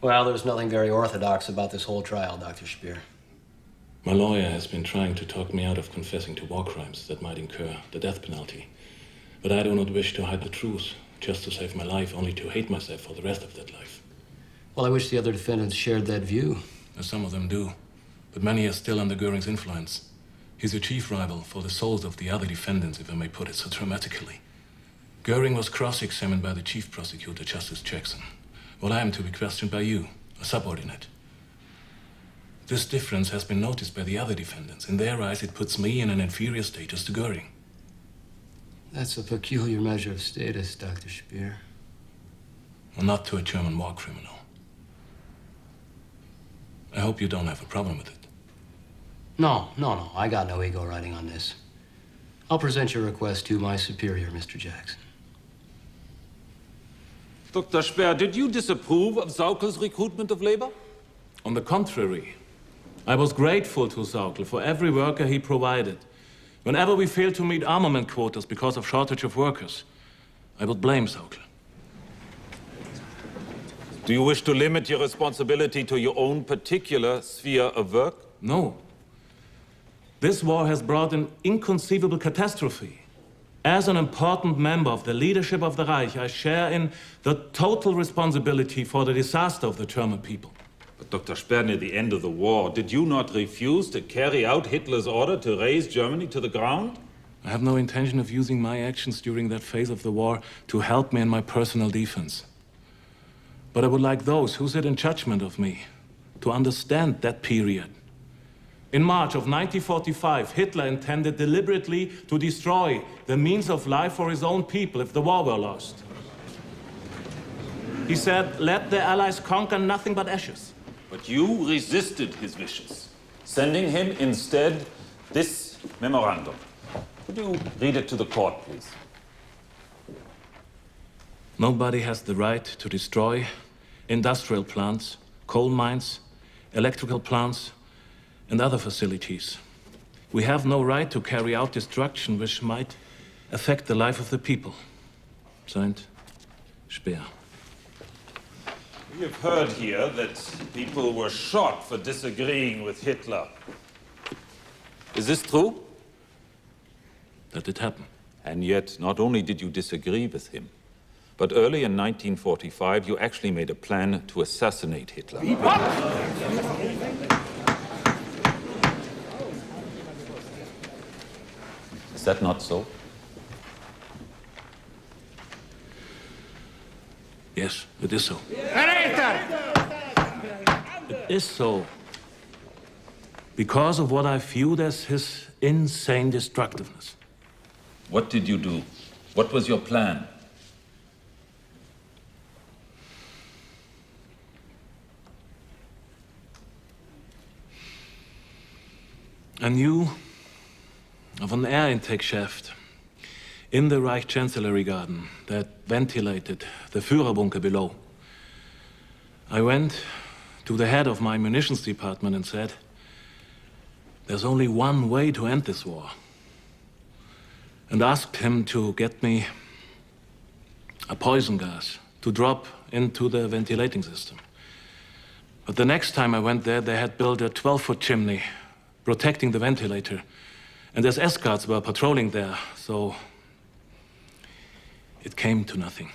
Well, there's nothing very orthodox about this whole trial, Dr. Speer. My lawyer has been trying to talk me out of confessing to war crimes that might incur the death penalty. But I do not wish to hide the truth, just to save my life, only to hate myself for the rest of that life. Well, I wish the other defendants shared that view. Some of them do, but many are still under Goering's influence. He's a chief rival for the souls of the other defendants, if I may put it so dramatically. Goering was cross-examined by the chief prosecutor, Justice Jackson, while I am to be questioned by you, a subordinate. This difference has been noticed by the other defendants. In their eyes, it puts me in an inferior status to Goering. That's a peculiar measure of status, Dr. Speer. Well, not to a German war criminal. I hope you don't have a problem with it. No. I got no ego riding on this. I'll present your request to my superior, Mr. Jackson. Dr. Speer, did you disapprove of Saukel's recruitment of labor? On the contrary, I was grateful to Saukel for every worker he provided. Whenever we failed to meet armament quotas because of shortage of workers, I would blame Saukel. Do you wish to limit your responsibility to your own particular sphere of work? No. This war has brought an inconceivable catastrophe. As an important member of the leadership of the Reich, I share in the total responsibility for the disaster of the German people. But Dr. Speer, near the end of the war, did you not refuse to carry out Hitler's order to raze Germany to the ground? I have no intention of using my actions during that phase of the war to help me in my personal defense. But I would like those who sit in judgment of me to understand that period. In March of 1945, Hitler intended deliberately to destroy the means of life for his own people if the war were lost. He said, let the Allies conquer nothing but ashes. But you resisted his wishes, sending him instead this memorandum. Could you read it to the court, please? Nobody has the right to destroy industrial plants, coal mines, electrical plants, and other facilities. We have no right to carry out destruction which might affect the life of the people. Signed, Speer. We have heard here that people were shot for disagreeing with Hitler. Is this true? That did happen. And yet, not only did you disagree with him, but early in 1945, you actually made a plan to assassinate Hitler. Is that not so? Yes, it is so. It is so. Because of what I viewed as his insane destructiveness. What did you do? What was your plan? I knew of an air intake shaft in the Reich Chancellery Garden that ventilated the Führerbunker below. I went to the head of my munitions department and said, there's only one way to end this war. And asked him to get me a poison gas to drop into the ventilating system. But the next time I went there, they had built a 12-foot chimney protecting the ventilator. And SS guards were patrolling there, so it came to nothing.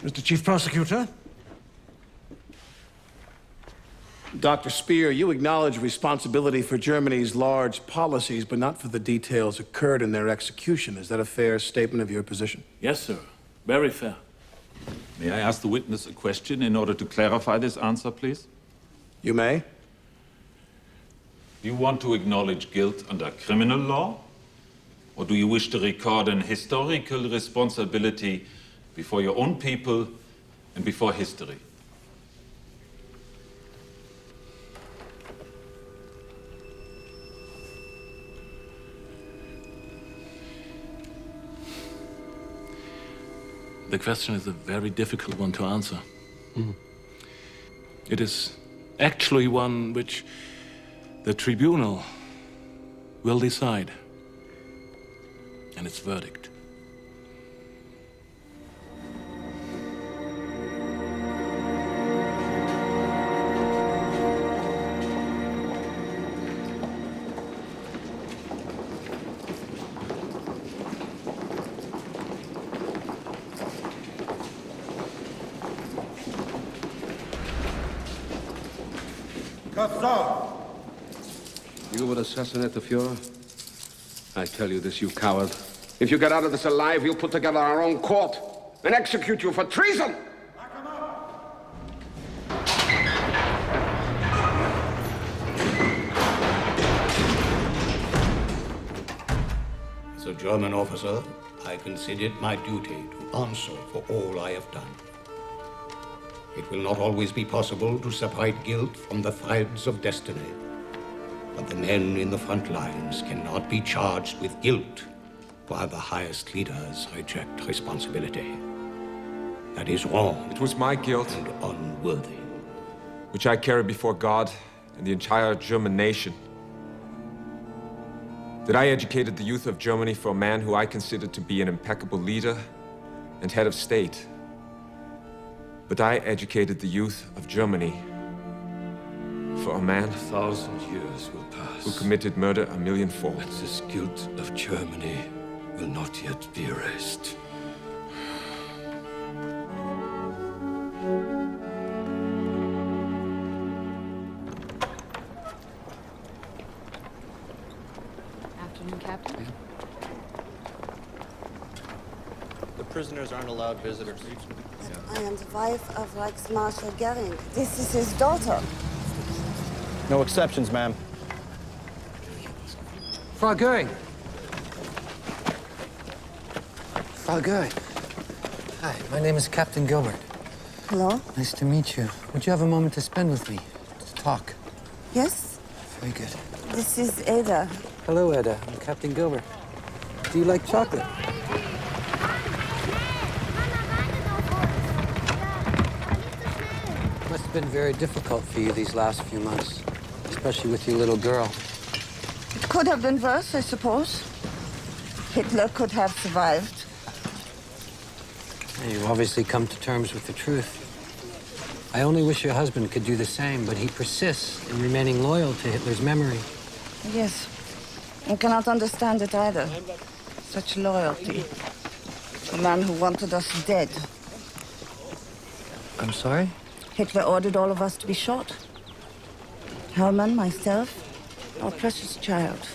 Mr. Chief Prosecutor? Dr. Speer, you acknowledge responsibility for Germany's large policies, but not for the details occurred in their execution. Is that a fair statement of your position? Yes, sir. Very fair. May I ask the witness a question in order to clarify this answer, please? You may. Do you want to acknowledge guilt under criminal law? Or do you wish to record an historical responsibility before your own people and before history? The question is a very difficult one to answer. It is actually one which the tribunal will decide, and its verdict. You would assassinate the Fuhrer? I tell you this, you coward. If you get out of this alive, we'll put together our own court and execute you for treason! As a German officer, I consider it my duty to answer for all I have done. It will not always be possible to separate guilt from the threads of destiny. But the men in the front lines cannot be charged with guilt while the highest leaders reject responsibility. That is wrong. It was my guilt. And unworthy. Which I carry before God and the entire German nation. That I educated the youth of Germany for a man who I considered to be an impeccable leader and head of state. But I educated the youth of Germany for a man 1,000 years will pass. Who committed murder 1,000,000 And this guilt of Germany will not yet be erased. Afternoon, Captain. The prisoners aren't allowed visitors. I am the wife of Reichsmarshal Goering. This is his daughter. No exceptions, ma'am. Frau Goering. Frau Goering. Hi, my name is Captain Gilbert. Hello? Nice to meet you. Would you have a moment to spend with me, to talk? Yes? Very good. This is Ada. Hello, Ada. I'm Captain Gilbert. Do you like chocolate? Must been very difficult for you these last few months, especially with your little girl. It could have been worse, I suppose. Hitler could have survived. You've obviously come to terms with the truth. I only wish your husband could do the same, but he persists in remaining loyal to Hitler's memory. Yes. I cannot understand it either. Such loyalty. A man who wanted us dead. I'm sorry? Hitler ordered all of us to be shot. Hermann, myself, our precious child.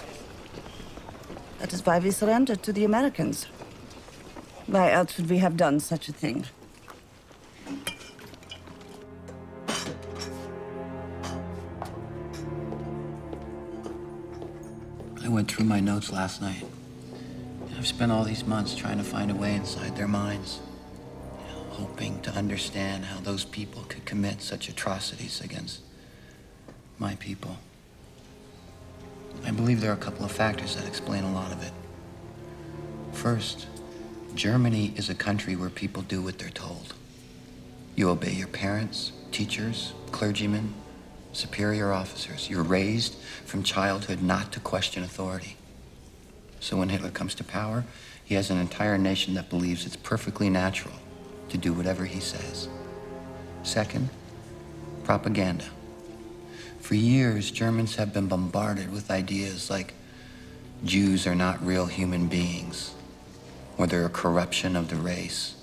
That is why we surrendered to the Americans. Why else would we have done such a thing? I went through my notes last night. I've spent all these months trying to find a way inside their minds, hoping to understand how those people could commit such atrocities against my people. I believe there are a couple of factors that explain a lot of it. First, Germany is a country where people do what they're told. You obey your parents, teachers, clergymen, superior officers. You're raised from childhood not to question authority. So when Hitler comes to power, he has an entire nation that believes it's perfectly natural to do whatever he says. Second, propaganda. For years, Germans have been bombarded with ideas like Jews are not real human beings, or they're a corruption of the race.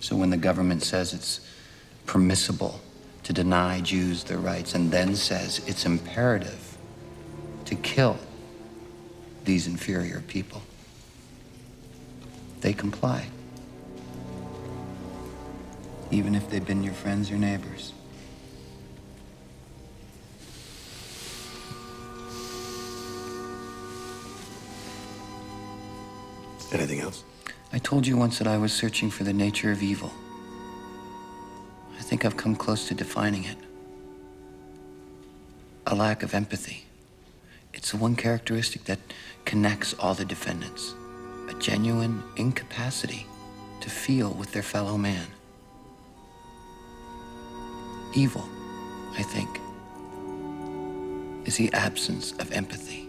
So when the government says it's permissible to deny Jews their rights and then says it's imperative to kill these inferior people, they comply, even if they've been your friends or neighbors. Anything else? I told you once that I was searching for the nature of evil. I think I've come close to defining it. A lack of empathy. It's the one characteristic that connects all the defendants. A genuine incapacity to feel with their fellow man. Evil, I think, is the absence of empathy.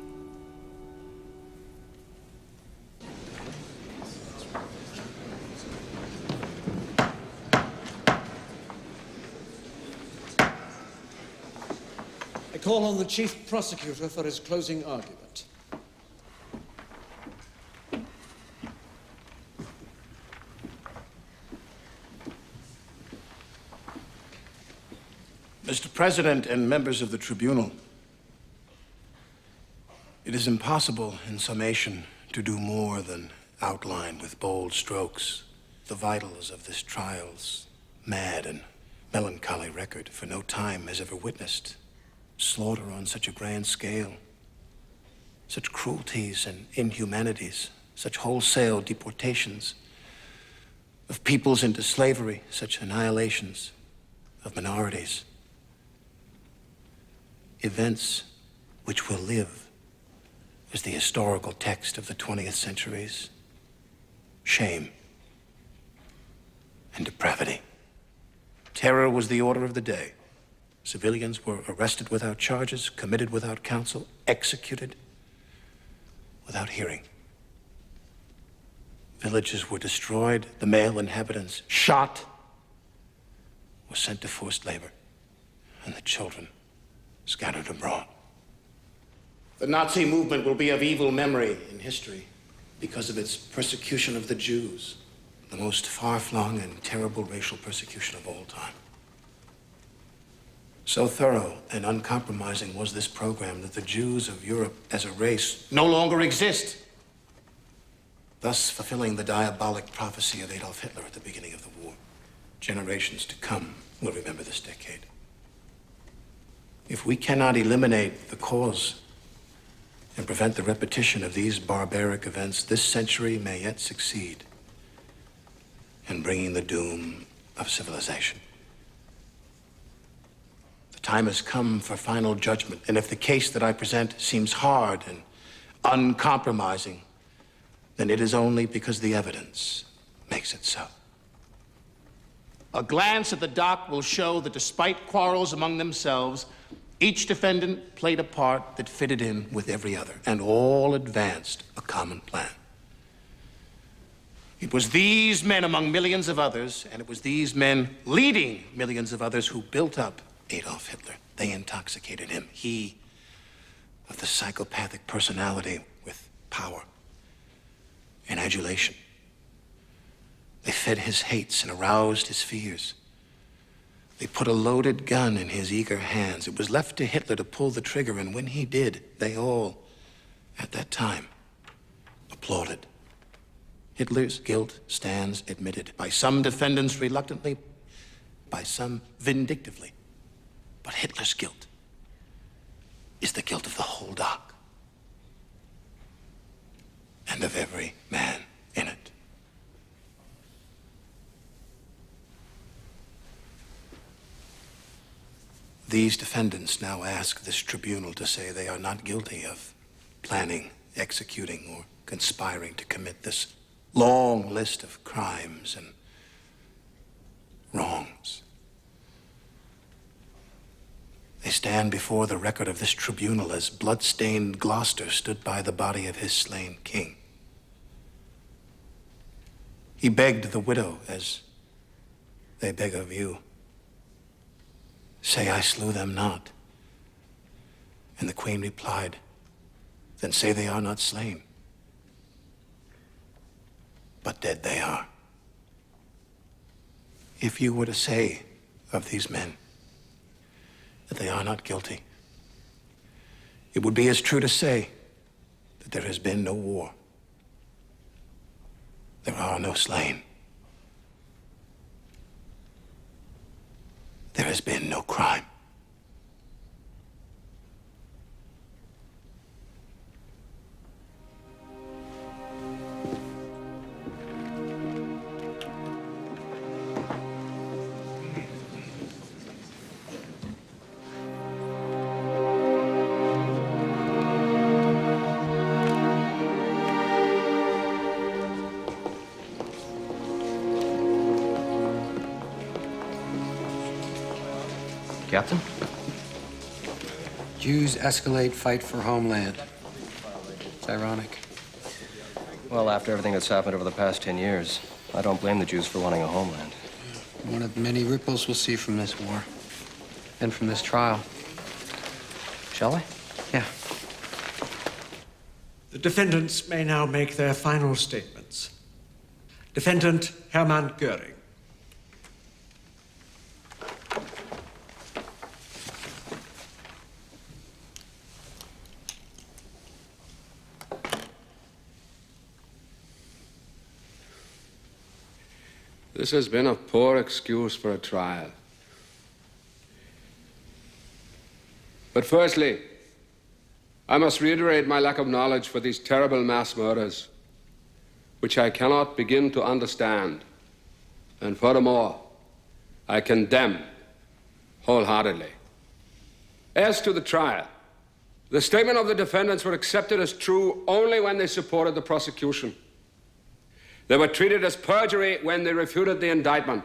I call on the Chief Prosecutor for his closing argument. Mr. President and members of the tribunal, it is impossible, in summation, to do more than outline with bold strokes the vitals of this trial's mad and melancholy record, for no time has ever witnessed slaughter on such a grand scale, such cruelties and inhumanities, such wholesale deportations of peoples into slavery, such annihilations of minorities. Events which will live as the historical text of the 20th century's shame and depravity. Terror was the order of the day. Civilians were arrested without charges, committed without counsel, executed without hearing. Villages were destroyed, the male inhabitants shot or sent to forced labor, and the children scattered abroad. The Nazi movement will be of evil memory in history because of its persecution of the Jews, the most far-flung and terrible racial persecution of all time. So thorough and uncompromising was this program that the Jews of Europe as a race no longer exist, thus fulfilling the diabolic prophecy of Adolf Hitler at the beginning of the war. Generations to come will remember this decade. If we cannot eliminate the cause and prevent the repetition of these barbaric events, this century may yet succeed in bringing the doom of civilization. The time has come for final judgment, and if the case that I present seems hard and uncompromising, then it is only because the evidence makes it so. A glance at the doc will show that despite quarrels among themselves, each defendant played a part that fitted in with every other, and all advanced a common plan. It was these men among millions of others, and it was these men leading millions of others who built up Adolf Hitler. They intoxicated him. He, of the psychopathic personality, with power and adulation. They fed his hates and aroused his fears. They put a loaded gun in his eager hands. It was left to Hitler to pull the trigger, and when he did, they all, at that time, applauded. Hitler's guilt stands admitted, by some defendants reluctantly, by some vindictively. But Hitler's guilt is the guilt of the whole doc, and of every man in it. These defendants now ask this tribunal to say they are not guilty of planning, executing, or conspiring to commit this long list of crimes and wrongs. They stand before the record of this tribunal as blood-stained Gloucester stood by the body of his slain king. He begged the widow as they beg of you. Say I slew them not. And the queen replied, then say they are not slain. But dead they are. If you were to say of these men that they are not guilty, it would be as true to say that there has been no war. There are no slain. There has been no crime. Captain? Jews escalate fight for homeland. It's ironic. Well, after everything that's happened over the past 10 years, I don't blame the Jews for wanting a homeland. One of many ripples we'll see from this war. And from this trial. Shall we? Yeah. The defendants may now make their final statements. Defendant Hermann Göring. This has been a poor excuse for a trial. But firstly, I must reiterate my lack of knowledge for these terrible mass murders, which I cannot begin to understand. And furthermore, I condemn wholeheartedly. As to the trial, the statement of the defendants were accepted as true only when they supported the prosecution. They were treated as perjury when they refuted the indictment.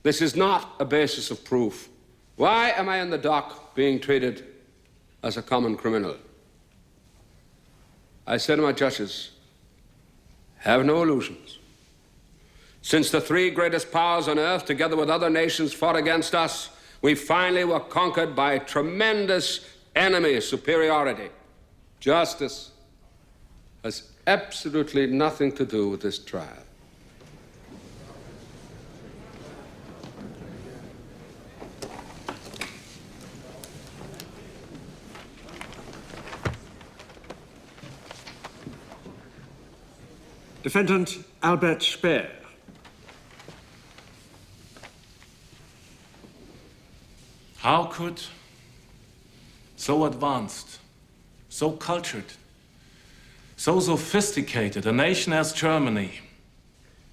This is not a basis of proof. Why am I in the dock being treated as a common criminal? I said to my judges, have no illusions. Since the three greatest powers on earth, together with other nations, fought against us, we finally were conquered by tremendous enemy superiority. Justice has absolutely nothing to do with this trial. Defendant Albert Speer. How could so advanced, so cultured, so sophisticated a nation as Germany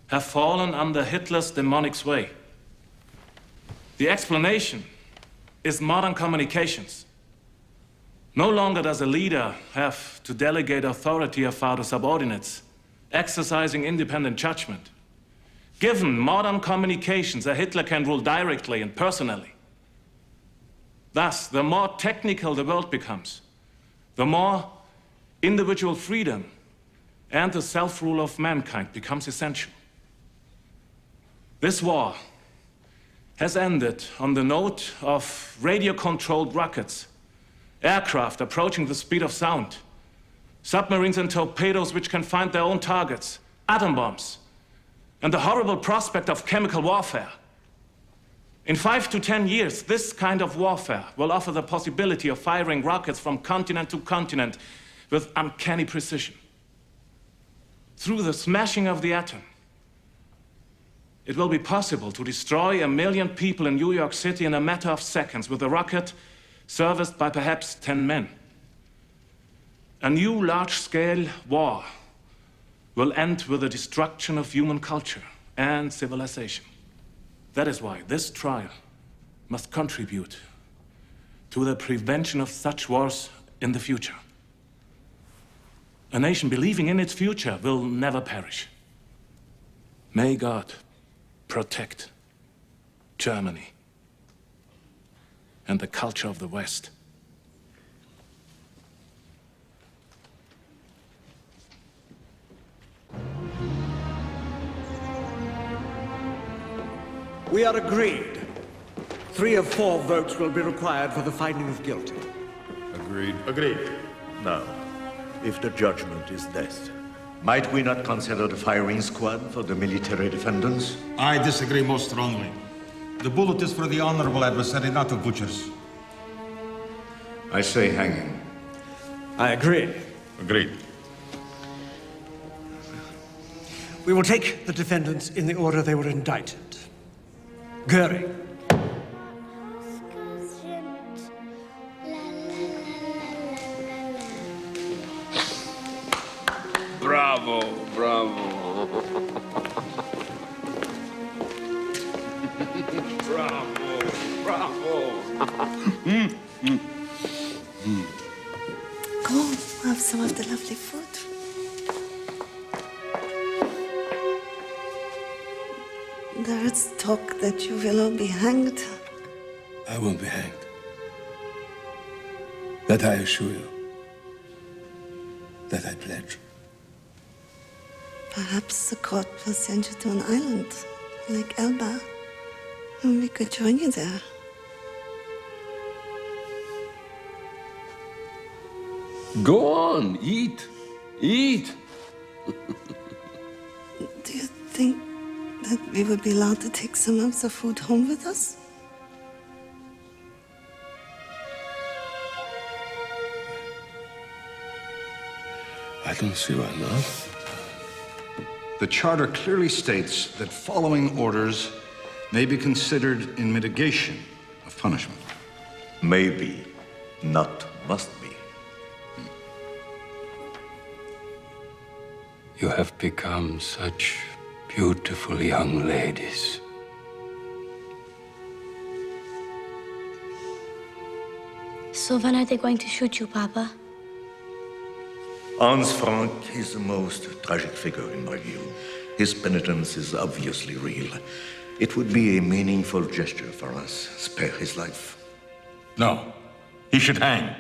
have fallen under Hitler's demonic sway? The explanation is modern communications. No longer does a leader have to delegate authority of to subordinates, exercising independent judgment. Given modern communications, a Hitler can rule directly and personally. Thus, the more technical the world becomes, the more individual freedom and the self-rule of mankind becomes essential. This war has ended on the note of radio-controlled rockets, aircraft approaching the speed of sound, submarines and torpedoes which can find their own targets, atom bombs, and the horrible prospect of chemical warfare. In 5 to 10 years, this kind of warfare will offer the possibility of firing rockets from continent to continent with uncanny precision. Through the smashing of the atom, it will be possible to destroy 1 million people in New York City in a matter of seconds with a rocket serviced by perhaps 10 men. A new large-scale war will end with the destruction of human culture and civilization. That is why this trial must contribute to the prevention of such wars in the future. A nation believing in its future will never perish. May God protect Germany and the culture of the West. We are agreed. 3 of 4 votes will be required for the finding of guilty. Agreed. Agreed. Now, if the judgment is death, might we not consider the firing squad for the military defendants? I disagree most strongly. The bullet is for the honorable adversary, not the butchers. I say hanging. I agree. Agreed. We will take the defendants in the order they were indicted. Goering. Bravo, bravo. Bravo, bravo. Go, have some of the lovely food. There is talk that you will all be hanged. I won't be hanged. That I assure you. That I pledge. Perhaps the court will send you to an island, like Elba, and we could join you there. Go on, eat. Eat. Do you think that we would be allowed to take some of the food home with us? I don't see why not. The charter clearly states that following orders may be considered in mitigation of punishment. Maybe, not must be. You have become such beautiful young ladies. So when are they going to shoot you, Papa? Hans Frank is the most tragic figure in my view. His penitence is obviously real. It would be a meaningful gesture for us. Spare his life. No. He should hang.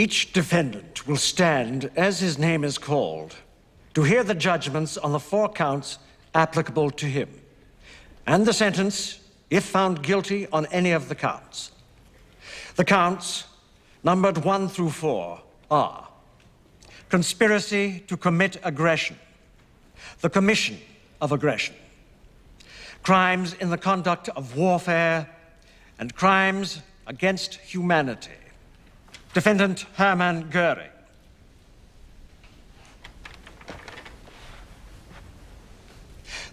Each defendant will stand, as his name is called, to hear the judgments on the 4 counts applicable to him, and the sentence, if found guilty on any of the counts. The counts, numbered 1 through 4, are conspiracy to commit aggression, the commission of aggression, crimes in the conduct of warfare, and crimes against humanity. Defendant Hermann Göring.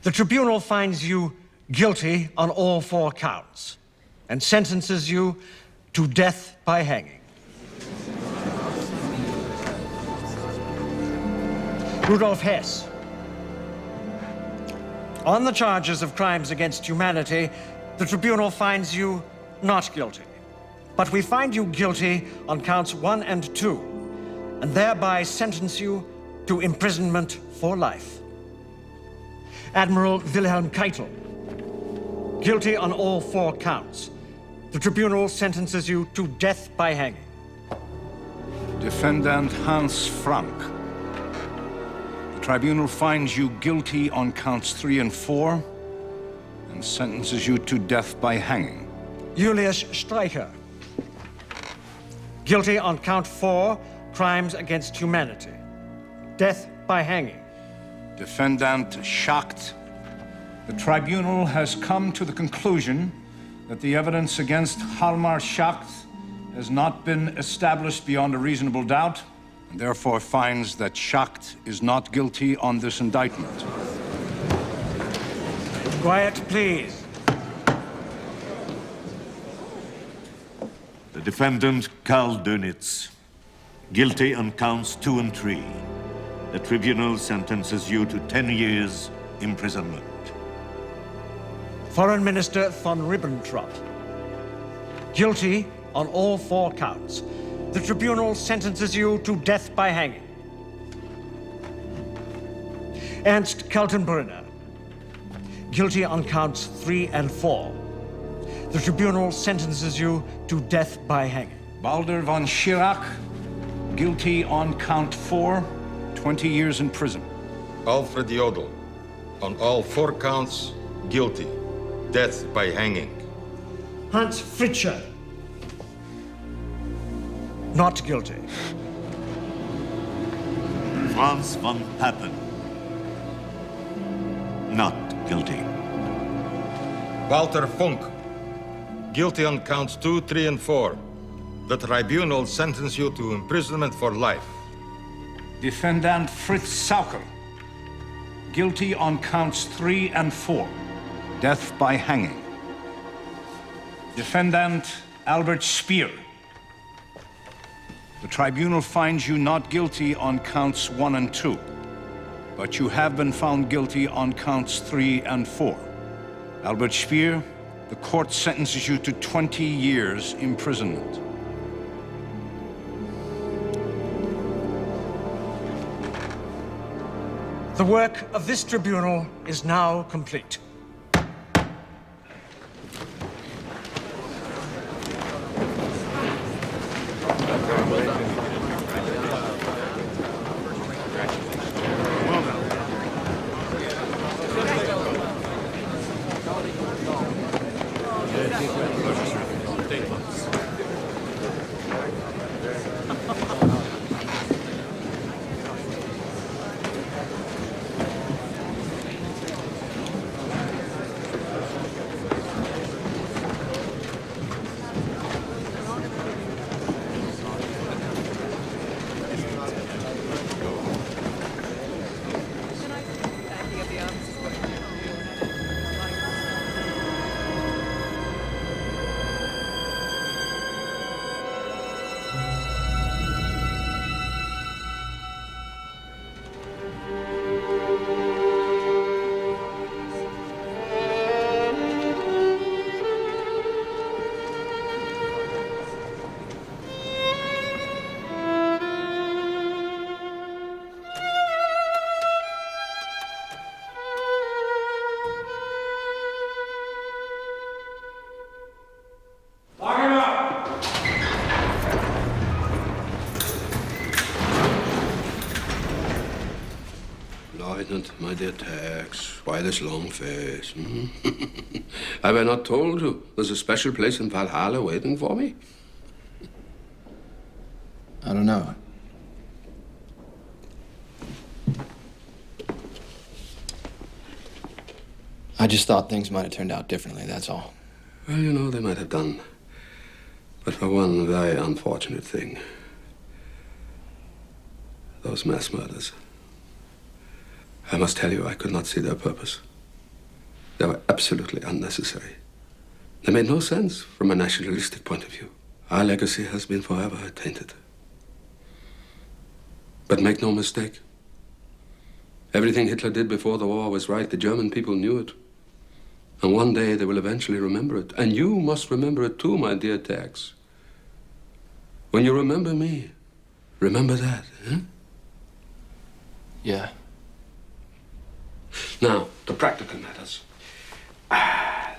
The tribunal finds you guilty on all 4 counts and sentences you to death by hanging. Rudolf Hess. On the charges of crimes against humanity, the tribunal finds you not guilty. But we find you guilty on counts 1 and 2, and thereby sentence you to imprisonment for life. Admiral Wilhelm Keitel. Guilty on all 4 counts. The tribunal sentences you to death by hanging. Defendant Hans Frank. The tribunal finds you guilty on counts 3 and 4 and sentences you to death by hanging. Julius Streicher. Guilty on count 4, crimes against humanity. Death by hanging. Defendant Schacht. The tribunal has come to the conclusion that the evidence against Hjalmar Schacht has not been established beyond a reasonable doubt, and therefore finds that Schacht is not guilty on this indictment. Quiet, please. The defendant, Karl Dönitz, guilty on counts 2 and 3. The tribunal sentences you to 10 years imprisonment. Foreign Minister von Ribbentrop. Guilty on all 4 counts. The tribunal sentences you to death by hanging. Ernst Kaltenbrunner. Guilty on counts 3 and 4. The tribunal sentences you to death by hanging. Baldur von Schirach, guilty on count 4, 20 years in prison. Alfred Jodl, on all 4 counts, guilty. Death by hanging. Hans Fritzsche. Not guilty. Franz von Papen, not guilty. Walter Funk, guilty on counts 2, 3, and 4. The tribunal sentences you to imprisonment for life. Defendant Fritz Sauker, guilty on counts 3 and 4. Death by hanging. Defendant Albert Speer. The tribunal finds you not guilty on counts 1 and 2, but you have been found guilty on counts 3 and 4. Albert Speer, the court sentences you to 20 years imprisonment. The work of this tribunal is now complete. And my dear Tex, why this long face? Have I not told you there's a special place in Valhalla waiting for me? I don't know. I just thought things might have turned out differently, that's all. Well, you know, they might have done. But for one very unfortunate thing. Those mass murders. I must tell you, I could not see their purpose. They were absolutely unnecessary. They made no sense from a nationalistic point of view. Our legacy has been forever tainted. But make no mistake. Everything Hitler did before the war was right. The German people knew it. And one day they will eventually remember it. And you must remember it too, my dear Tex. When you remember me, remember that, eh? Yeah. Now, the practical matters.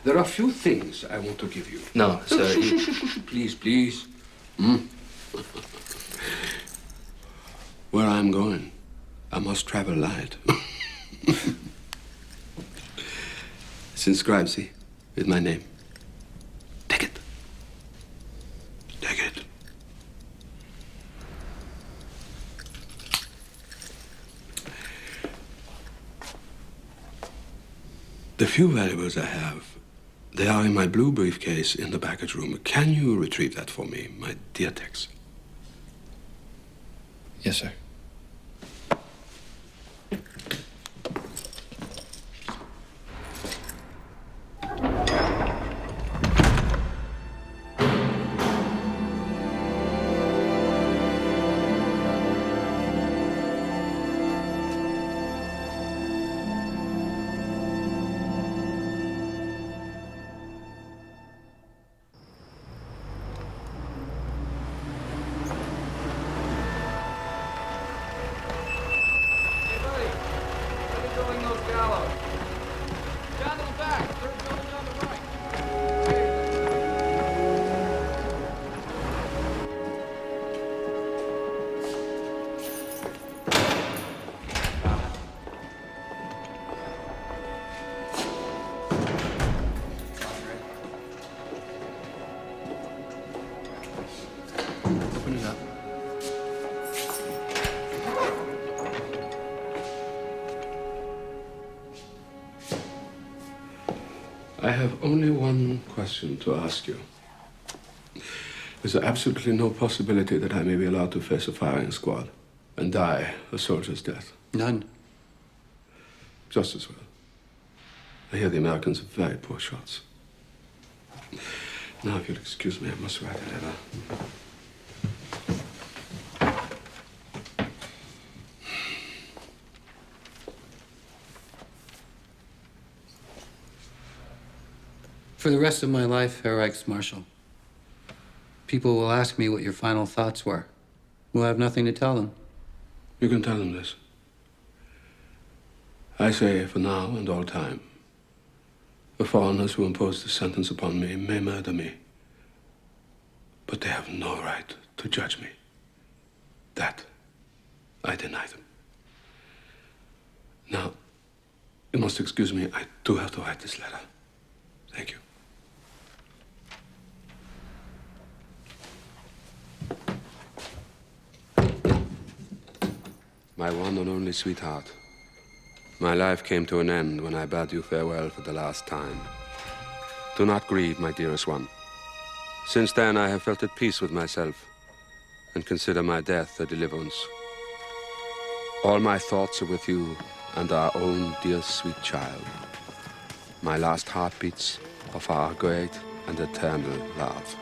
There are a few things I want to give you. No, sir. Please, please. Where I'm going, I must travel light. It's inscribed, see, with my name. Take it. Take it. The few valuables I have, they are in my blue briefcase in the baggage room. Can you retrieve that for me, my dear Tex? Yes, sir. I have only one question to ask you. Is there absolutely no possibility that I may be allowed to face a firing squad and die a soldier's death? None. Just as well. I hear the Americans are very poor shots. Now, if you'll excuse me, I must write a letter. For the rest of my life, Herr Reichsmarshal, people will ask me what your final thoughts were. We'll have nothing to tell them. You can tell them this. I say, for now and all time, the foreigners who impose the sentence upon me may murder me, but they have no right to judge me. That I deny them. Now, you must excuse me, I do have to write this letter. Thank you. My one and only sweetheart. My life came to an end when I bade you farewell for the last time. Do not grieve, my dearest one. Since then, I have felt at peace with myself and consider my death a deliverance. All my thoughts are with you and our own dear sweet child. My last heartbeats of our great and eternal love.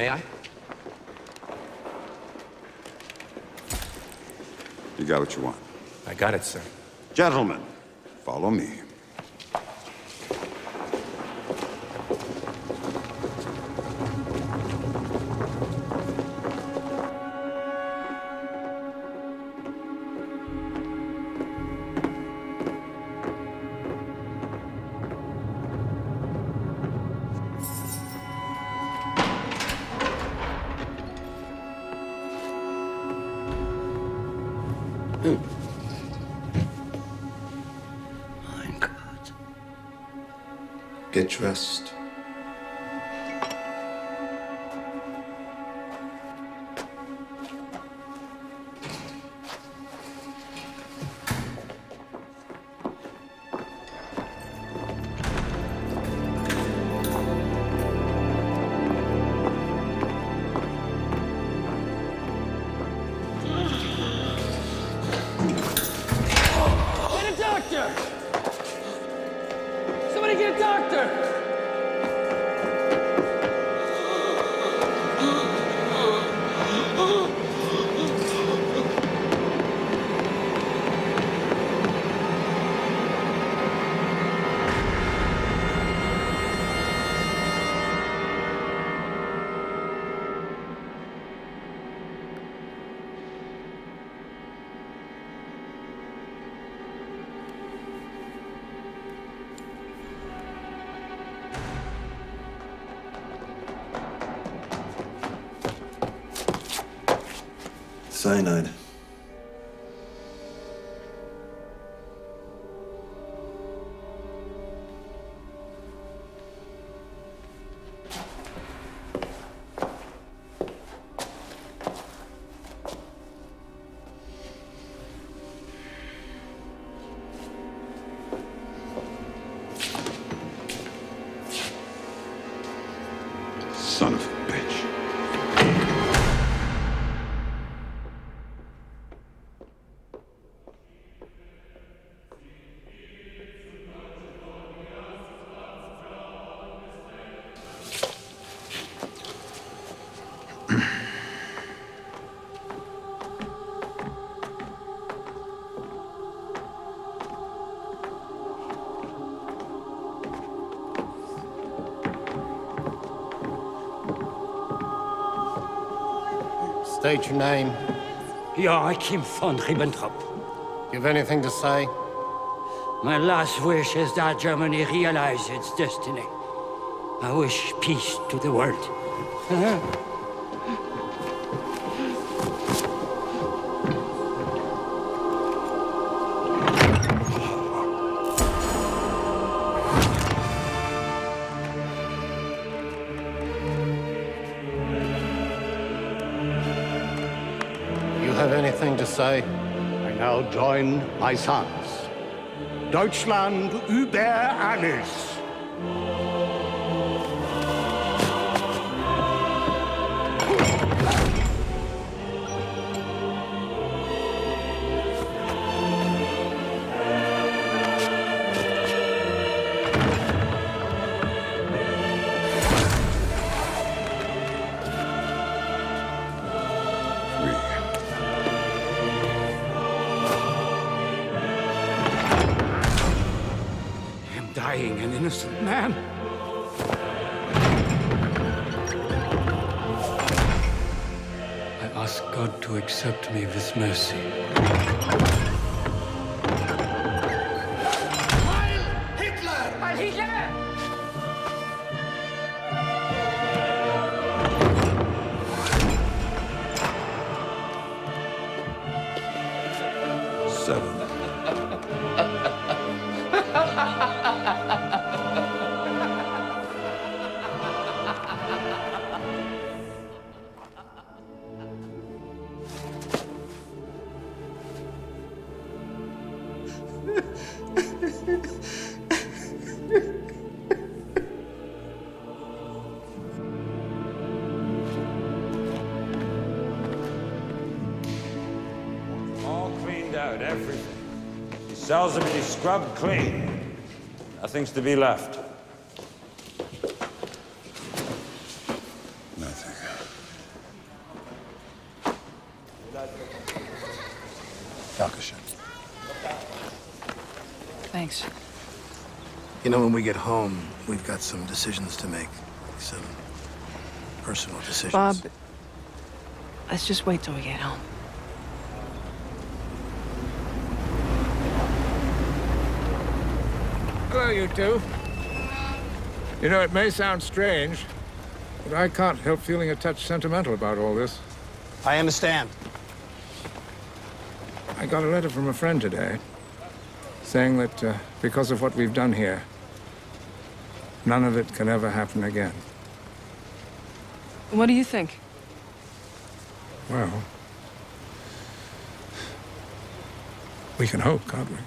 May I? You got what you want. I got it, sir. Gentlemen, follow me. Get dressed. Get a doctor! Somebody get a doctor! Cyanide. Son of a bitch. State your name. Joachim von Ribbentrop. You have anything to say? My last wish is that Germany realize its destiny. I wish peace to the world. You have anything to say? I now join my sons. Deutschland über alles. Dying an innocent man. I ask God to accept me with mercy. Heil Hitler! All cleaned out, everything. He sells them and he's scrubbed clean. Nothing's to be left. Nothing. Dankeschön. Thanks. You know, when we get home, we've got some decisions to make. Some personal decisions. Bob, let's just wait till we get home. Hello, you two. You know, it may sound strange, but I can't help feeling a touch sentimental about all this. I understand. I got a letter from a friend today saying that because of what we've done here, none of it can ever happen again. What do you think? Well, we can hope, can't we?